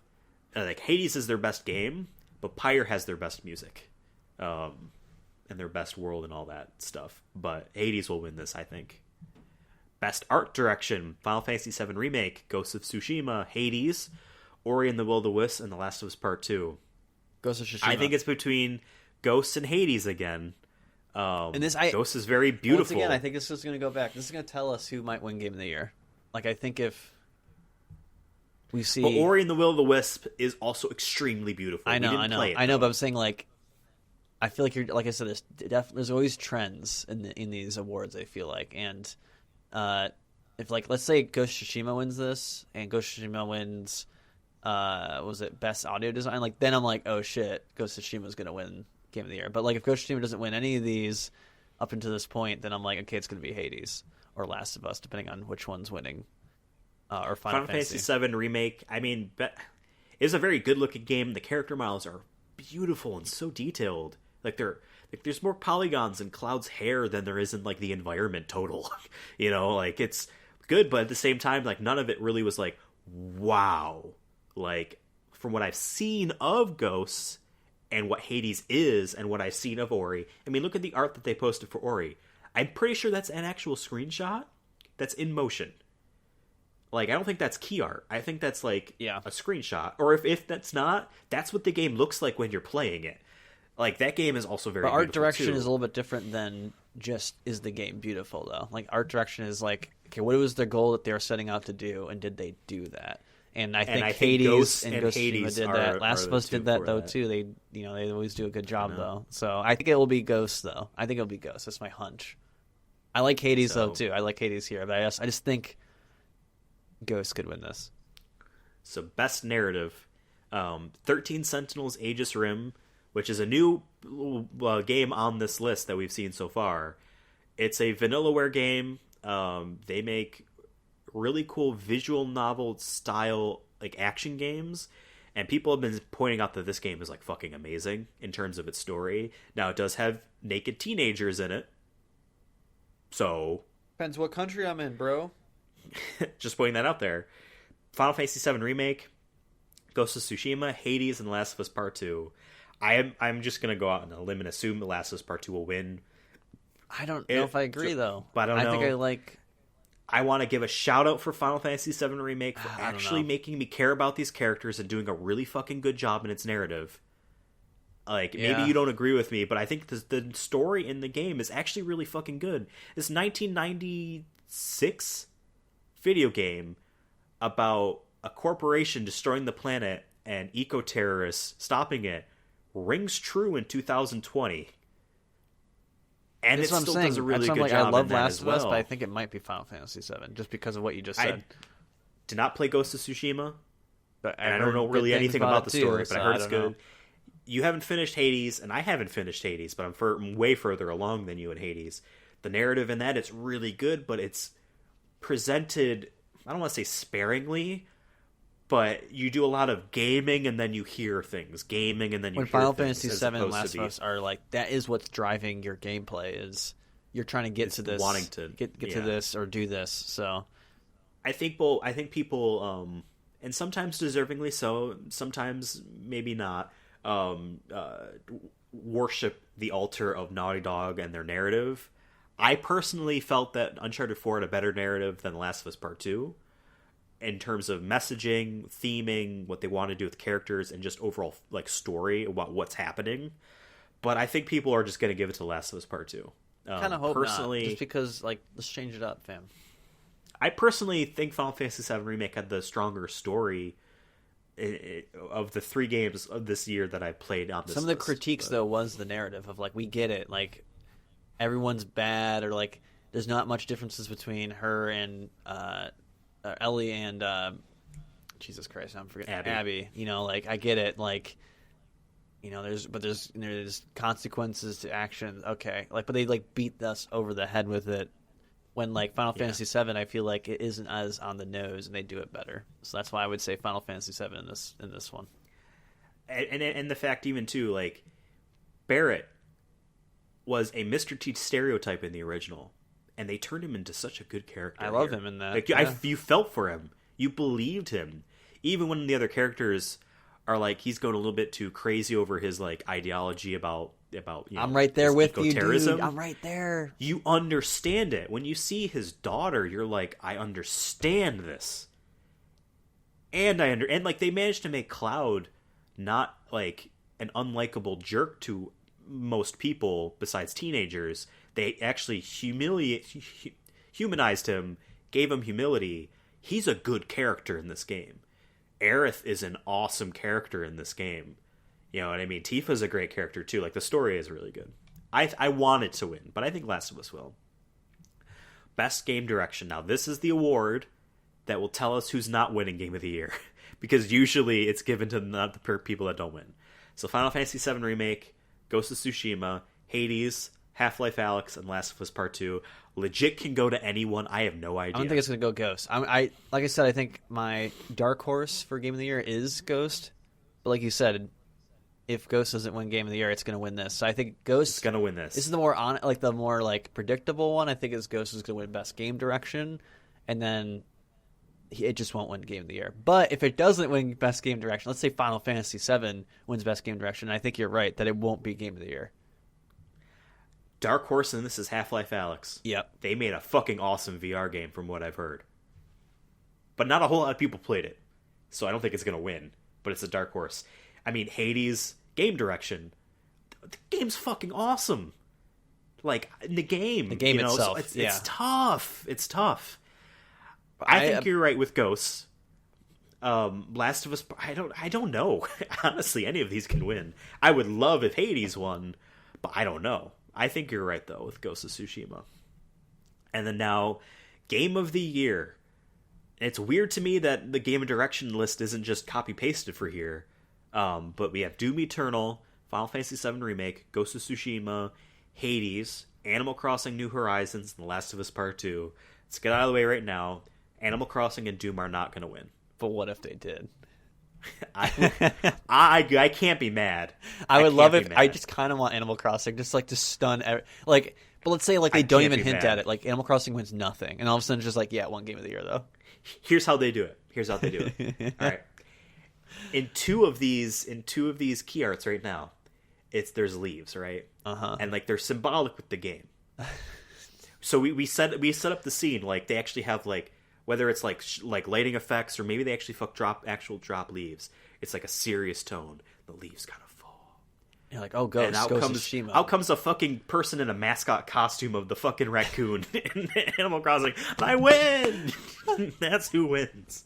[SPEAKER 1] like Hades is their best game, but Pyre has their best music, and their best world and all that stuff. But Hades will win this, I think. Best art direction: Final Fantasy VII Remake, Ghost of Tsushima, Hades, Ori and the Will of the Wisp, and The Last of Us Part 2.
[SPEAKER 2] Ghost of Tsushima.
[SPEAKER 1] I think it's between Ghost and Hades again.
[SPEAKER 2] And
[SPEAKER 1] Ghost is very beautiful.
[SPEAKER 2] Once again, I think this is going to go back. This is going to tell us who might win Game of the Year. Like, I think if we see,
[SPEAKER 1] but Ori and the Will of the Wisp is also extremely beautiful.
[SPEAKER 2] I know,
[SPEAKER 1] play it,
[SPEAKER 2] I know, but I'm saying, like, I feel like like I said, there's always trends in these awards. I feel like, and if, like, let's say Ghost of Tsushima wins this, and Ghost of Tsushima wins, was it Best Audio Design? Like, then I'm like, oh shit, Ghost of Tsushima is going to win Game of the Year. But, like, if Ghost of Tsushima doesn't win any of these up until this point, then I'm like, okay, it's going to be Hades or Last of Us, depending on which one's winning. Or Final Fantasy
[SPEAKER 1] VII Remake, I mean, it's a very good-looking game. The character models are beautiful and so detailed. Like, there's more polygons in Cloud's hair than there is in, like, the environment total. You know, like, it's good, but at the same time, like, none of it really was like, wow. Like, from what I've seen of Ghosts and what Hades is and what I've seen of Ori, I mean, look at the art that they posted for Ori. I'm pretty sure that's an actual screenshot that's in motion. Like, I don't think that's key art. I think that's, like, a screenshot. Or if that's not, that's what the game looks like when you're playing it. Like, that game is also very beautiful,
[SPEAKER 2] art direction
[SPEAKER 1] too.
[SPEAKER 2] is a little bit different than just, is the game beautiful, though? Like, art direction is like, okay, what was their goal that they were setting out to do, and did they do that? And I think Hades and Ghost of Tsushima did that. Last of Us did that, though, too. They always do a good job, though. So I think it will be Ghost, though. I think it'll be Ghost. That's my hunch. I like Hades, though, too. I like Hades here, but I just think Ghost could win this.
[SPEAKER 1] So, best narrative. 13 Sentinels Aegis Rim, which is a new game on this list that we've seen so far. It's a Vanillaware game. They make really cool visual novel style like action games, and people have been pointing out that this game is like fucking amazing in terms of its story. Now it does have naked teenagers in it, so
[SPEAKER 2] Depends what country I'm in, bro.
[SPEAKER 1] just putting that out there. Final Fantasy VII Remake, Ghost of Tsushima, Hades, and The Last of Us Part 2. I'm just gonna go out on a limb and assume The Last of Us Part 2 will win.
[SPEAKER 2] I don't know if I agree though.
[SPEAKER 1] But I don't know. I want to give a shout out for Final Fantasy VII Remake for actually making me care about these characters and doing a really fucking good job in its narrative. Like, maybe you don't agree with me, but I think the story in the game is actually really fucking good. This 1996 video game about a corporation destroying the planet and eco-terrorists stopping it rings true in 2020. And it still does a really good job.
[SPEAKER 2] I love
[SPEAKER 1] in that
[SPEAKER 2] Last
[SPEAKER 1] as
[SPEAKER 2] of Us,
[SPEAKER 1] well.
[SPEAKER 2] but I think it might be Final Fantasy VII just because of what you just said.
[SPEAKER 1] I did not play Ghost of Tsushima,
[SPEAKER 2] But
[SPEAKER 1] and I don't know really anything about the story, but I heard it's good.
[SPEAKER 2] Know.
[SPEAKER 1] You haven't finished Hades, and I haven't finished Hades, but I'm way further along than you in Hades. The narrative in that is really good, but it's presented, I don't want to say sparingly, but you do a lot of gaming and then you hear things. Gaming and then you hear
[SPEAKER 2] Final
[SPEAKER 1] things.
[SPEAKER 2] Fantasy VII and Last of Us are like, that is what's driving your gameplay, is you're trying to get to this,
[SPEAKER 1] wanting to
[SPEAKER 2] get to this or do this. So
[SPEAKER 1] I think people, and sometimes deservingly so, sometimes maybe not, worship the altar of Naughty Dog and their narrative. I personally felt that Uncharted 4 had a better narrative than The Last of Us Part 2 in terms of messaging, theming, what they want to do with characters, and just overall like story about what's happening. But I think people are just going to give it to The Last of Us Part 2.
[SPEAKER 2] Kind of hope
[SPEAKER 1] personally,
[SPEAKER 2] not, just because, like, let's change it up, fam.
[SPEAKER 1] I personally think Final Fantasy VII Remake had the stronger story of the 3 games of this year that I played on this
[SPEAKER 2] Some of the
[SPEAKER 1] list,
[SPEAKER 2] critiques, though, was the narrative of, like, we get it, like, everyone's bad, or, like, there's not much differences between her and Ellie and Jesus Christ, I'm forgetting Abby. You know, like, I get it, like, you know, there's consequences to action. Okay, like, but they like beat us over the head with it. When like Final Fantasy VII, I feel like it isn't as on the nose, and they do it better. So that's why I would say Final Fantasy VII in this one.
[SPEAKER 1] And the fact even too, like, Barrett was a Mr. T stereotype in the original, and they turned him into such a good character.
[SPEAKER 2] I love him in that.
[SPEAKER 1] Like, you felt for him, you believed him, even when the other characters are like, he's going a little bit too crazy over his like ideology about you know,
[SPEAKER 2] I'm right there with you,
[SPEAKER 1] dude.
[SPEAKER 2] I'm right there.
[SPEAKER 1] You understand it when you see his daughter. You're like, I understand this, and and like they managed to make Cloud not like an unlikable jerk to most people besides teenagers. They actually humanized him, gave him humility. He's a good character in this game. Aerith is an awesome character in this game. You know what I mean? Tifa's a great character too. Like, the story is really good. I want it to win, but I think Last of Us will. Best Game Direction. Now, this is the award that will tell us who's not winning Game of the Year. Because usually it's given to not the people that don't win. So Final Fantasy VII Remake, Ghost of Tsushima, Hades, Half-Life Alyx, and Last of Us Part 2. Legit can go to anyone. I have no idea.
[SPEAKER 2] I don't think it's going to go Ghost. I like I said, I think my dark horse for Game of the Year is Ghost. But like you said, if Ghost doesn't win Game of the Year, it's going to win this. So I think Ghost is
[SPEAKER 1] going to win this.
[SPEAKER 2] This is the more predictable one. I think is Ghost is going to win Best Game Direction, and then it just won't win Game of the Year. But if it doesn't win Best Game Direction, let's say Final Fantasy VII wins Best Game Direction, I think you're right that it won't be Game of the Year.
[SPEAKER 1] Dark horse, and this is Half-Life Alyx.
[SPEAKER 2] Yep.
[SPEAKER 1] They made a fucking awesome VR game from what I've heard. But not a whole lot of people played it. So I don't think it's going to win. But it's a dark horse. I mean, Hades, Game Direction. The game's fucking awesome. Like, the game.
[SPEAKER 2] The game itself.
[SPEAKER 1] So it's tough. It's tough. I think you're right with Ghosts. Last of Us, I don't know. Honestly, any of these can win. I would love if Hades won, but I don't know. I think you're right, though, with Ghost of Tsushima. And then now, Game of the Year. And it's weird to me that the Game of Direction list isn't just copy-pasted for here. But we have Doom Eternal, Final Fantasy VII Remake, Ghost of Tsushima, Hades, Animal Crossing New Horizons, and The Last of Us Part 2. Let's get out of the way right now. Animal Crossing and Doom are not going to win.
[SPEAKER 2] But what if they did?
[SPEAKER 1] I can't be mad.
[SPEAKER 2] I would love it. I just kind of want Animal Crossing, just like to stun, but let's say like they don't even hint at it. Like Animal Crossing wins nothing, and all of a sudden it's just like, yeah, one game of the year though.
[SPEAKER 1] Here's how they do it. All right. In two of these key arts right now, there's leaves, right? And like they're symbolic with the game. So we set up the scene, like they actually have like, whether it's like lighting effects or maybe they actually actual drop leaves. It's like a serious tone. The leaves gotta fall.
[SPEAKER 2] You're like, oh, Ghost of Tsushima.
[SPEAKER 1] Out comes a fucking person in a mascot costume of the fucking raccoon in Animal Crossing. I win. That's who wins.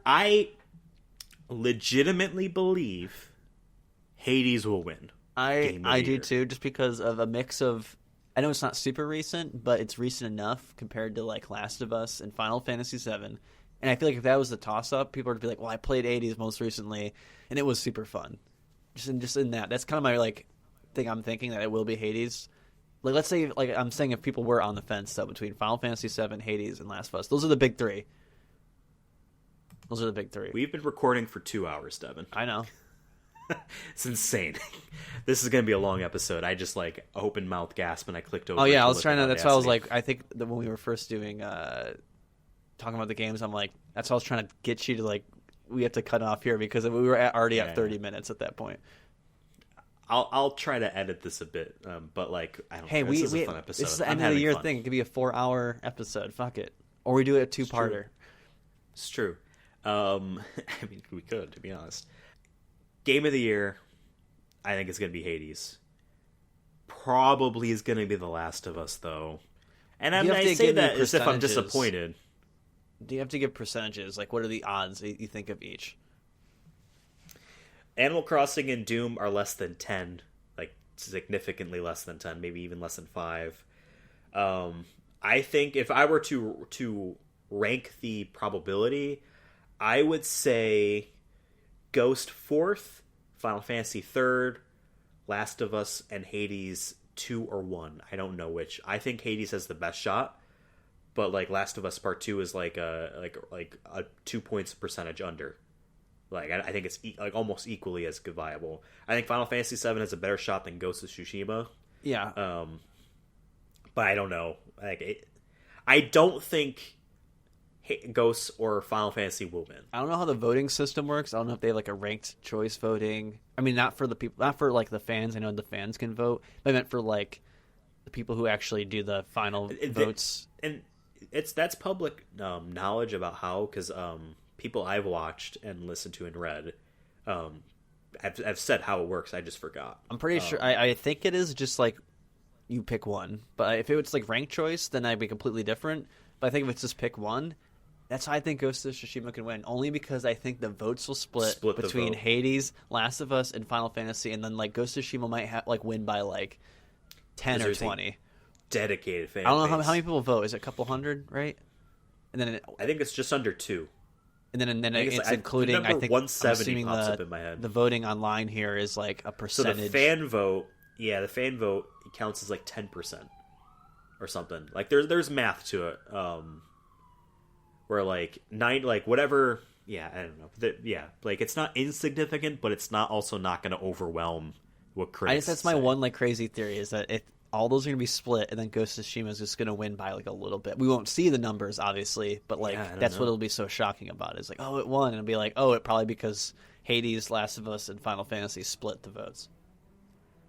[SPEAKER 1] I legitimately believe Hades will win.
[SPEAKER 2] I do too, just because of a mix of. I know it's not super recent, but it's recent enough compared to like Last of Us and Final Fantasy VII. And I feel like if that was the toss-up, people would be like, "Well, I played Hades most recently, and it was super fun." Just in that, that's kind of my like thing. I'm thinking that it will be Hades. Like, let's say, like I'm saying, if people were on the fence though between Final Fantasy VII, Hades, and Last of Us, those are the big three.
[SPEAKER 1] We've been recording for 2 hours, Devin.
[SPEAKER 2] I know.
[SPEAKER 1] It's insane. This is going to be a long episode. I just like open mouth gasp and I clicked over.
[SPEAKER 2] Oh yeah, I was trying to. That's why I was like, I think that when we were first doing talking about the games, I'm like, that's why I was trying to get you to like, we have to cut off here because we were already at 30 minutes at that point.
[SPEAKER 1] I'll try to edit this a bit, but like I don't. Hey, know. This is a fun episode.
[SPEAKER 2] This is the end of the year thing. It could be a 4-hour episode. Fuck it, or we do it a 2-parter.
[SPEAKER 1] It's true. I mean, we could, to be honest. Game of the year, I think it's going to be Hades. Probably is going to be The Last of Us, though. And I say that as if I'm disappointed.
[SPEAKER 2] Do you have to give percentages? Like, what are the odds you think of each?
[SPEAKER 1] Animal Crossing and Doom are less than 10. Like, significantly less than 10. Maybe even less than 5. I think if I were to rank the probability, I would say Ghost 4th, Final Fantasy 3rd, Last of Us, and Hades 2 or 1. I don't know which. I think Hades has the best shot, but like Last of Us Part 2 is like a 2 points percentage under. Like I think it's like almost equally as viable. I think Final Fantasy 7 has a better shot than Ghost of Tsushima.
[SPEAKER 2] Yeah.
[SPEAKER 1] But I don't know. I don't think Ghosts or Final Fantasy will win.
[SPEAKER 2] I don't know how the voting system works. I don't know if they have like a ranked choice voting. I mean, not for the people, not for like the fans. I know the fans can vote, but I meant for like the people who actually do the final votes.
[SPEAKER 1] And that's public knowledge about how, because people I've watched and listened to and read, I've said how it works. I just forgot.
[SPEAKER 2] I'm pretty sure. I think it is just like you pick one. But if it was like ranked choice, then I'd be completely different. But I think if it's just pick one. That's how I think Ghost of Tsushima can win. Only because I think the votes will split between Hades, Last of Us, and Final Fantasy, and then like Ghost of Tsushima might win by like 10 or 20.
[SPEAKER 1] Dedicated fan.
[SPEAKER 2] I don't know how many people vote. Is it a couple hundred, right? And then
[SPEAKER 1] I think it's just under 2.
[SPEAKER 2] And then it's including. I think
[SPEAKER 1] 170 pops up in my head.
[SPEAKER 2] The voting online here is like a percentage.
[SPEAKER 1] So the fan vote, counts as like 10% or something. Like there's math to it. Where like 9, like whatever, yeah, I don't know, like it's not insignificant, but it's not also not going to overwhelm what critics.
[SPEAKER 2] I guess that's my one like crazy theory is that if all those are going to be split, and then Ghost of Tsushima is just going to win by like a little bit. We won't see the numbers, obviously, but like that's what it'll be so shocking about. Is like, oh, it won, and it'll be like, oh, it probably because Hades, Last of Us, and Final Fantasy split the votes.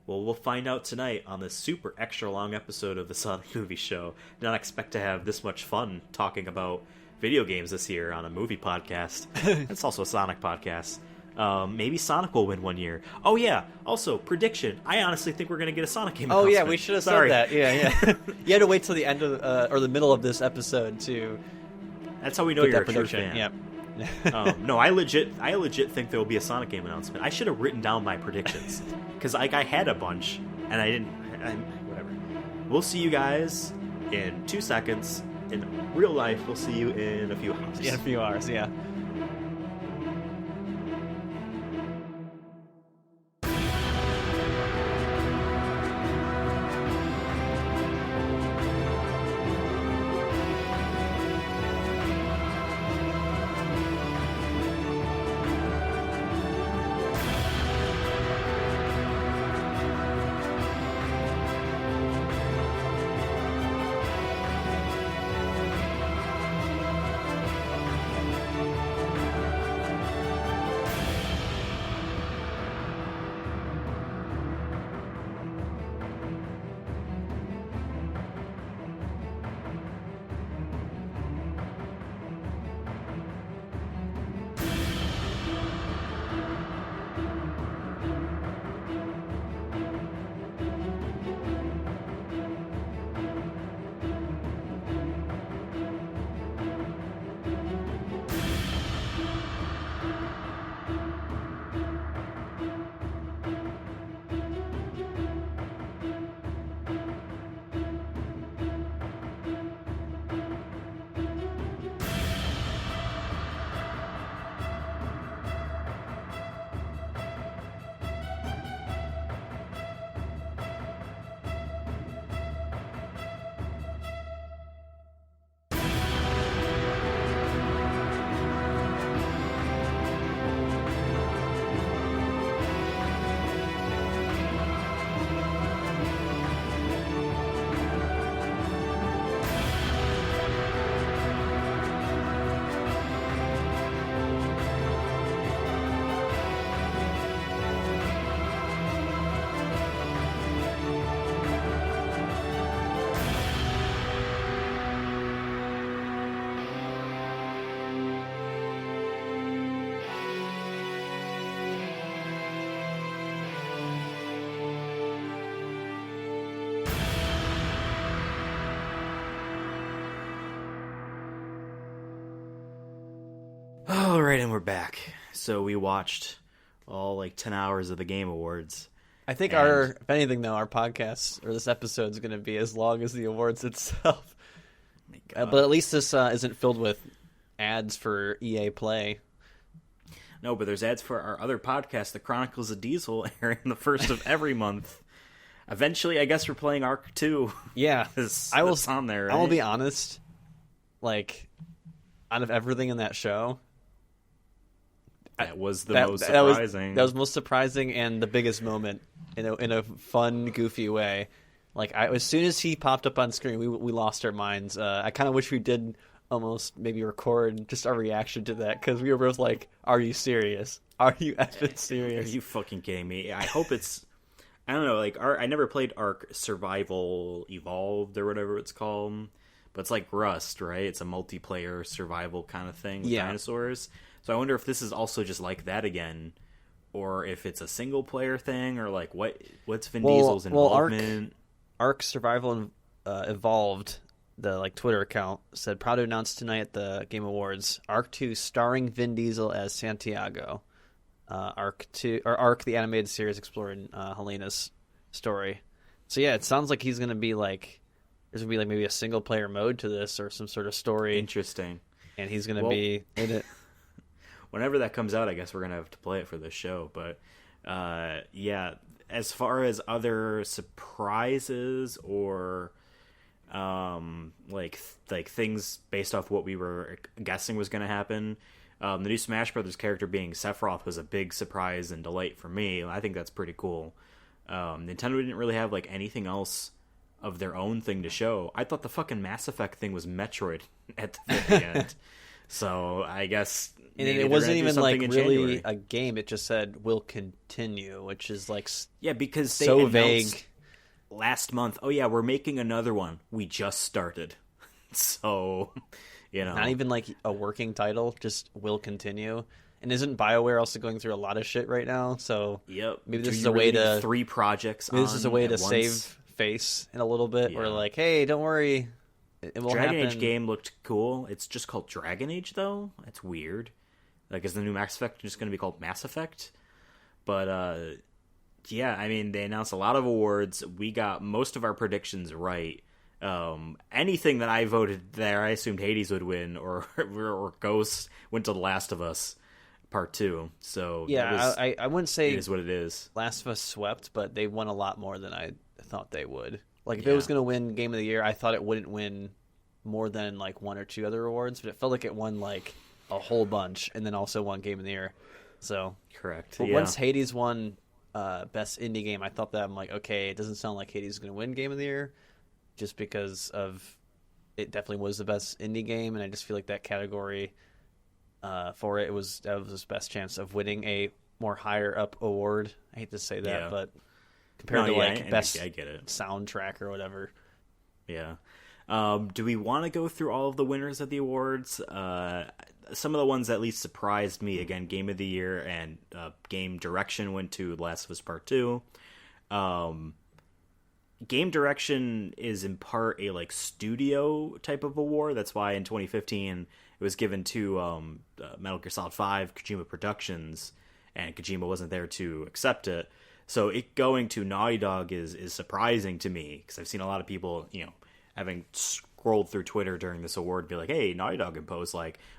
[SPEAKER 1] Well, we'll find out tonight on this super extra long episode of the Sonic Movie Show. Did not expect to have this much fun talking about video games this year on a movie podcast. It's also a Sonic podcast. Maybe Sonic will win one year. Oh yeah, also prediction. I honestly think we're going to get a Sonic game announcement.
[SPEAKER 2] Oh yeah, we should have said that. Yeah. You had to wait till the end of or the middle of this episode to.
[SPEAKER 1] That's how we know you're a true fan.
[SPEAKER 2] Yep.
[SPEAKER 1] No, I legit think there will be a Sonic game announcement. I should have written down my predictions because I had a bunch and I didn't. Whatever. We'll see you guys in 2 seconds. In real life, we'll see you in a few hours.
[SPEAKER 2] In a few hours, yeah.
[SPEAKER 1] All right, and we're back. So we watched all like 10 hours of the Game Awards.
[SPEAKER 2] I think
[SPEAKER 1] And-
[SPEAKER 2] if anything, though, our podcast or this episode is going to be as long as the awards itself.
[SPEAKER 1] My God.
[SPEAKER 2] But at least this isn't filled with ads for EA Play.
[SPEAKER 1] No, but there's ads for our other podcast, The Chronicles of Diesel, airing the first of every month. Eventually, I guess we're playing Arc 2.
[SPEAKER 2] Yeah,
[SPEAKER 1] That's
[SPEAKER 2] I will.
[SPEAKER 1] on there, right?
[SPEAKER 2] I will be honest. Like, out of everything in that show,
[SPEAKER 1] That was the
[SPEAKER 2] that
[SPEAKER 1] most
[SPEAKER 2] that was
[SPEAKER 1] surprising.
[SPEAKER 2] that was most surprising and the biggest moment in a fun, goofy way. Like, as soon as he popped up on screen, we lost our minds. I kind of wish we did almost maybe record just our reaction to that, because we were both like, "Are you serious? Are you effing
[SPEAKER 1] Are
[SPEAKER 2] serious?"
[SPEAKER 1] you fucking kidding me? I hope it's... I don't know, like, I never played Ark Survival Evolved or whatever it's called, but it's like Rust, right? It's a multiplayer survival kind of thing with dinosaurs. So I wonder if this is also just like that again, or if it's a single-player thing, or like what's Vin Diesel's involvement?
[SPEAKER 2] Ark Survival Evolved, the Twitter account, said, proud to announce tonight at the Game Awards, Ark 2 starring Vin Diesel as Santiago. Ark the animated series exploring Helena's story. So yeah, it sounds like he's gonna be there's gonna be maybe a single player mode to this or some sort of story.
[SPEAKER 1] Interesting.
[SPEAKER 2] And he's gonna be in it.
[SPEAKER 1] Whenever that comes out, I guess we're gonna have to play it for this show. But yeah, as far as other surprises or like things based off what we were guessing was going to happen, the new Smash Brothers character being Sephiroth was a big surprise and delight for me. I think that's pretty cool. Nintendo didn't really have anything else of their own thing to show. I thought the fucking Mass Effect thing was Metroid at the very end. So I guess,
[SPEAKER 2] and it wasn't even really January. A game. It just said will continue, which is
[SPEAKER 1] because
[SPEAKER 2] so
[SPEAKER 1] they
[SPEAKER 2] vague.
[SPEAKER 1] Last month, oh yeah, we're making another one. We just started, so
[SPEAKER 2] not even a working title, just will continue. And isn't BioWare also going through a lot of shit right now? So
[SPEAKER 1] yep,
[SPEAKER 2] maybe this is a way to
[SPEAKER 1] 3 projects.
[SPEAKER 2] Maybe this is a way to
[SPEAKER 1] once.
[SPEAKER 2] Save face in a little bit. Yeah. Where hey, don't worry. It will
[SPEAKER 1] Dragon
[SPEAKER 2] happen.
[SPEAKER 1] Age game looked cool. It's just called Dragon Age, though. That's weird. Is the new Mass Effect just going to be called Mass Effect? But, yeah, I mean, they announced a lot of awards. We got most of our predictions right. Anything that I voted there, I assumed Hades would win, or Ghost went to The Last of Us Part 2. So,
[SPEAKER 2] yeah, I wouldn't say
[SPEAKER 1] it is what it is.
[SPEAKER 2] Last of Us swept, but they won a lot more than I thought they would. If it was going to win Game of the Year, I thought it wouldn't win more than 1 or 2 other awards, but it felt like it won a whole bunch, and then also won Game of the Year. So
[SPEAKER 1] correct.
[SPEAKER 2] But once Hades won Best Indie Game, I thought that I'm okay, it doesn't sound like Hades is going to win Game of the Year, just because of it definitely was the best indie game, and I just feel like that category for it was his best chance of winning a more higher up award. I hate to say that, but. Compared to best
[SPEAKER 1] I get it.
[SPEAKER 2] soundtrack or whatever.
[SPEAKER 1] Yeah. Do we want to go through all of the winners of the awards? Some of the ones that at least surprised me, again, Game of the Year and Game Direction went to Last of Us Part 2. Game Direction is in part a studio type of award. That's why in 2015 it was given to Metal Gear Solid 5, Kojima Productions, and Kojima wasn't there to accept it. So it going to Naughty Dog is surprising to me, because I've seen a lot of people, having scrolled through Twitter during this award, be like, hey, Naughty Dog imposed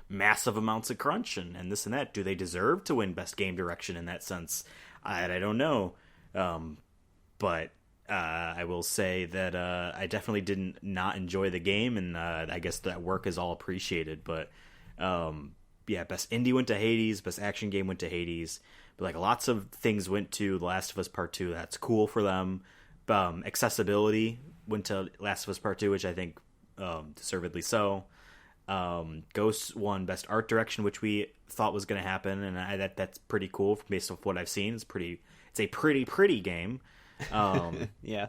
[SPEAKER 1] massive amounts of crunch and this and that. Do they deserve to win Best Game Direction in that sense? I don't know. But I will say that I definitely didn't not enjoy the game, and I guess that work is all appreciated. But yeah, Best Indie went to Hades, Best Action Game went to Hades. But lots of things went to The Last of Us Part 2. That's cool for them. Accessibility went to Last of Us Part 2, which I think deservedly so. Ghosts won Best Art Direction, which we thought was going to happen, and that's pretty cool based off what I've seen. It's a pretty game.
[SPEAKER 2] Yeah.
[SPEAKER 1] Yeah,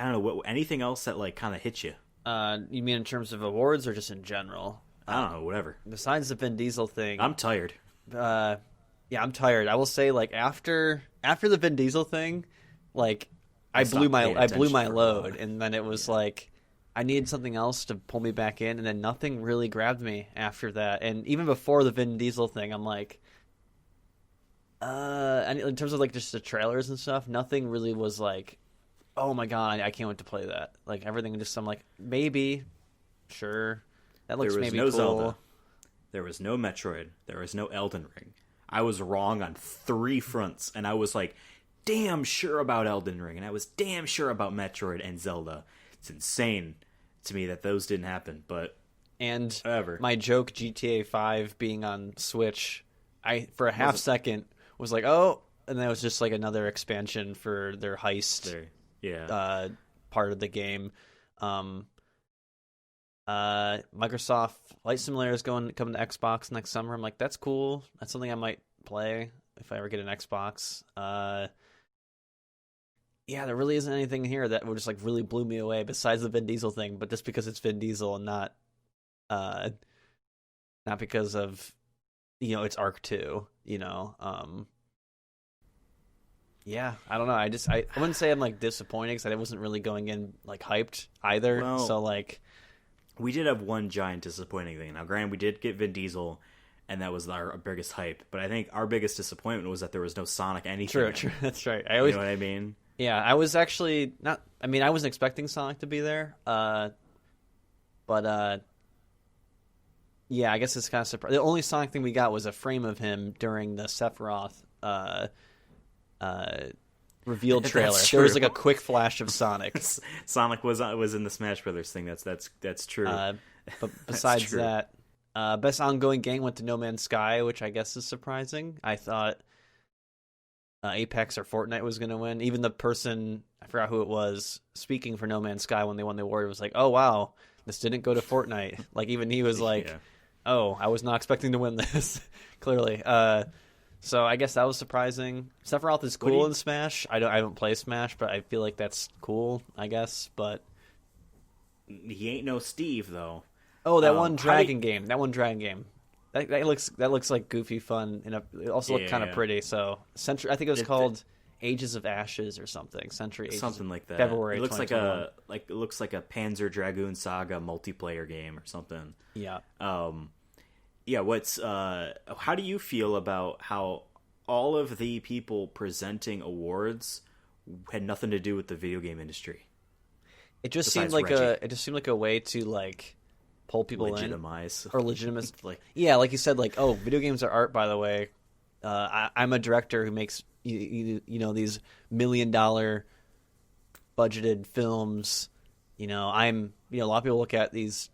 [SPEAKER 1] I don't know. Anything else that kind of hit you?
[SPEAKER 2] You mean in terms of awards or just in general?
[SPEAKER 1] I don't know. Whatever.
[SPEAKER 2] Besides the Vin Diesel thing,
[SPEAKER 1] I'm tired.
[SPEAKER 2] Yeah, I'm tired. I will say, after the Vin Diesel thing, I blew my load, and then it was I I needed something else to pull me back in, and then nothing really grabbed me after that. And even before the Vin Diesel thing, I'm like, and in terms of like just the trailers and stuff, nothing really was like, oh my god, I can't wait to play that. Like everything just, I'm like, maybe, sure, that looks
[SPEAKER 1] There was
[SPEAKER 2] maybe
[SPEAKER 1] no
[SPEAKER 2] cool.
[SPEAKER 1] Zelda. There was no Metroid. There was no Elden Ring. I was wrong on 3 fronts, and I was like damn sure about Elden Ring, and I was damn sure about Metroid and Zelda. It's insane to me that those didn't happen, but
[SPEAKER 2] And
[SPEAKER 1] whatever.
[SPEAKER 2] my joke GTA 5 being on Switch, I for a half second was like, oh, and then it was just like another expansion for their heist
[SPEAKER 1] There, yeah.
[SPEAKER 2] part of the game. Microsoft Flight Simulator is coming to Xbox next summer. I'm like, that's cool. That's something I might play if I ever get an Xbox. Yeah, there really isn't anything here that would just like really blew me away besides the Vin Diesel thing, but just because it's Vin Diesel and not because of it's Arc 2, yeah, I don't know. I wouldn't say I'm like disappointed because I wasn't really going in like hyped either.
[SPEAKER 1] Well,
[SPEAKER 2] so like
[SPEAKER 1] we did have one giant disappointing thing. Now, granted, we did get Vin Diesel, and that was our biggest hype. But I think our biggest disappointment was that there was no Sonic anything.
[SPEAKER 2] true. That's right.
[SPEAKER 1] You know what I mean?
[SPEAKER 2] Yeah, I was actually not. I mean, I wasn't expecting Sonic to be there. But yeah, I guess it's kind of surprising. The only Sonic thing we got was a frame of him during the Sephiroth reveal trailer. There was like a quick flash of Sonic.
[SPEAKER 1] Sonic was in the Smash Brothers thing. That's true.
[SPEAKER 2] But besides that, best ongoing game went to No Man's Sky, which I guess is surprising. I thought Apex or Fortnite was going to win. Even the person, I forgot who it was, speaking for No Man's Sky when they won the award was like, oh wow, this didn't go to Fortnite. Like even he was like, yeah. Oh, I was not expecting to win this. Clearly. So I guess that was surprising. Sephiroth is cool in Smash. I haven't played Smash, but I feel like that's cool, I guess. But
[SPEAKER 1] he ain't no Steve though.
[SPEAKER 2] Oh, that one dragon game. That looks like goofy fun, and it also looked kind of pretty. So I think it was called Ages of Ashes or something.
[SPEAKER 1] Something like that.
[SPEAKER 2] February.
[SPEAKER 1] It looks like a Panzer Dragoon Saga multiplayer game or something.
[SPEAKER 2] Yeah.
[SPEAKER 1] Yeah. How do you feel about how all of the people presenting awards had nothing to do with the video game industry?
[SPEAKER 2] It just seemed like a way to like pull people
[SPEAKER 1] legitimize
[SPEAKER 2] like like you said, like, oh, video games are art, by the way. I'm a director who makes these $1 million budgeted films. A lot of people look at these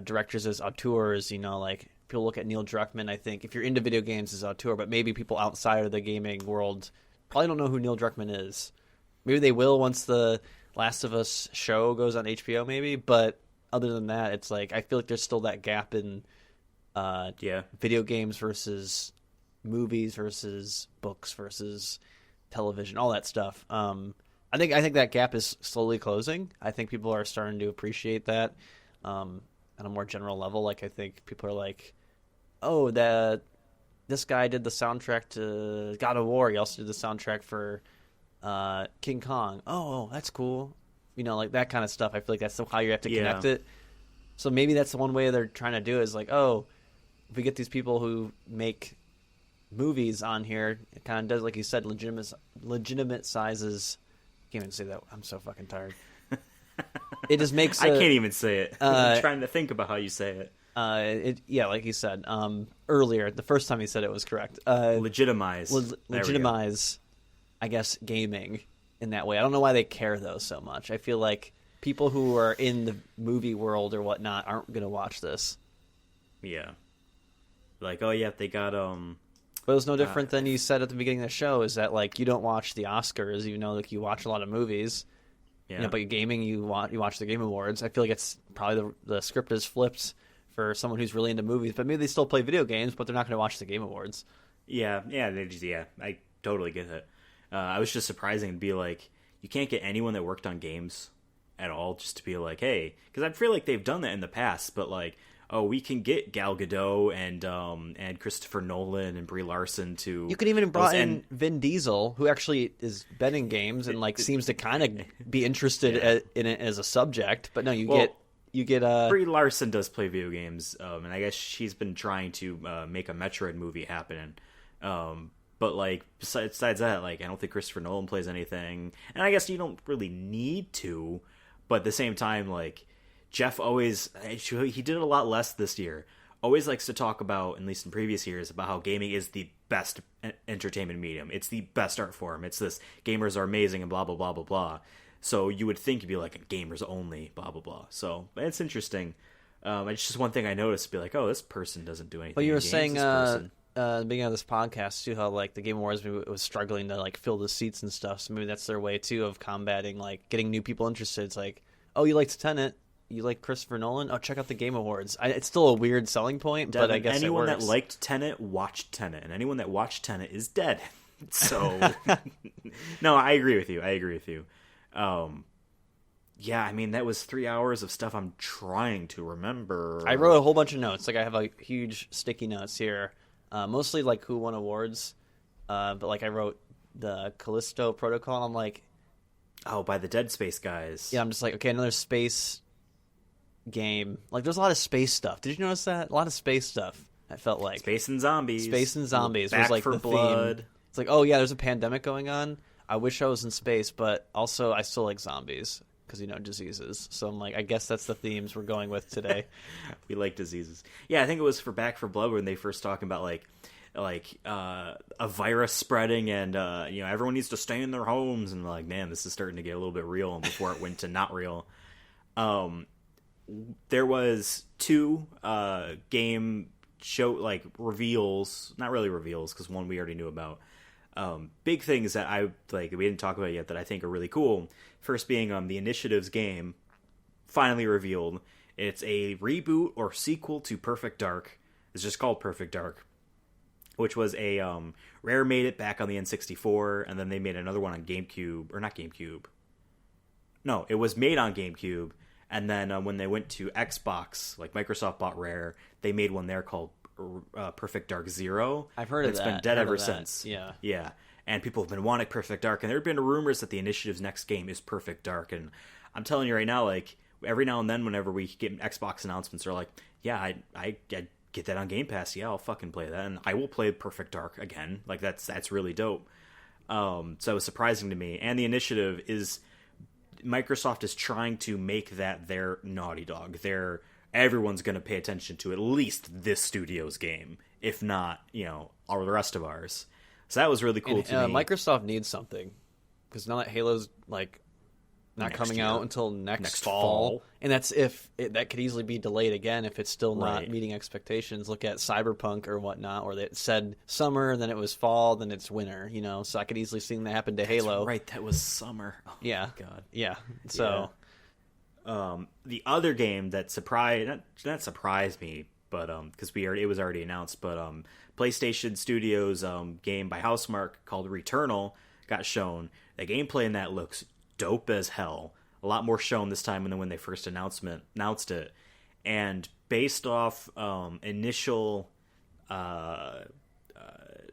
[SPEAKER 2] directors as auteurs. Like people look at Neil Druckmann. I think if you're into video games as auteur, but maybe people outside of the gaming world probably don't know who Neil Druckmann is. Maybe they will once the Last of Us show goes on HBO, maybe. But other than that, it's like I feel like there's still that gap in video games versus movies versus books versus television, all that stuff. I think that gap is slowly closing. I think people are starting to appreciate that on a more general level. Like I think people are like, oh, this guy did the soundtrack to God of War. He also did the soundtrack for King Kong. Oh, that's cool. Like that kind of stuff. I feel like that's how you have to connect it. So maybe that's the one way they're trying to do it, is like, oh, if we get these people who make movies on here, it kind of does, like you said, legitimate sizes. I can't even say that. I'm so fucking tired. It just makes
[SPEAKER 1] I can't even say it. I'm trying to think about how you say it.
[SPEAKER 2] Like you said earlier, the first time you said it was correct.
[SPEAKER 1] Legitimize.
[SPEAKER 2] Legitimize, I guess, gaming in that way. I don't know why they care, though, so much. I feel like people who are in the movie world or whatnot aren't going to watch this.
[SPEAKER 1] Yeah. Like, oh, yeah, they got...
[SPEAKER 2] But it was no different than you said at the beginning of the show, is that, like, you don't watch the Oscars, even though, like, you watch a lot of movies. Yeah. But gaming, you watch the Game Awards. I feel like it's probably the script is flipped for someone who's really into movies, but maybe they still play video games, but they're not going to watch the Game Awards.
[SPEAKER 1] Yeah, I totally get it. I was just surprising to be like, you can't get anyone that worked on games at all just to be like, hey, because I feel like they've done that in the past, but like, oh, we can get Gal Gadot and Christopher Nolan and Brie Larson to.
[SPEAKER 2] You could even have brought in Vin Diesel, who actually is been in games and like seems to kind of be interested in it as a subject. But no, you get
[SPEAKER 1] Brie Larson does play video games, and I guess she's been trying to make a Metroid movie happen. But like besides that, like I don't think Christopher Nolan plays anything, and I guess you don't really need to. But at the same time, like Jeff always, he did it a lot less this year. Always likes to talk about, at least in previous years, about how gaming is the best entertainment medium. It's the best art form. It's this, gamers are amazing and blah, blah, blah, blah, blah. So you would think you'd be like, gamers only, blah, blah, blah. So it's interesting. It's just one thing I noticed, be like, oh, this person doesn't do anything.
[SPEAKER 2] Well, you were saying at the beginning of this podcast, too, how like the Game Awards was struggling to like fill the seats and stuff. So maybe that's their way, too, of combating, like getting new people interested. It's like, oh, you liked Tenet. You like Christopher Nolan? Oh, check out the Game Awards. It's still a weird selling point, but I guess
[SPEAKER 1] anyone
[SPEAKER 2] it works.
[SPEAKER 1] that liked Tenet watched Tenet, and anyone that watched Tenet is dead. So, no, I agree with you. Yeah, I mean, that was 3 hours of stuff I'm trying to remember.
[SPEAKER 2] I wrote a whole bunch of notes. Like I have like huge sticky notes here, mostly like who won awards. But like I wrote the Callisto Protocol. And I'm like,
[SPEAKER 1] oh, by the Dead Space guys.
[SPEAKER 2] Yeah, I'm just like, okay, another space game. Like there's a lot of space stuff. Did you notice that? A lot of space stuff. I felt like
[SPEAKER 1] Space and Zombies
[SPEAKER 2] was like
[SPEAKER 1] for
[SPEAKER 2] the
[SPEAKER 1] blood.
[SPEAKER 2] theme. It's like, oh yeah, there's a pandemic going on. I wish I was in space, but also I still like zombies because diseases. So I'm like, I guess that's the themes we're going with today.
[SPEAKER 1] We like diseases. Yeah, I think it was for Back for Blood when they first talking about like a virus spreading and everyone needs to stay in their homes, and like, man, this is starting to get a little bit real before it went to not real. There was 2 game show like reveals, not really reveals because one we already knew about. Big things that I like we didn't talk about yet that I think are really cool. First being the Initiative's game finally revealed. It's a reboot or sequel to Perfect Dark. It's just called Perfect Dark, which was a Rare made it back on the N64, and then they made another one on GameCube, or not GameCube. No, it was made on GameCube, and then when they went to Xbox, like Microsoft bought Rare, they made one there called Perfect Dark Zero.
[SPEAKER 2] I've heard of that.
[SPEAKER 1] It's been dead ever since.
[SPEAKER 2] Yeah.
[SPEAKER 1] And people have been wanting Perfect Dark, and there have been rumors that the Initiative's next game is Perfect Dark, and I'm telling you right now, like every now and then, whenever we get Xbox announcements, they're like, yeah, I get that on Game Pass. Yeah, I'll fucking play that, and I will play Perfect Dark again. Like that's really dope. So it was surprising to me, and the Initiative is. Microsoft is trying to make that their Naughty Dog. Everyone's going to pay attention to at least this studio's game, if not, all the rest of ours. So that was really cool to me.
[SPEAKER 2] Microsoft needs something because now that Halo's like not coming out until next fall, and that's that could easily be delayed again if it's still not meeting expectations. Look at Cyberpunk or whatnot, or it said summer, then it was fall, then it's winter. So I could easily see that happen to Halo.
[SPEAKER 1] Right, that was summer. Oh,
[SPEAKER 2] yeah,
[SPEAKER 1] God,
[SPEAKER 2] yeah. So,
[SPEAKER 1] the other game that not surprised me, but because it was already announced, but PlayStation Studios game by Housemarque called Returnal got shown. The gameplay in that looks dope as hell. A lot more shown this time than when they first announced it. And based off initial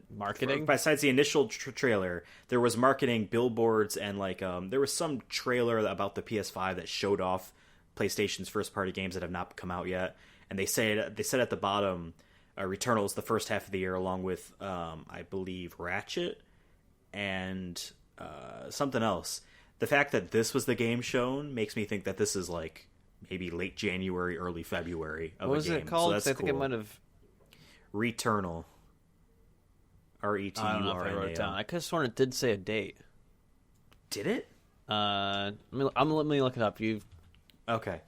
[SPEAKER 2] marketing,
[SPEAKER 1] besides the initial trailer, there was marketing, billboards, and like there was some trailer about the PS5 that showed off PlayStation's first party games that have not come out yet. And they said at the bottom, Returnal is the first half of the year, along with I believe Ratchet and something else. The fact that this was the game shown makes me think that this is like maybe late January, early February of a game.
[SPEAKER 2] What was it called?
[SPEAKER 1] So that's
[SPEAKER 2] I think
[SPEAKER 1] cool.
[SPEAKER 2] it might have
[SPEAKER 1] Returnal.
[SPEAKER 2] I don't know if I wrote it down. I could have sworn it did say a date.
[SPEAKER 1] Did it?
[SPEAKER 2] Let me look it up.
[SPEAKER 1] Okay,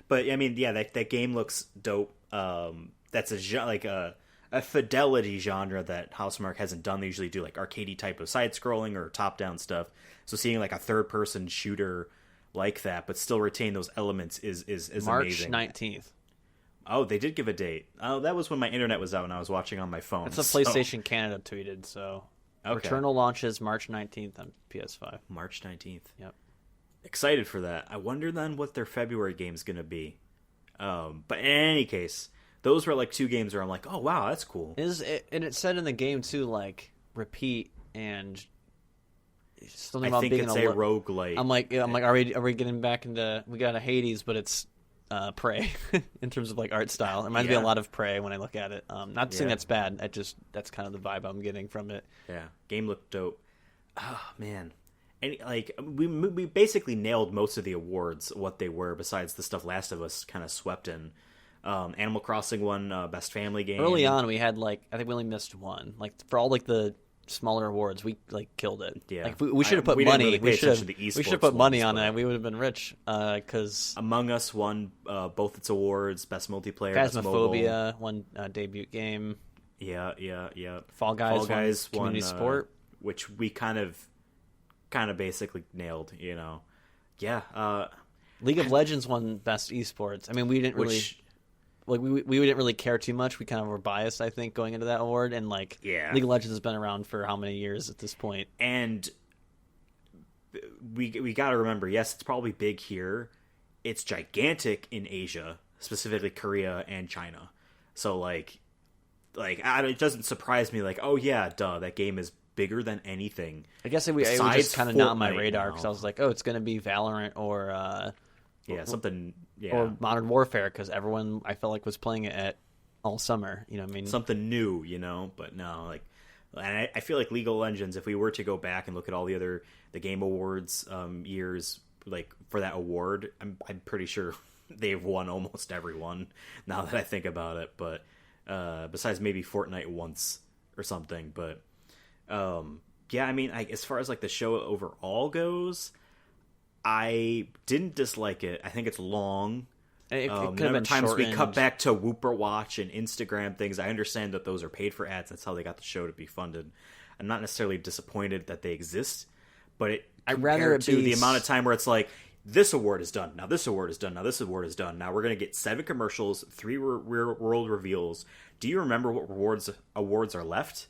[SPEAKER 1] but I mean, yeah, that game looks dope. That's a fidelity genre that Housemarque hasn't done. They usually do like arcadey type of side scrolling or top down stuff. So seeing like a third person shooter like that, but still retain those elements is
[SPEAKER 2] March
[SPEAKER 1] amazing.
[SPEAKER 2] March 19th.
[SPEAKER 1] Oh, they did give a date. Oh, that was when my internet was out and I was watching on my phone.
[SPEAKER 2] That's what PlayStation Canada tweeted. So okay. Returnal launches March 19th on PS5.
[SPEAKER 1] March 19th.
[SPEAKER 2] Yep.
[SPEAKER 1] Excited for that. I wonder then what their February game's going to be. But in any case, those were like two games where I'm like, oh wow, that's cool.
[SPEAKER 2] And it said in the game too, like repeat and something
[SPEAKER 1] I
[SPEAKER 2] about
[SPEAKER 1] think
[SPEAKER 2] being
[SPEAKER 1] it's
[SPEAKER 2] a
[SPEAKER 1] roguelite.
[SPEAKER 2] I'm like, are we getting back into? We got a Hades, but it's Prey in terms of like art style. It reminds me a lot of Prey when I look at it. Not saying that's bad. That's kind of the vibe I'm getting from it.
[SPEAKER 1] Yeah, game looked dope. Oh man, and like we basically nailed most of the awards, what they were, besides the stuff Last of Us kind of swept in. Animal Crossing won Best Family Game.
[SPEAKER 2] Early on, we had I think we only missed one. Like for all like the smaller awards, we killed it.
[SPEAKER 1] Yeah,
[SPEAKER 2] like we should have put money.
[SPEAKER 1] Really
[SPEAKER 2] we should have put money on
[SPEAKER 1] it.
[SPEAKER 2] it. We would have been rich. Because
[SPEAKER 1] Among Us won both its awards: Best Multiplayer, Best Mobile.
[SPEAKER 2] Phasmophobia won debut game.
[SPEAKER 1] Yeah.
[SPEAKER 2] Fall Guys won community sport,
[SPEAKER 1] which we kind of basically nailed. Yeah.
[SPEAKER 2] League of Legends won Best Esports. I mean, we didn't really. Like we didn't really care too much. We kind of were biased, I think, going into that award. And League of Legends has been around for how many years at this point?
[SPEAKER 1] And we got to remember, yes, it's probably big here. It's gigantic in Asia, specifically Korea and China. So it doesn't surprise me. Like, oh yeah, duh, that game is bigger than anything.
[SPEAKER 2] I guess it was just kind of not on my radar because I was like, oh, it's going to be Valorant or.
[SPEAKER 1] Something. Yeah.
[SPEAKER 2] Or Modern Warfare, because everyone I felt like was playing it all summer. You know what I mean?
[SPEAKER 1] Something new, but no, and I feel like League of Legends, if we were to go back and look at all the Game Awards years, like for that award, I'm pretty sure they've won almost every one. Now that I think about it, but besides maybe Fortnite once or something, but yeah, I mean, as far as like the show overall goes. I didn't dislike it. I think it's long.
[SPEAKER 2] It could have been
[SPEAKER 1] times
[SPEAKER 2] shortened.
[SPEAKER 1] We cut back to Whooper Watch and Instagram things. I understand that those are paid for ads. That's how they got the show to be funded. I'm not necessarily disappointed that they exist, but
[SPEAKER 2] I'd rather it
[SPEAKER 1] to
[SPEAKER 2] be
[SPEAKER 1] the amount of time where it's like this award is done. Now this award is done. Now this award is done. Now we're gonna get 7 commercials, 3 world reveals. Do you remember what awards are left?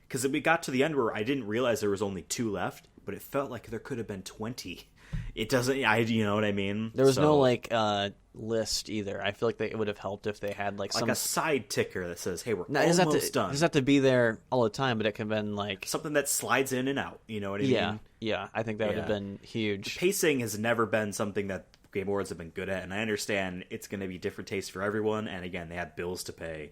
[SPEAKER 1] Because we got to the end where I didn't realize there was only 2 left, but it felt like there could have been 20. It doesn't. You know what I mean?
[SPEAKER 2] There was no list either. I feel like it would have helped if they had like
[SPEAKER 1] a side ticker that says, "Hey, we're almost done." It
[SPEAKER 2] doesn't have to be there all the time, but it could have been like
[SPEAKER 1] something that slides in and out. You know what I mean?
[SPEAKER 2] Yeah. I think that would have been huge.
[SPEAKER 1] The pacing has never been something that Game Awards have been good at, and I understand it's going to be different tastes for everyone. And again, they have bills to pay.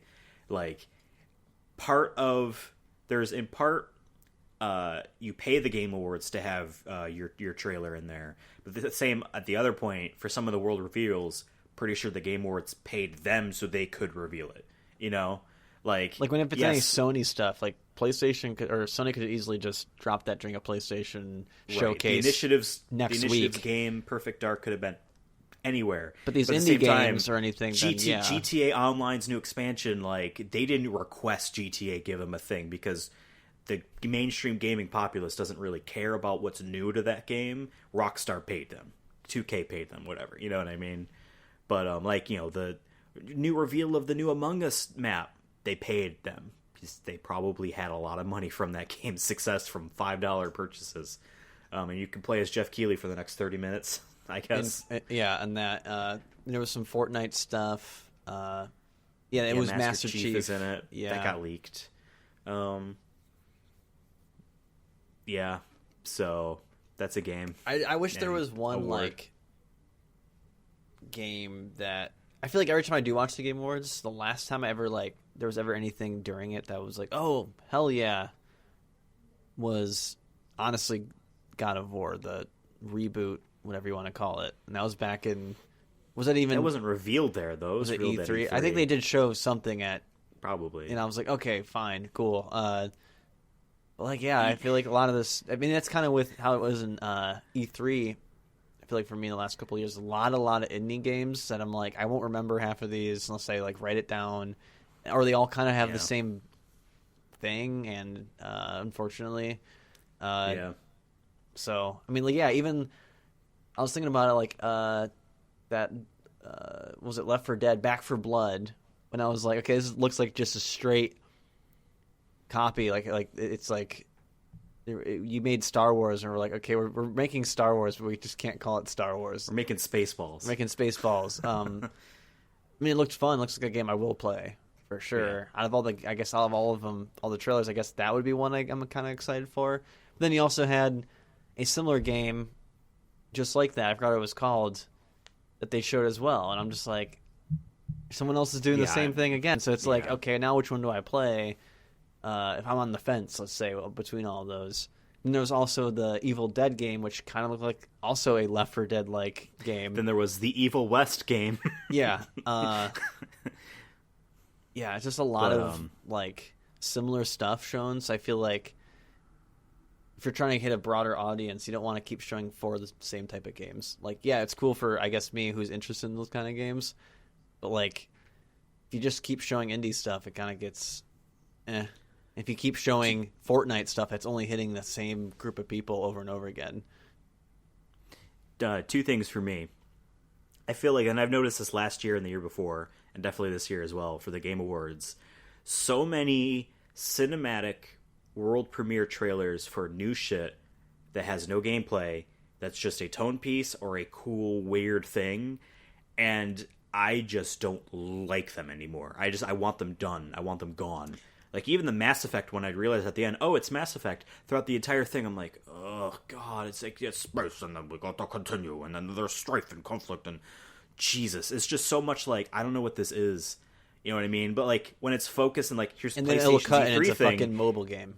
[SPEAKER 1] You pay the Game Awards to have your trailer in there, but the same at the other point for some of the world reveals. Pretty sure the Game Awards paid them so they could reveal it. Like
[SPEAKER 2] when if it's any Sony stuff, like PlayStation or Sony could easily just drop that during a PlayStation showcase.
[SPEAKER 1] The initiatives
[SPEAKER 2] next
[SPEAKER 1] week game Perfect Dark could have been anywhere,
[SPEAKER 2] but these indie games or anything.
[SPEAKER 1] GTA Online's new expansion, they didn't request GTA give them a thing because. The mainstream gaming populace doesn't really care about what's new to that game. Rockstar paid them. 2K paid them, whatever. You know what I mean? But, the new reveal of the new Among Us map, they paid them. They probably had a lot of money from that game's success from $5 purchases. And you can play as Jeff Keighley for the next 30 minutes, I guess.
[SPEAKER 2] And that, there was some Fortnite stuff. It was Master Chief
[SPEAKER 1] is in it.
[SPEAKER 2] Yeah.
[SPEAKER 1] That got leaked. Yeah, so that's a game.
[SPEAKER 2] I wish there was one award. Game that I feel like every time I do watch the Game Awards, the last time I ever there was ever anything during it that was like, oh hell yeah, was honestly God of War, the reboot, whatever you want to call it, and that was back in. Was that even?
[SPEAKER 1] That wasn't revealed there though.
[SPEAKER 2] Was it E3? I think they did show something at
[SPEAKER 1] probably,
[SPEAKER 2] and I was like, okay, fine, cool. I feel like a lot of this. I mean, that's kind of with how it was in E3. I feel like for me in the last couple of years, a lot of indie games that I'm like, I won't remember half of these unless I write it down, or they all kind of have the same thing. And unfortunately, So I mean, even I was thinking about it, that was it Left 4 Dead, Back 4 Blood, when I was like, okay, this looks like just a straight copy, it's like you made Star Wars and we're like, okay, we're making Star Wars, but we just can't call it Star Wars.
[SPEAKER 1] We're making Spaceballs.
[SPEAKER 2] I mean, it looked fun. It looks like a game I will play for sure.
[SPEAKER 1] Yeah.
[SPEAKER 2] Out of all of them, all the trailers, I guess that would be one I'm kind of excited for. But then you also had a similar game, just like that. I forgot what it was called, that they showed as well, and I'm just like, someone else is doing the same thing again. So it's like, okay, now which one do I play? If I'm on the fence, let's say, between all of those. And there was also the Evil Dead game, which kind of looked like also a Left 4 Dead-like game.
[SPEAKER 1] Then there was the Evil West game.
[SPEAKER 2] Yeah. Yeah, it's just a lot of, like, similar stuff shown. So I feel like if you're trying to hit a broader audience, you don't want to keep showing 4 of the same type of games. Like, yeah, it's cool for, I guess, me who's interested in those kind of games. But, like, if you just keep showing indie stuff, it kind of gets If you keep showing Fortnite stuff, it's only hitting the same group of people over and over again.
[SPEAKER 1] 2 things for me. I feel like, and I've noticed this last year and the year before, and definitely this year as well, for the Game Awards, so many cinematic world premiere trailers for new shit that has no gameplay, that's just a tone piece or a cool, weird thing, and I just don't like them anymore. I want them done. I want them gone. Like, even the Mass Effect one, I'd realize at the end, oh, it's Mass Effect. Throughout the entire thing, I'm like, oh, God, it's like, it's space, and then we got to continue, and then there's strife and conflict, and Jesus. It's just so much like, I don't know what this is. You know what I mean? But, like, when it's focused and, like, here's
[SPEAKER 2] and
[SPEAKER 1] PlayStation's
[SPEAKER 2] then it'll cut
[SPEAKER 1] E3
[SPEAKER 2] and it's a
[SPEAKER 1] thing,
[SPEAKER 2] fucking mobile game.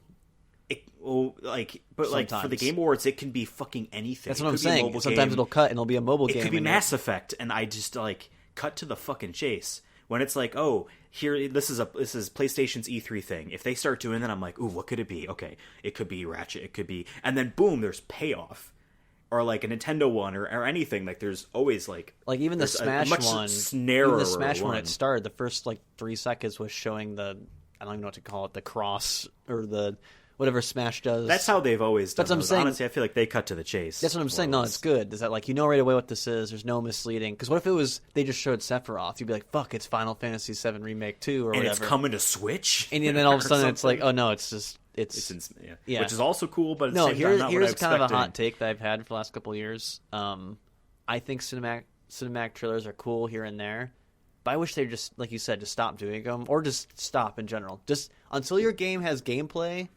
[SPEAKER 1] like, for the Game Awards, it can be fucking anything.
[SPEAKER 2] That's what I'm saying. Sometimes it'll cut and it'll be a mobile game.
[SPEAKER 1] It could be Mass Effect, and I just, like, cut to the fucking chase. When it's like, oh, here, this is PlayStation's E3 thing. If they start doing that, I'm like, ooh, what could it be? Okay, it could be Ratchet, it could be, and then boom, there's payoff, or like a Nintendo one, or anything. Like, there's always like
[SPEAKER 2] even the Smash
[SPEAKER 1] much
[SPEAKER 2] one,
[SPEAKER 1] narrower
[SPEAKER 2] even the Smash
[SPEAKER 1] one.
[SPEAKER 2] When it started, the first like 3 seconds was showing I don't even know what to call it, the cross or the whatever Smash does.
[SPEAKER 1] That's how they've always done.
[SPEAKER 2] That's what I'm saying.
[SPEAKER 1] Honestly, I feel like they cut to the chase.
[SPEAKER 2] That's what I'm saying. No, it's good. Is that like, you know right away what this is? There's no misleading. Because what if it was they just showed Sephiroth? You'd be like, fuck, it's Final Fantasy VII Remake 2 or
[SPEAKER 1] and
[SPEAKER 2] whatever.
[SPEAKER 1] It's coming to Switch.
[SPEAKER 2] And then all of a sudden it's like, oh no, it's
[SPEAKER 1] yeah. Which is also cool, but at the
[SPEAKER 2] no.
[SPEAKER 1] same time, not
[SPEAKER 2] Here's
[SPEAKER 1] what I
[SPEAKER 2] kind of a
[SPEAKER 1] expected.
[SPEAKER 2] hot take that I've had for the last couple of years. I think cinematic trailers are cool here and there, but I wish they just, like you said, just stop doing them, or just stop in general. Just until your game has gameplay.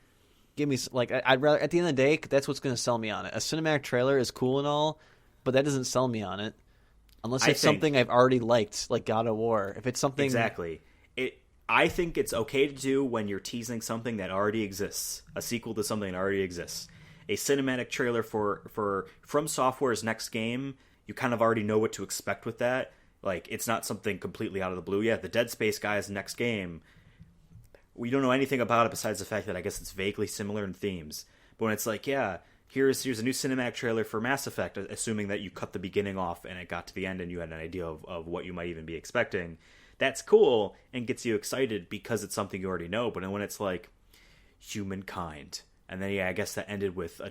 [SPEAKER 2] Give me, like, I'd rather, at the end of the day, that's what's going to sell me on it. A cinematic trailer is cool and all, but that doesn't sell me on it unless it's something I've already liked, like God of War. If it's something
[SPEAKER 1] exactly, I think it's okay to do when you're teasing something that already exists, a sequel to something that already exists. A cinematic trailer for From Software's next game, you kind of already know what to expect with that. Like, it's not something completely out of the blue. Yeah, the Dead Space guy's next game, we don't know anything about it besides the fact that I guess it's vaguely similar in themes. But when it's like, yeah, here's a new cinematic trailer for Mass Effect, assuming that you cut the beginning off and it got to the end and you had an idea of what you might even be expecting, that's cool and gets you excited because it's something you already know. But when it's like Humankind, and then I guess that ended with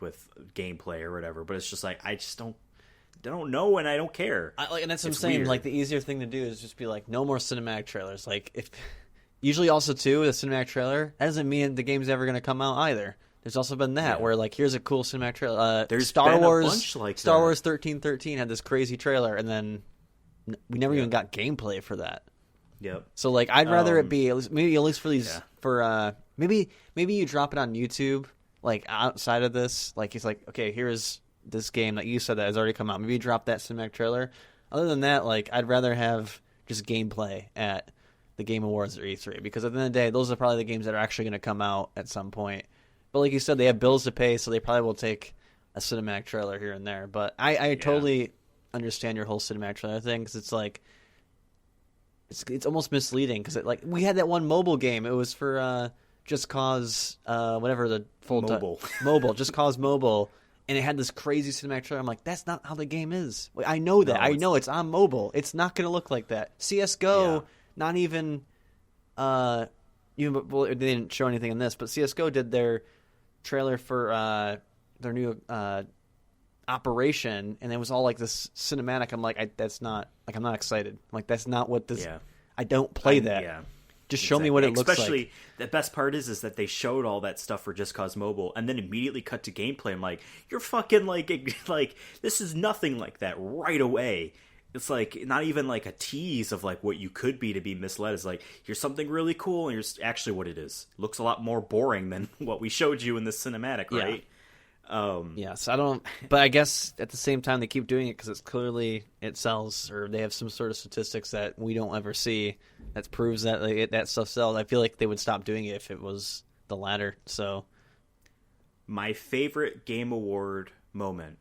[SPEAKER 1] with gameplay or whatever. But it's just like, I just don't know and I don't care.
[SPEAKER 2] And that's what I'm saying. Weird. Like, the easier thing to do is just be like, no more cinematic trailers. Like, if usually also too, with a cinematic trailer, that doesn't mean the game's ever going to come out either. There's also been that where, like, here's a cool cinematic trailer.
[SPEAKER 1] There's
[SPEAKER 2] Star
[SPEAKER 1] been
[SPEAKER 2] Wars,
[SPEAKER 1] a bunch like
[SPEAKER 2] Star
[SPEAKER 1] that.
[SPEAKER 2] Wars 1313 had this crazy trailer, and then we never even got gameplay for that.
[SPEAKER 1] Yep.
[SPEAKER 2] So, like, I'd rather it be at least for these for maybe you drop it on YouTube, like, outside of this. Like, it's like, okay, here's this game that you said that has already come out. Maybe you drop that cinematic trailer. Other than that, like, I'd rather have just gameplay at the Game Awards or E3, because at the end of the day, those are probably the games that are actually going to come out at some point. But like you said, they have bills to pay, so they probably will take a cinematic trailer here and there. But I totally understand your whole cinematic trailer thing, because it's like it's almost misleading, because like we had that one mobile game. It was for Just Cause, whatever the full mobile, Just Cause Mobile. And it had this crazy cinematic trailer. I'm like, that's not how the game is. I know that. I know it's on mobile. It's not going to look like that. CSGO, not even, well, they didn't show anything in this, but CSGO did their trailer for their new operation, and it was all like this cinematic. I'm like, I'm not excited. I'm like, that's not what this. Yeah. I don't play that. Yeah. Just show me what it looks like.
[SPEAKER 1] Especially, the best part is that they showed all that stuff for Just Cause Mobile, and then immediately cut to gameplay. I'm like, you're fucking like this is nothing like that right away. it's like not even like a tease of like what you could be to be misled. It's like here's something really cool, and here's actually what it is. Looks a lot more boring than what we showed you in the cinematic, right?
[SPEAKER 2] Yes, I don't. But I guess at the same time they keep doing it because it's clearly it sells, or they have some sort of statistics that we don't ever see that proves that that stuff sells. I feel like they would stop doing it if it was the latter. So,
[SPEAKER 1] my favorite Game Award moment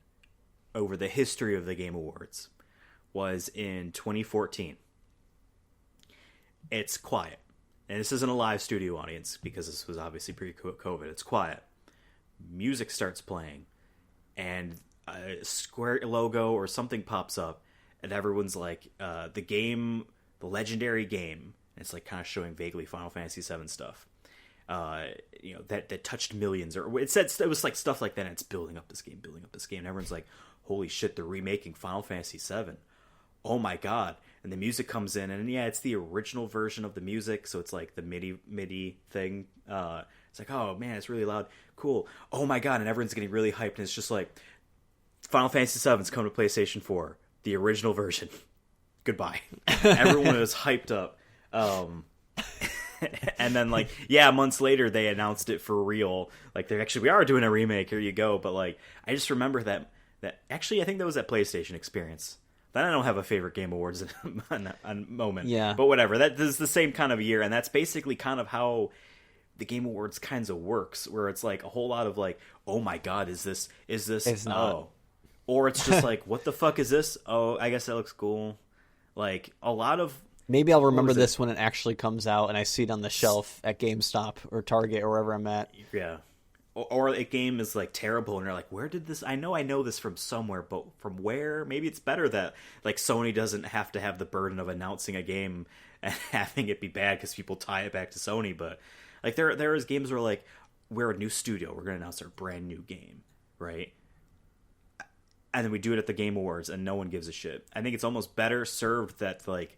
[SPEAKER 1] over the history of the Game Awards was in 2014. It's quiet. And this isn't a live studio audience because this was obviously pre-COVID. It's quiet. Music starts playing and a Square logo or something pops up and everyone's like, the legendary game. And it's like kind of showing vaguely Final Fantasy VII stuff. That touched millions, or it was like stuff like that, and it's building up this game, and everyone's like, holy shit, they're remaking Final Fantasy VII. Oh my god. And the music comes in, and yeah, it's the original version of the music, so it's like the MIDI thing. It's like, oh man, it's really loud. Cool. Oh my god, and everyone's getting really hyped, and it's just like, Final Fantasy VII's coming to PlayStation 4. The original version. Goodbye. Everyone is hyped up. And then, like, yeah, months later, they announced it for real. Like, we are doing a remake, here you go. But, like, I just remember that actually, I think that was at PlayStation Experience. Then I don't have a favorite Game Awards moment.
[SPEAKER 2] Yeah.
[SPEAKER 1] But whatever. That is the same kind of year, and that's basically kind of how the Game Awards kinds of works, where it's like a whole lot of like, oh my god, is this
[SPEAKER 2] it's not.
[SPEAKER 1] Or it's just like, what the fuck is this? Oh, I guess that looks cool. Like, a lot of...
[SPEAKER 2] Maybe I'll remember this when it actually comes out and I see it on the shelf at GameStop or Target or wherever I'm at.
[SPEAKER 1] Yeah. Or a game is like terrible and you're like, where did this... I know this from somewhere, but from where? Maybe it's better that like Sony doesn't have to have the burden of announcing a game and having it be bad because people tie it back to Sony. But like there is games where like, we're a new studio, we're going to announce our brand new game, right? And then we do it at the Game Awards and no one gives a shit. I think it's almost better served that like,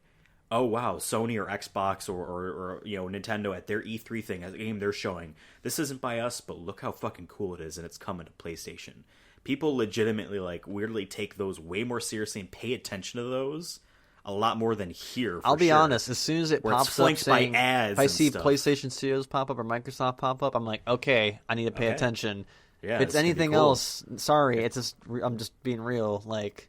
[SPEAKER 1] oh wow, Sony or Xbox or Nintendo at their E3 thing, as a game they're showing, this isn't by us, but look how fucking cool it is, and it's coming to PlayStation. People legitimately like weirdly take those way more seriously and pay attention to those a lot more than here.
[SPEAKER 2] I'll be honest, as soon as it pops up saying,
[SPEAKER 1] by ads,
[SPEAKER 2] if I see
[SPEAKER 1] stuff.
[SPEAKER 2] PlayStation Studios pop up or Microsoft pop up, I'm like, okay, I need to pay attention.
[SPEAKER 1] Yeah,
[SPEAKER 2] if it's anything else, sorry, it's just I'm just being real. Like,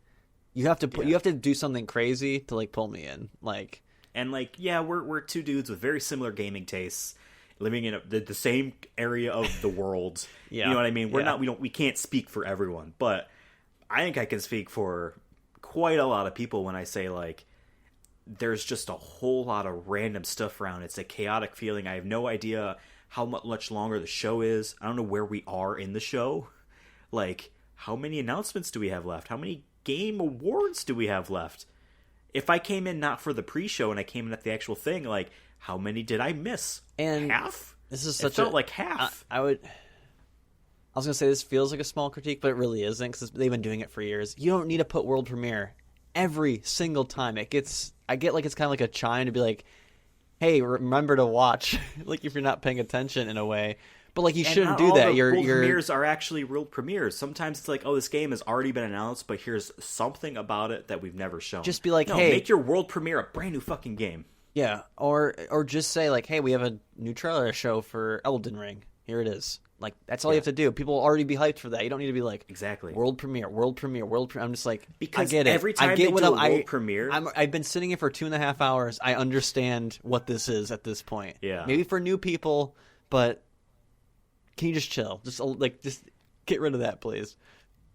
[SPEAKER 2] you have to do something crazy to like pull me in. Like,
[SPEAKER 1] and like, yeah, we're two dudes with very similar gaming tastes, living in the same area of the world.
[SPEAKER 2] Yeah.
[SPEAKER 1] You know what I mean? We can't speak for everyone, but I think I can speak for quite a lot of people when I say like, there's just a whole lot of random stuff around. It's a chaotic feeling. I have no idea how much longer the show is. I don't know where we are in the show. Like, how many announcements do we have left? How many Game Awards do we have left? If I came in not for the pre-show and I came in at the actual thing, like, how many did I miss?
[SPEAKER 2] And
[SPEAKER 1] half?
[SPEAKER 2] This is
[SPEAKER 1] it felt like half.
[SPEAKER 2] I was gonna say this feels like a small critique, but it really isn't because they've been doing it for years. You don't need to put world premiere every single time. I get like it's kind of like a chime to be like, hey, remember to watch. Like, if you're not paying attention in a way. But like, you shouldn't do that.
[SPEAKER 1] World premieres are actually world premieres. Sometimes it's like, oh, this game has already been announced, but here's something about it that we've never shown.
[SPEAKER 2] Just be like,
[SPEAKER 1] no,
[SPEAKER 2] hey,
[SPEAKER 1] make your world premiere a brand new fucking game.
[SPEAKER 2] Yeah, or just say like, hey, we have a new trailer to show for Elden Ring. Here it is. Like, that's all you have to do. People will already be hyped for that. You don't need to be like,
[SPEAKER 1] exactly,
[SPEAKER 2] world premiere. I'm just like,
[SPEAKER 1] because
[SPEAKER 2] I get it.
[SPEAKER 1] Every time
[SPEAKER 2] I get
[SPEAKER 1] they do a world premiere,
[SPEAKER 2] I've been sitting here for 2.5 hours. I understand what this is at this point.
[SPEAKER 1] Yeah,
[SPEAKER 2] maybe for new people, but can you just chill? Just get rid of that, please.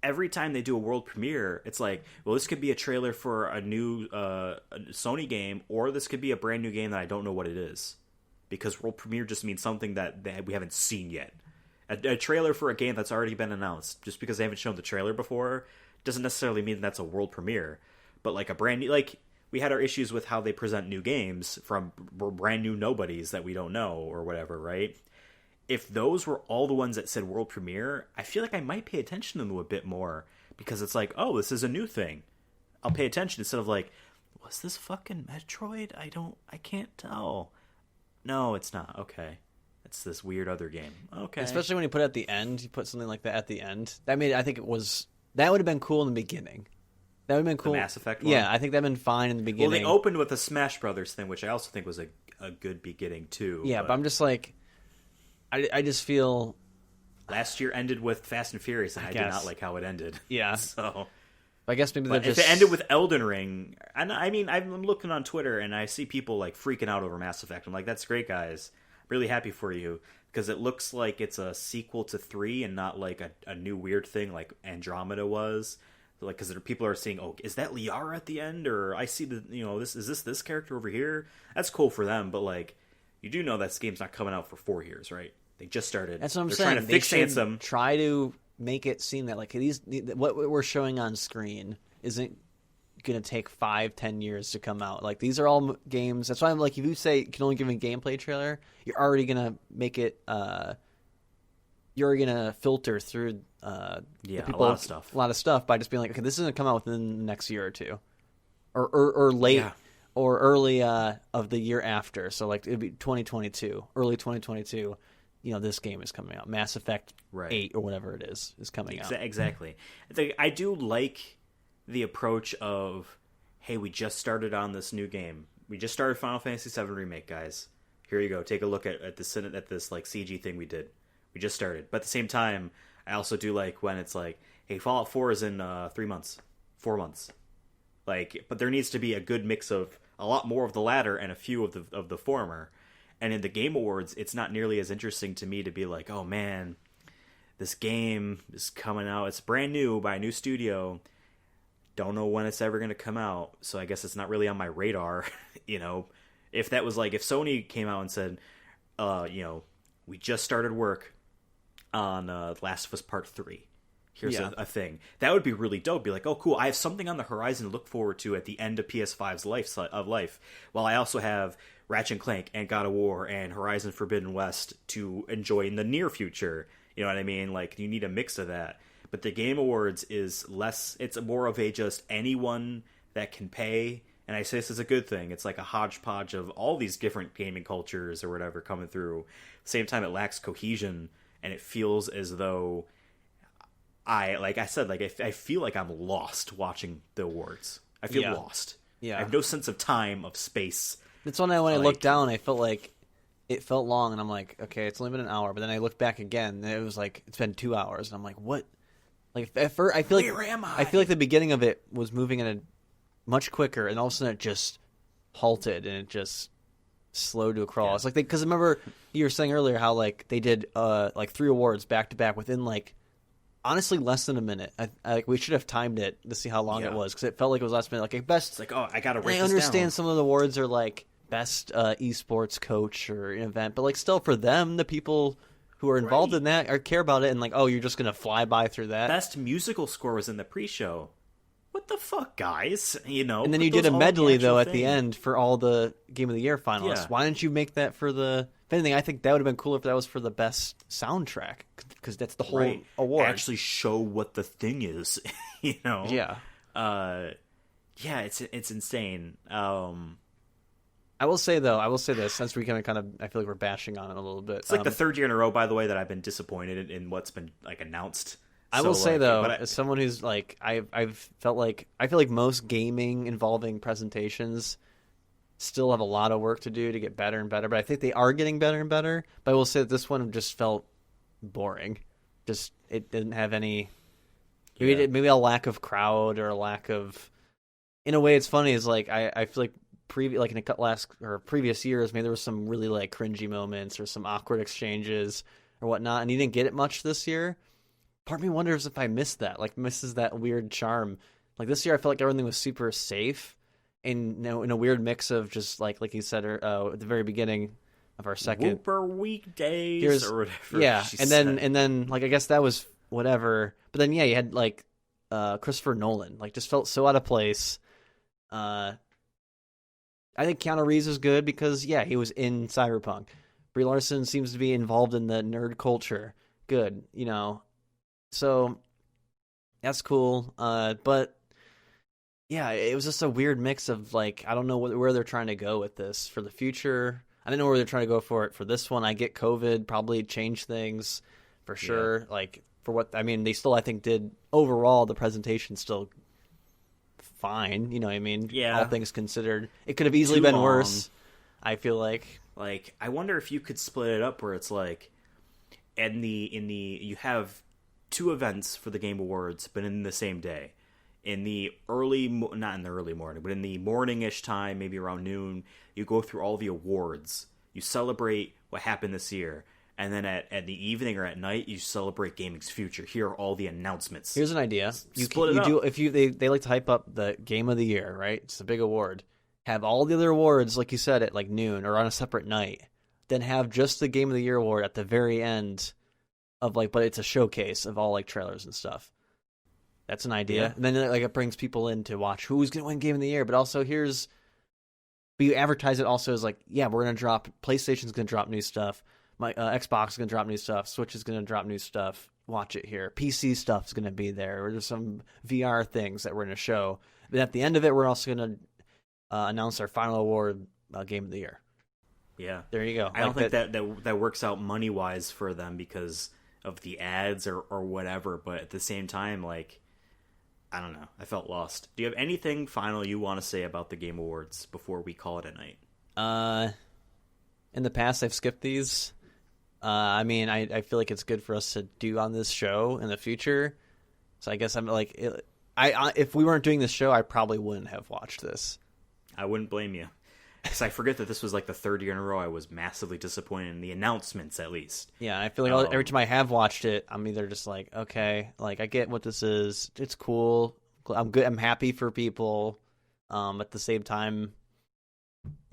[SPEAKER 1] Every time they do a world premiere, it's like, well, this could be a trailer for a new Sony game, or this could be a brand new game that I don't know what it is, because world premiere just means something that we haven't seen yet. A trailer for a game that's already been announced, just because they haven't shown the trailer before, doesn't necessarily mean that's a world premiere. But like a brand new, like, we had our issues with how they present new games from brand new nobodies that we don't know or whatever, right? If those were all the ones that said world premiere, I feel like I might pay attention to them a bit more, because it's like, oh, this is a new thing. I'll pay attention instead of like, was this fucking Metroid? I can't tell. No, it's not. Okay. It's this weird other game. Okay.
[SPEAKER 2] Especially when you put it at the end, you put something like that at the end. I think that would have been cool in the beginning. That would have been cool.
[SPEAKER 1] The Mass Effect one.
[SPEAKER 2] Yeah, I think that would have been fine in the beginning.
[SPEAKER 1] Well, they opened with the Smash Brothers thing, which I also think was a good beginning too.
[SPEAKER 2] Yeah, but I'm just like, I just feel
[SPEAKER 1] last year ended with Fast and Furious, and I did not like how it ended.
[SPEAKER 2] Yeah.
[SPEAKER 1] So
[SPEAKER 2] I guess maybe they're just...
[SPEAKER 1] if it ended with Elden Ring, and I mean, I'm looking on Twitter and I see people like freaking out over Mass Effect. I'm like, that's great, guys. Really happy for you, because it looks like it's a sequel to 3 and not like a new weird thing like Andromeda was. Like, because people are saying, oh, is that Liara at the end? Or I see this character over here? That's cool for them, but like, you do know that this game's not coming out for 4 years, right? They just started.
[SPEAKER 2] That's what I'm
[SPEAKER 1] They're
[SPEAKER 2] saying.
[SPEAKER 1] trying to fix Ansem.
[SPEAKER 2] Try to make it seem that like what we're showing on screen isn't going to take 5-10 years to come out. Like, these are all games. That's why I'm like, if you say you can only give a gameplay trailer, you're already going to make it. You're going to filter through. A lot of stuff by just being like, okay, this is going to come out within the next year or two, or late or early of the year after. So like it'd be 2022, early 2022. You know, this game is coming out. Mass Effect 8 or whatever it is coming out.
[SPEAKER 1] Exactly. I do like the approach of, hey, we just started on this new game. We just started Final Fantasy VII Remake, guys. Here you go. Take a look at this like CG thing we did. We just started, but at the same time, I also do like when it's like, hey, Fallout 4 is in 3 months, 4 months. Like, but there needs to be a good mix of a lot more of the latter and a few of the former. And in the Game Awards, it's not nearly as interesting to me to be like, oh man, this game is coming out. It's brand new by a new studio. Don't know when it's ever going to come out, so I guess it's not really on my radar. You know, if that was like, if Sony came out and said, we just started work on Last of Us Part 3. Here's a thing. That would be really dope. Be like, oh, cool, I have something on the horizon to look forward to at the end of PS5's life. While I also have Ratchet and Clank and God of War and Horizon Forbidden West to enjoy in the near future. You know what I mean? Like, you need a mix of that. But the Game Awards is less... It's more of a just anyone that can pay. And I say this is a good thing. It's like a hodgepodge of all these different gaming cultures or whatever coming through. At the same time, it lacks cohesion. And it feels as though I feel like I'm lost watching the awards. I feel lost. Yeah. I have no sense of time, of space.
[SPEAKER 2] It's when I looked down, I felt like it felt long, and I'm like, okay, it's only been an hour. But then I looked back again, and it was like, it's been 2 hours. And I'm like, what? Like, at first, I feel like,
[SPEAKER 1] where am I?
[SPEAKER 2] I feel like the beginning of it was moving at a much quicker, and all of a sudden it just halted, and it just slowed to a crawl. It's like, because remember you were saying earlier how like they did like 3 awards back to back within like honestly less than a minute. I like we should have timed it to see how long it was, because it felt like it was last minute. Like best.
[SPEAKER 1] It's like, oh, I gotta write this
[SPEAKER 2] down. I understand
[SPEAKER 1] down.
[SPEAKER 2] Some of the awards are like best esports coach or an event, but like still for them, the people who are involved in that or care about it, and like, oh, you're just gonna fly by through that.
[SPEAKER 1] Best musical score was in the pre-show. What the fuck, guys? You know.
[SPEAKER 2] And then you did a medley though at the end for all the Game of the Year finalists.
[SPEAKER 1] Yeah.
[SPEAKER 2] Why didn't you make that for the? If anything, I think that would have been cooler if that was for the best soundtrack, because that's the whole award.
[SPEAKER 1] Actually, show what the thing is. You know.
[SPEAKER 2] Yeah.
[SPEAKER 1] It's insane.
[SPEAKER 2] I will say this, since we kind of I feel like we're bashing on it a little bit.
[SPEAKER 1] It's like the 3rd year in a row, by the way, that I've been disappointed in what's been like announced.
[SPEAKER 2] I will say though, as someone who's like, I've felt like I feel like most gaming involving presentations still have a lot of work to do to get better and better. But I think they are getting better and better. But I will say that this one just felt boring. Just it didn't have any. Maybe a lack of crowd or a lack of. In a way, it's funny. Is like I feel like previous years, maybe there was some really like cringy moments or some awkward exchanges or whatnot, and you didn't get it much this year. Part of me wonders if I missed that, like misses that weird charm. Like this year, I felt like everything was super safe, and in a weird mix of just like you said at the very beginning of our second
[SPEAKER 1] Whooper weekdays or whatever.
[SPEAKER 2] Yeah, and then like I guess that was whatever. But then you had like Christopher Nolan, like just felt so out of place. I think Keanu Reeves is good because he was in Cyberpunk. Brie Larson seems to be involved in the nerd culture. Good, you know. So that's cool. But yeah, it was just a weird mix of like, I don't know where they're trying to go with this for the future. I don't know where they're trying to go for it for this one. I get COVID probably changed things for sure. Like for what, I mean, they still, I think did overall the presentation still fine. You know what I mean?
[SPEAKER 1] Yeah.
[SPEAKER 2] All things considered, it could have easily
[SPEAKER 1] Too
[SPEAKER 2] been
[SPEAKER 1] long.
[SPEAKER 2] worse. I feel like.
[SPEAKER 1] Like, I wonder if you could split it up where it's like, you have 2 events for the Game Awards, but in the same day. In the not in the early morning, but in the morning-ish time, maybe around noon, you go through all the awards. You celebrate what happened this year. And then at the evening or at night, you celebrate gaming's future. Here are all the announcements.
[SPEAKER 2] Here's an idea.
[SPEAKER 1] Split it up.
[SPEAKER 2] Do if they like to hype up the Game of the Year, right? It's a big award. Have all the other awards, like you said, at like noon or on a separate night. Then have just the Game of the Year award at the very end of but it's a showcase of all like trailers and stuff. That's an idea.
[SPEAKER 1] Yeah.
[SPEAKER 2] And then it brings people in to watch who's going to win Game of the Year. But also but you advertise it also as like, yeah, we're going to PlayStation's going to drop new stuff. My Xbox is going to drop new stuff. Switch is going to drop new stuff. Watch it here. PC stuff is going to be there. Or there's some VR things that we're going to show. But at the end of it, we're also going to announce our final award, Game of the Year.
[SPEAKER 1] Yeah.
[SPEAKER 2] There you go.
[SPEAKER 1] I don't think that works out money-wise for them because of the ads or whatever. But at the same time, like, I don't know. I felt lost. Do you have anything final you want to say about the Game Awards before we call it a night?
[SPEAKER 2] In the past, I've skipped these. I mean, I feel like it's good for us to do on this show in the future. So I guess I'm like, if we weren't doing this show, I probably wouldn't have watched this.
[SPEAKER 1] I wouldn't blame you. Because I forget that this was like the 3rd year in a row I was massively disappointed in the announcements, at least.
[SPEAKER 2] Yeah, I feel like every time I have watched it, I'm either just like, okay, like I get what this is. It's cool. I'm good. I'm happy for people. At the same time,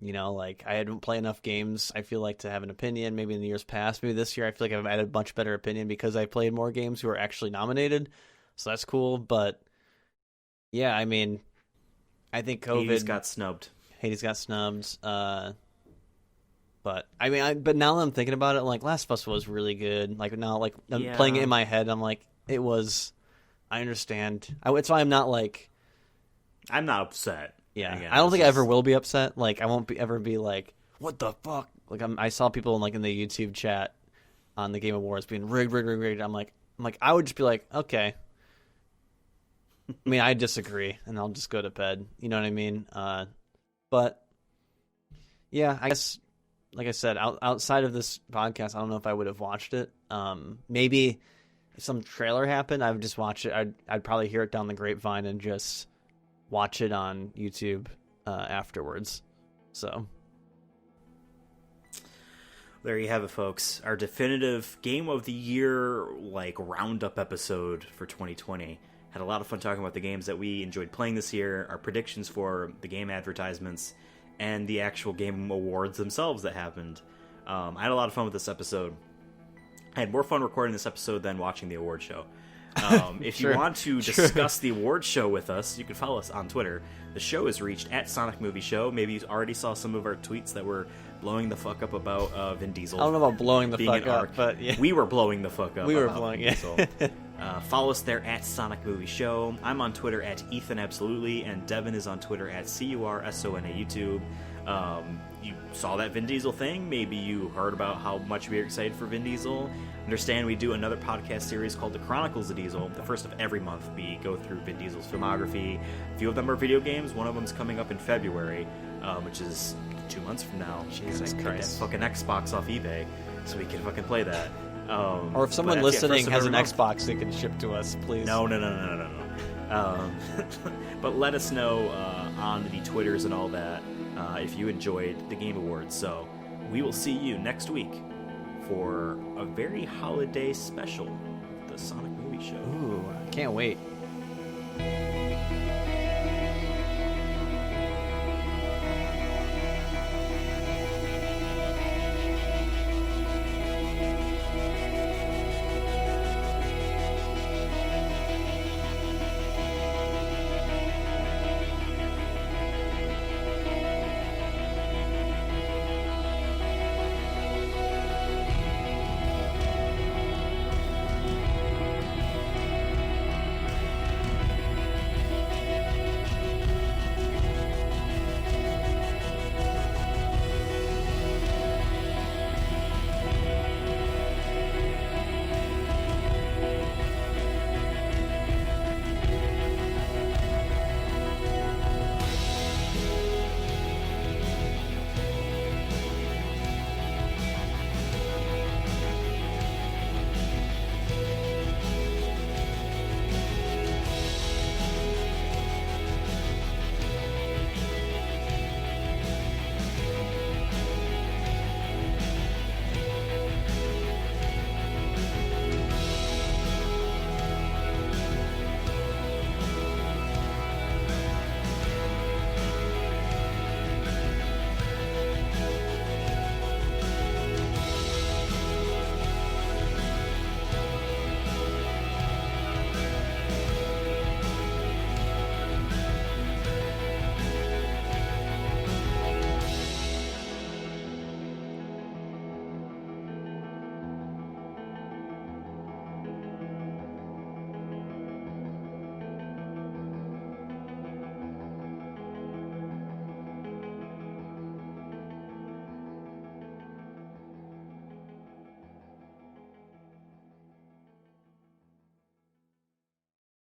[SPEAKER 2] you know, like I didn't play enough games, I feel like, to have an opinion. Maybe in the years past, maybe this year I feel like I've had a much better opinion because I played more games who are actually nominated. So that's cool. But yeah, I mean, I think COVID
[SPEAKER 1] Hades got snubbed.
[SPEAKER 2] But I mean, but now that I'm thinking about it, like Last of Us was really good. Like now, like I'm playing it in my head, I'm like, it was. I understand. It's why I'm not like.
[SPEAKER 1] I'm not upset.
[SPEAKER 2] Yeah,
[SPEAKER 1] Again,
[SPEAKER 2] I don't think I ever will be upset. Like I won't ever be like, what the fuck? Like I saw people in the YouTube chat on the Game Awards being rigged. I'm like, I would just be like, okay. I mean, I disagree, and I'll just go to bed. You know what I mean? But yeah, I guess, like I said, outside of this podcast, I don't know if I would have watched it. Maybe if some trailer happened, I would just watch it. I'd probably hear it down the grapevine and just watch it on YouTube afterwards. So
[SPEAKER 1] there you have it, folks. Our definitive Game of the Year roundup episode for 2020. Had a lot of fun talking about the games that we enjoyed playing this year, our predictions for the game advertisements, and the actual game awards themselves that happened. I had a lot of fun with this episode. I had more fun recording this episode than watching the award show. If you want to discuss the award show with us, you can follow us on Twitter. The show is reached at Sonic Movie Show. Maybe you already saw some of our tweets that were blowing the fuck up about Vin Diesel.
[SPEAKER 2] I don't know about blowing the fuck up, but yeah.
[SPEAKER 1] We were blowing the fuck up.
[SPEAKER 2] We were blowing it.
[SPEAKER 1] Follow us there at Sonic Movie Show. I'm on Twitter at Ethan Absolutely, and Devin is on Twitter at CURSONA YouTube. You saw that Vin Diesel thing. Maybe you heard about how much we are excited for Vin Diesel. Understand we do another podcast series called The Chronicles of Diesel. The first of every month, we go through Vin Diesel's filmography. A few of them are video games. One of them's coming up in February, which is 2 months from now.
[SPEAKER 2] Jesus
[SPEAKER 1] Christ.
[SPEAKER 2] Christ.
[SPEAKER 1] Get that fucking Xbox off eBay so we can fucking play that.
[SPEAKER 2] Or if someone listening has an Xbox, they can ship to us, please.
[SPEAKER 1] No. But let us know on the Twitters and all that if you enjoyed the Game Awards. So we will see you next week for a very holiday special, the Sonic Movie Show.
[SPEAKER 2] Ooh, I can't wait.